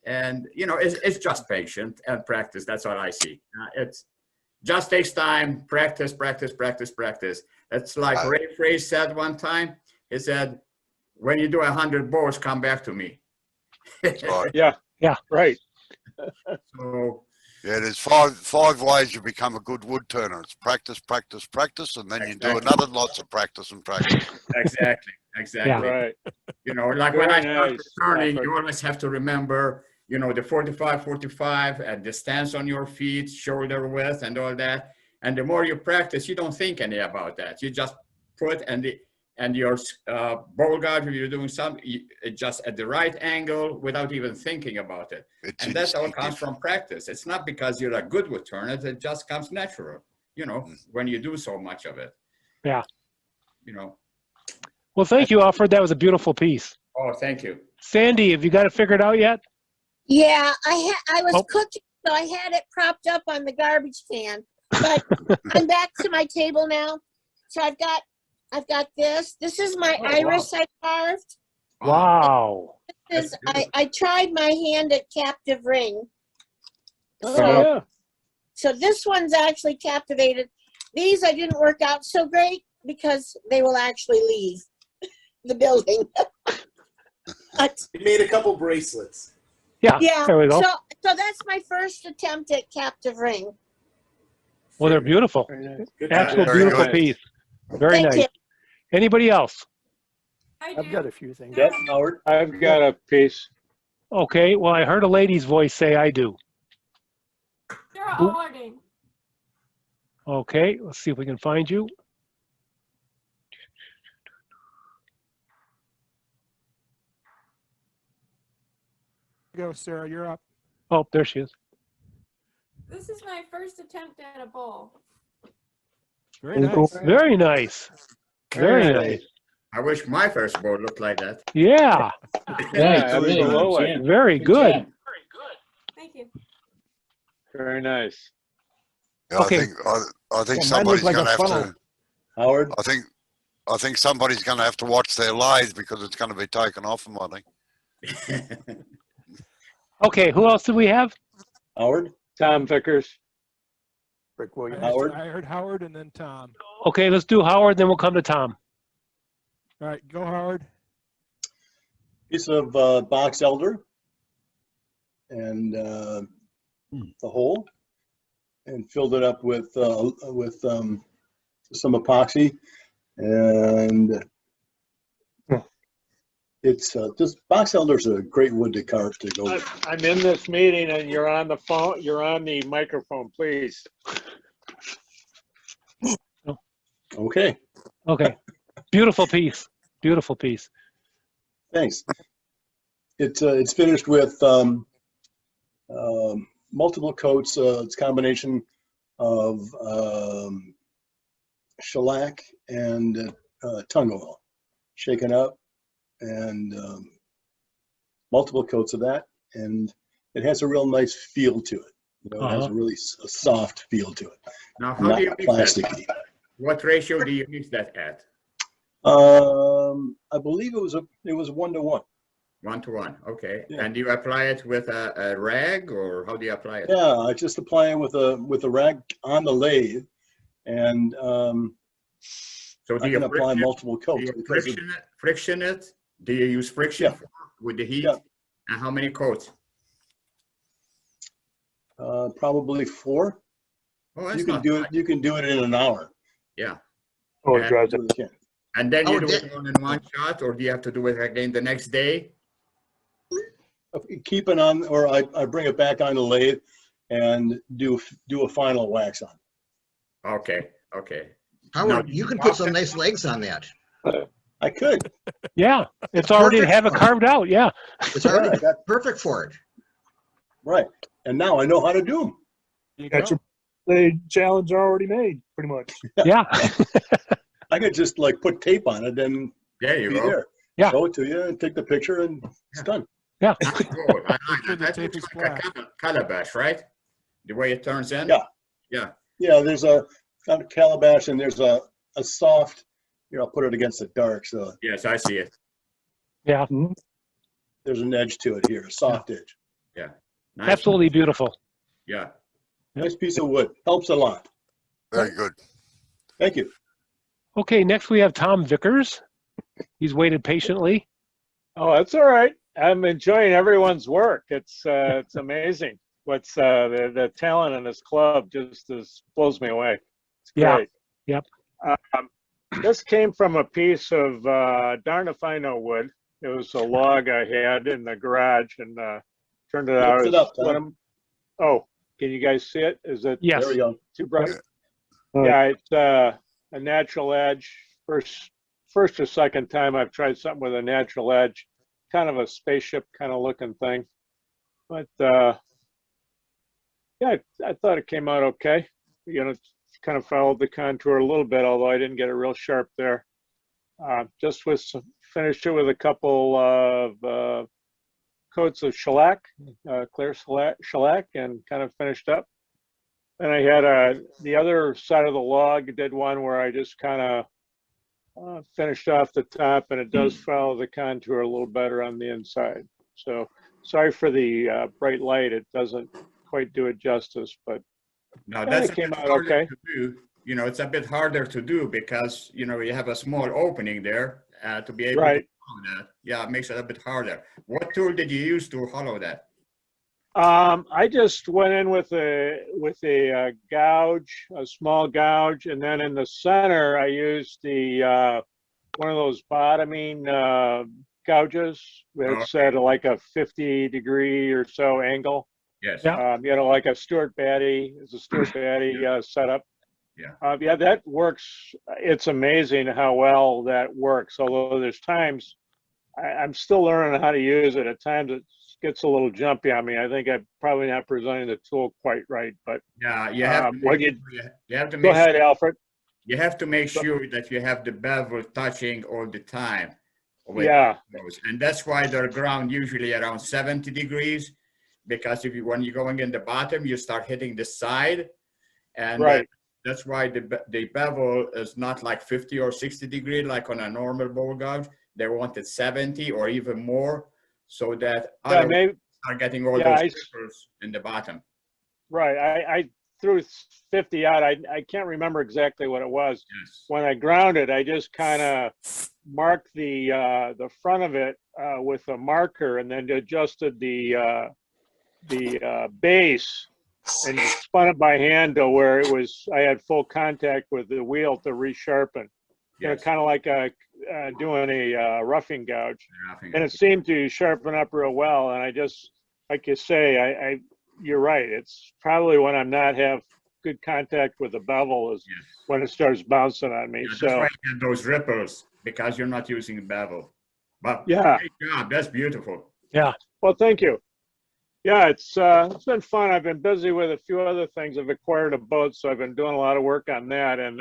And, it's just patience and practice. That's what I see. It just takes time, practice. It's like Ray Fraser said one time. He said, when you do 100 bows, come back to me. Yeah, right. So, there's five ways you become a good wood turner. It's practice, and then you do another lots of practice and practice. Exactly. Yeah. Right. Like when I start turning, you always have to remember, the 45, and the stance on your feet, shoulder width, and all that. And the more you practice, you don't think any about that. You just put and your bowl guard, if you're doing just at the right angle without even thinking about it. And that's all comes from practice. It's not because you're a good wood turner. It just comes natural, when you do so much of it. Yeah. Well, thank you, Alfred. That was a beautiful piece. Oh, thank you. Sandy, have you got it figured out yet? Yeah, I was cooking, so I had it propped up on the garbage can. But I'm back to my table now. So I've got this. This is my iris I carved. Wow. This is, I tried my hand at captive ring. So this one's actually captivated. These I didn't work out so great because they will actually leave the building. You made a couple bracelets. Yeah, Yeah, there we go. so that's my first attempt at captive ring. Well, they're beautiful. Good Absolute job. beautiful Very good. piece. Very Thank nice. you. Anybody else? I've got a few things. Yep, Howard. I've got a piece. Okay, well, I heard a lady's voice say I do. They're ordering. Okay, let's see if we can find you. Go, Sarah, you're up. Oh, there she is. This is my first attempt at a bowl. Very nice. Very nice. Very nice. I wish my first bowl looked like that. Yeah. Yeah, absolutely. Very good. Thank you. Very nice. Yeah, Okay. I think Yeah, mine looks somebody's like going a to have funnel. to. Howard. I think somebody's going to have to watch their lathe because it's going to be taken off them. I think. Okay, who else do we have? Howard. Tom Vickers. Rick Williams. Howard. I heard Howard and then Tom. Okay, let's do Howard, then we'll come to Tom. All right, go Howard. Piece of box elder and the hole, and filled it up with some epoxy, and it's just box elder's a great wood to carve to go. I'm in this meeting and you're on the phone. You're on the microphone, please. Okay. Okay. Beautiful piece. Beautiful piece. Thanks. It's finished with multiple coats. It's a combination of shellac and tung oil, shaken up, and multiple coats of that. And it has a real nice feel to it. You know, it has a really soft feel to it. Now, how Not do you mix plasticky. that? What ratio do you mix that at? I believe it was 1-to-1. 1-to-1. Okay. Yeah. And do you apply it with a rag, or how do you apply it? Yeah, I just apply it with a rag on the lathe, and So I do you can apply friction- multiple coats. Do you because friction it? Do you use friction with the heat? Yeah. And how many coats? Probably 4. Oh, that's You can not do it. You can do it in an hour. Yeah. Oh, And- it drives it. And then you Oh, do it all in one shot, or do you have to do it again the next day? Keep it on, or I bring it back on the lathe and do a final wax on. Okay, okay. Howard, you could put some nice legs on that. I could. Yeah, it's already perfect have it for it. carved out. Yeah. It's already perfect for it. Right. And now I know how to do them. You Got your the challenge already made, pretty much. Yeah. I could just like put tape on it and there you be go. there. Yeah. Show it to you and take the picture and it's done. Yeah. That's cool. I like that. That looks like a calabash, right? The way it turns in? Yeah. Yeah. Yeah, there's a kind of calabash and there's a soft, I'll put it against the dark. So Yes, I see it. Yeah. there's an edge to it here, a soft edge. Yeah. Nice. Absolutely beautiful. Yeah. Nice piece of wood. Helps a lot. Very good. Thank you. Okay, next we have Tom Vickers. He's waited patiently. Oh, that's all right. I'm enjoying everyone's work. It's amazing. What's the talent in this club just blows me away. It's great. Yeah. Yep. This came from a piece of darn if I know wood. It was a log I had in the garage, and turned it out. Lift it up, Tom. what oh, can you guys see it? Is it Yes. There we go. too bright? Yeah. Yeah, it's a natural edge. First or second time I've tried something with a natural edge. Kind of a spaceship kind of looking thing. But yeah, I thought it came out okay. Kind of followed the contour a little bit, although I didn't get it real sharp there. Just finished it with a couple of coats of shellac, clear shellac, and kind of finished up. And I had the other side of the log, did one where I just kind of finished off the top, and it does follow the contour a little better on the inside. So sorry for the bright light. It doesn't quite do it justice, but Now yeah, that's it came a bit out harder okay. to do. It's a bit harder to do because, you have a small opening there to be able to Right. hollow that. Yeah, it makes it a bit harder. What tool did you use to hollow that? I just went in with a gouge, a small gouge, and then in the center I used the one of those bottoming gouges. It's at like a 50-degree or so angle. Yes. You know, like a Stuart Batty. It's a Stuart Batty setup. Yeah. Yeah, that works. It's amazing how well that works. Although there's times I'm still learning how to use it. At times it gets a little jumpy on me. I think I'm probably not presenting the tool quite right. But yeah, you have to what make, you have to go make ahead, sure, Alfred. you have to make sure that you have the bevel touching all the time. with Yeah. those. And that's why they're ground usually around 70 degrees, because if you, when you're going in the bottom, you start hitting the side, and right. That's why the bevel is not like 50 or 60 degree like on a normal bowl gouge. They want it 70 or even more, so that other are getting all those ripples in the bottom. Right. I threw 50 out. I can't remember exactly what it was. Yes. When I grounded, I just kind of marked the front of it with a marker, and then adjusted the base and spun it by hand to where it was. I had full contact with the wheel to resharpen. You know, kind of like doing a roughing gouge, and it seemed to sharpen up real well. And I just, like you say, you're right. It's probably when I'm not have good contact with the bevel is when it starts bouncing on me. Yeah, so that's why you get those ripples, because you're not using a bevel. But yeah, great job. That's beautiful. Yeah. Well, thank you. Yeah, it's been fun. I've been busy with a few other things. I've acquired a boat, so I've been doing a lot of work on that. And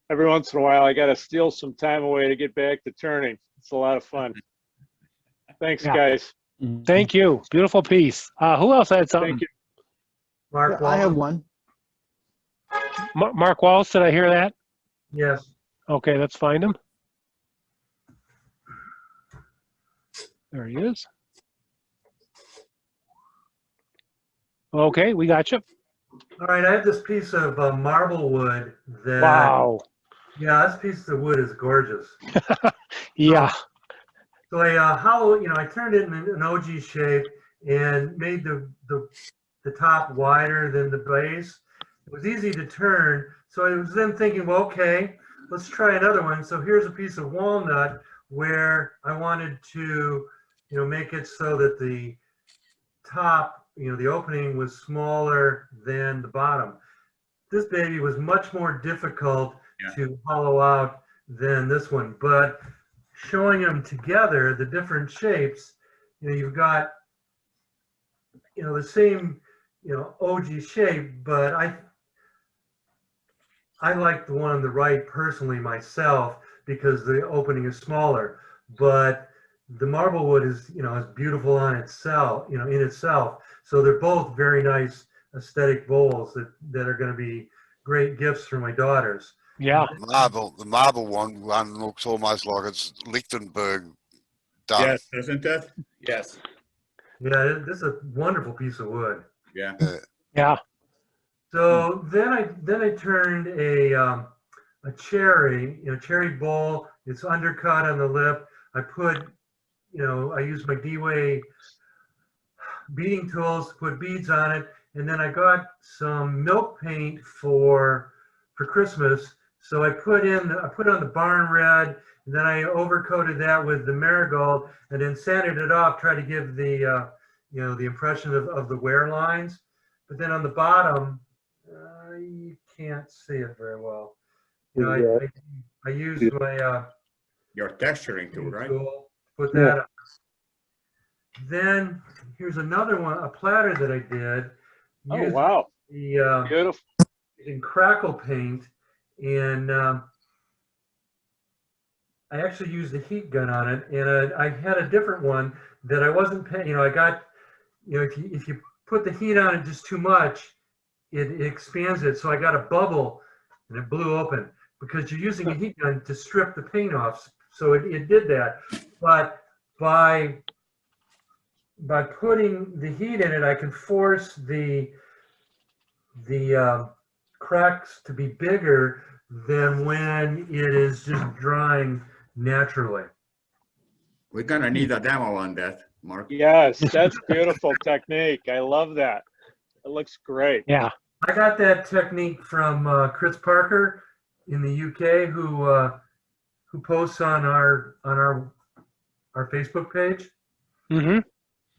every once in a while, I got to steal some time away to get back to turning. It's a lot of fun. Thanks, guys. Thank you. Beautiful piece. Who else had something? Thank you. Mark I have one. Mark Wallace, did I hear that? Yes. Okay, let's find him. There he is. Okay, we got you. All right, I have this piece of marble wood that. Wow. Yeah, this piece of wood is gorgeous. Yeah. So I I turned it in an OG shape and made the top wider than the base. It was easy to turn, so I was then thinking, well, okay, let's try another one. So here's a piece of walnut where I wanted to, make it so that the top, the opening was smaller than the bottom. This baby was much more difficult to hollow out than this one, but showing them together, the different shapes, you've got, the same, OG shape, but I like the one on the right personally myself because the opening is smaller, but the marble wood is, is beautiful on itself, in itself. So they're both very nice aesthetic bowls that are going to be great gifts for my daughters. Yeah. The marble one looks almost like it's Lichtenberg done. Yes, doesn't it? Yes. Yeah, this is a wonderful piece of wood. Yeah. Yeah. So then I turned a cherry, cherry bowl. It's undercut on the lip. I put, I used my D-Way beading tools to put beads on it, and then I got some milk paint for Christmas. So I put on the barn red, and then I overcoated that with the marigold, and then sanded it off, try to give the the impression of the wear lines. But then on the bottom, you can't see it very well. I used my your texturing tool, right? Put that up. Then here's another one, a platter that I did. Oh, wow. The beautiful. In crackle paint, and I actually used a heat gun on it, and I had a different one that I wasn't paying. I got, if you put the heat on it just too much, it expands it. So I got a bubble, and it blew open because you're using a heat gun to strip the paint off. So it did that, but by putting the heat in it, I can force the cracks to be bigger than when it is just drying naturally. We're gonna need a demo on that. Mark. Yes, that's beautiful technique. I love that. It looks great. Yeah. I got that technique from Chris Parker in the UK, who posts on our Facebook page. Mm-hmm.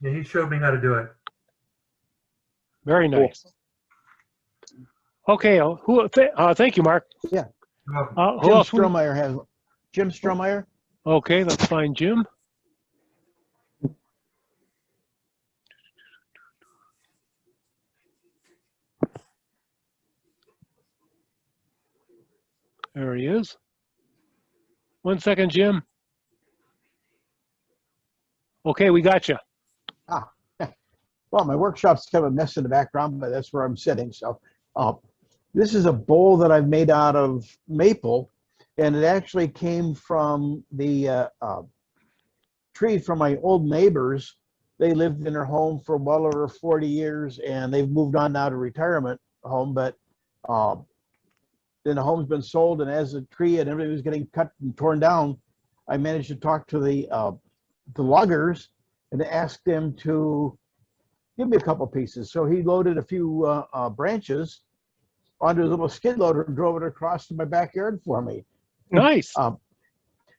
Yeah, he showed me how to do it. Very nice. Okay. Thank you, Mark. Yeah. Who Jim else? Strohmeyer has Jim Strohmeyer. Okay, let's find Jim. There he is. 1 second, Jim. Okay, we got you. Ah, well, my workshop's kind of a mess in the background, but that's where I'm sitting. So, this is a bowl that I've made out of maple, and it actually came from the tree from my old neighbors. They lived in their home for well over 40 years, and they've moved on now to retirement home. But then the home's been sold, and as the tree and everything was getting cut and torn down, I managed to talk to the loggers and ask them to give me a couple pieces. So he loaded a few branches onto his little skid loader and drove it across to my backyard for me. Nice.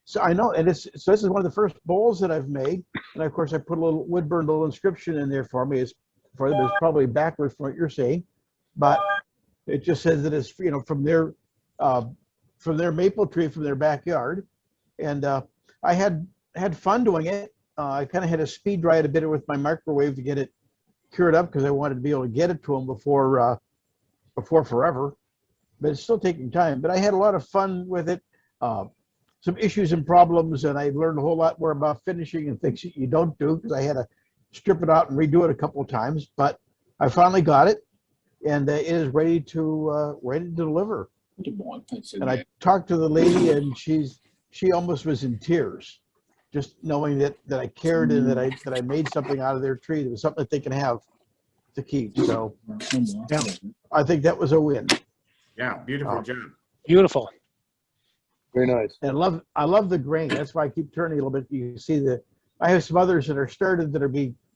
So I know, and this is one of the first bowls that I've made, and of course I put a little wood-burned little inscription in there for me. It's probably backwards from what you're seeing, but it just says that it's from their maple tree from their backyard, and I had fun doing it. I kind of had to speed dry it a bit with my microwave to get it cured up because I wanted to be able to get it to them before forever, but it's still taking time. But I had a lot of fun with it. Some issues and problems, and I learned a whole lot more about finishing and things that you don't do because I had to strip it out and redo it a couple of times. But I finally got it, and it is ready to deliver. And I talked to the lady, and she almost was in tears, just knowing that I cared and that I made something out of their tree. There was something that they can have to keep. So yeah, I think that was a win. Yeah, beautiful job. Beautiful. Very nice. And I love the grain. That's why I keep turning a little bit. You can see I have some others that are started that are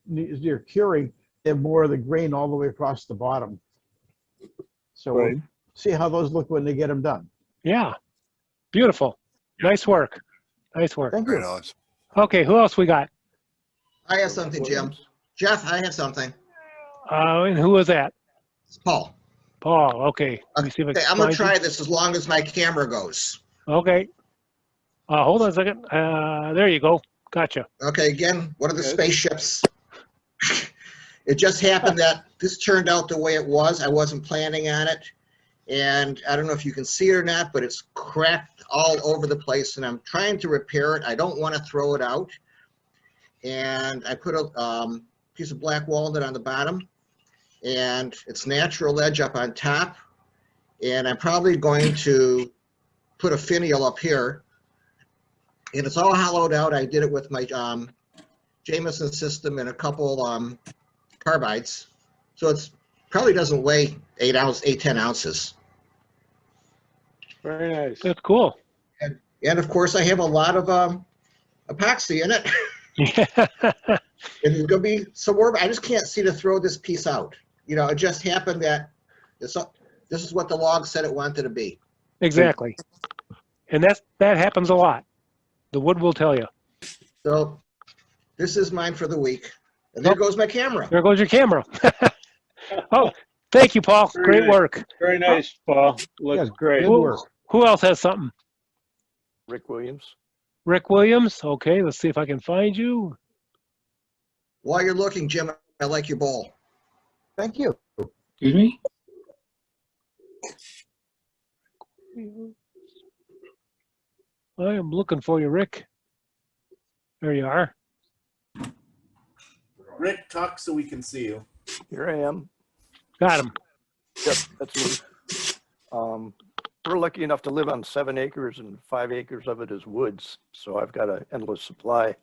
they're curing. They have more of the grain all the way across the bottom. So Right. we'll see how those look when they get them done. Yeah. Beautiful. Nice work. Nice work. Thank Very you. nice. Okay, who else we got? I have something, Jim. Jeff, I have something. And who was that? It's Paul. Paul. Okay. Let me see if I can I'm going to find try you. this as long as my camera goes. Okay. Hold on a second. There you go. Gotcha. Okay, again, one of the spaceships. It just happened that this turned out the way it was. I wasn't planning on it. And I don't know if you can see it or not, but it's cracked all over the place, and I'm trying to repair it. I don't want to throw it out. And I put a piece of black walnut on the bottom, and it's natural edge up on top. And I'm probably going to put a finial up here. And it's all hollowed out. I did it with my Jameson system and a couple carbides. So it's probably doesn't weigh 10 ounces. Very nice. That's cool. And of course, I have a lot of epoxy in it. Yeah. And there's going to be some more. I just can't see to throw this piece out. It just happened that this is what the log said it wanted to be. Exactly. And that happens a lot. The wood will tell you. So this is mine for the week. And there goes my camera. There goes your camera. Oh, thank you, Paul. Very Great nice. work. Very nice, Paul. Looks great. Who else has something? Rick Williams. Rick Williams. Okay, let's see if I can find you. While you're looking, Jim, I like your bowl. Thank you. Excuse me? I am looking for you, Rick. There you are. Rick, talk so we can see you. Here I am. Got him. Yep, that's me. We're lucky enough to live on 7 acres, and 5 acres of it is woods. So I've got an endless supply.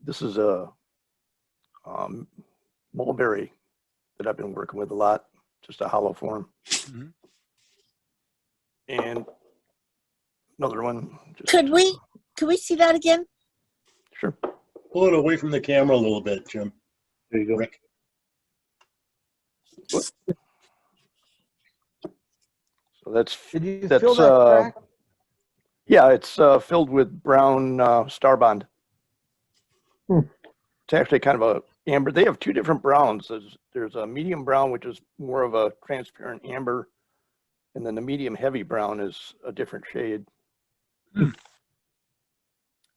This is a mulberry that I've been working with a lot, just a hollow form. Mm-hmm. And another one. Could we see that again? Sure. Pull it away from the camera a little bit, Jim. There you go. Rick. So that's Did you that's fill that crack? yeah, it's filled with brown Star Bond. It's actually kind of a amber. They have two different browns. There's a medium brown, which is more of a transparent amber, and then the medium heavy brown is a different shade.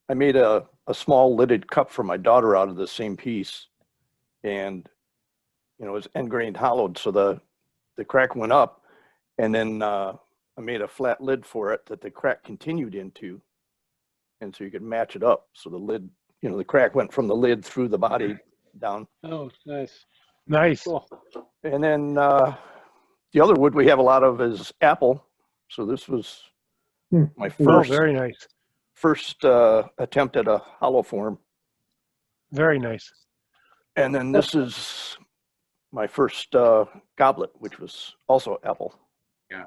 I made a small lidded cup for my daughter out of the same piece, and you know, it was end grained hollowed, so the crack went up, and then I made a flat lid for it that the crack continued into, and so you could match it up. So the lid, you know, the crack went from the lid through the body down. Oh, nice. Nice. Cool. And then the other wood we have a lot of is apple. So this was my first, very nice. first attempt at a hollow form. Very nice. And then this is my first goblet, which was also apple. Yeah.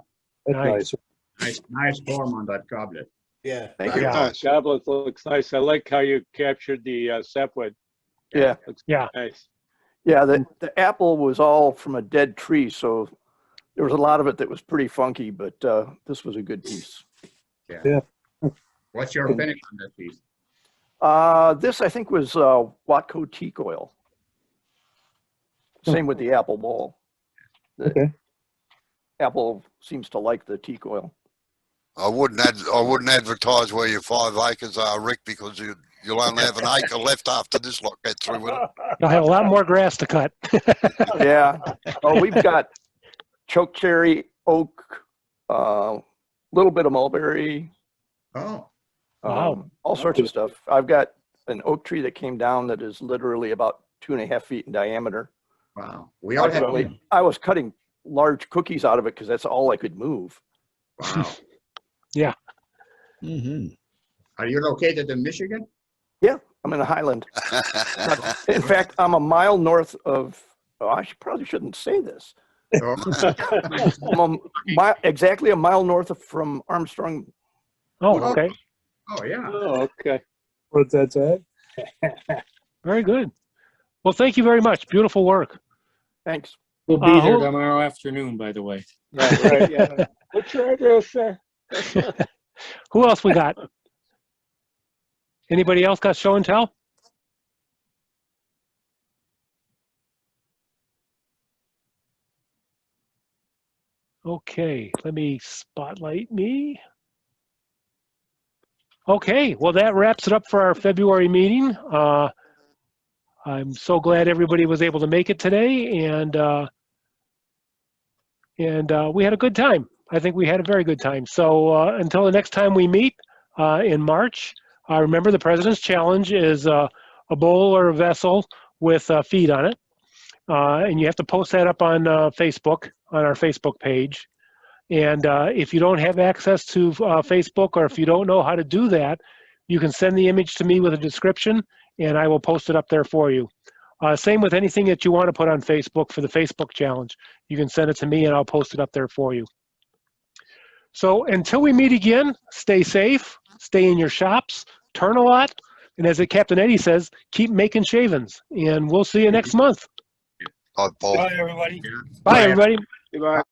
Nice. Nice form on that goblet. Yeah. Thank you. Yeah. Goblet looks nice. I like how you captured the sapwood. Yeah. Looks Yeah. nice. Yeah, the apple was all from a dead tree, so there was a lot of it that was pretty funky, but this was a good piece. Yeah. What's your finish on that piece? This, I think, was Watco teak oil. Same with the apple bowl. The apple seems to like the teak oil. I wouldn't advertise where your 5 acres are, Rick, because you'll only have an acre left after this lot gets through with it. You'll have a lot more grass to cut. Yeah. Oh, we've got chokecherry, oak, little bit of mulberry. Oh. Wow. All sorts of stuff. I've got an oak tree that came down that is literally about 2.5 feet in diameter. Wow. We all have. I was cutting large cookies out of it because that's all I could move. Wow. Yeah. Mm-hmm. Are you located in Michigan? Yeah, I'm in the Highland. In fact, I'm a mile north of. Oh, I probably shouldn't say this. I'm exactly a mile north from Armstrong. Oh, okay. Oh, yeah. Oh, okay. What's that say? Very good. Well, thank you very much. Beautiful work. Thanks. We'll be there tomorrow afternoon, by the way. Right, right, yeah. What's your address, sir? Who else we got? Anybody else got show and tell? Okay, let me spotlight me. Okay, well, that wraps it up for our February meeting. I'm so glad everybody was able to make it today, and we had a good time. I think we had a very good time. So until the next time we meet in March, remember the President's Challenge is a bowl or a vessel with feed on it. And you have to post that up on Facebook, on our Facebook page. And if you don't have access to Facebook, or if you don't know how to do that, you can send the image to me with a description, and I will post it up there for you. Same with anything that you want to put on Facebook for the Facebook challenge. You can send it to me, and I'll post it up there for you. So until we meet again, stay safe, stay in your shops, turn a lot, and as Captain Eddie says, keep making shavings. And we'll see you next month. Bye, Paul. Bye, everybody. Bye, everybody. Goodbye.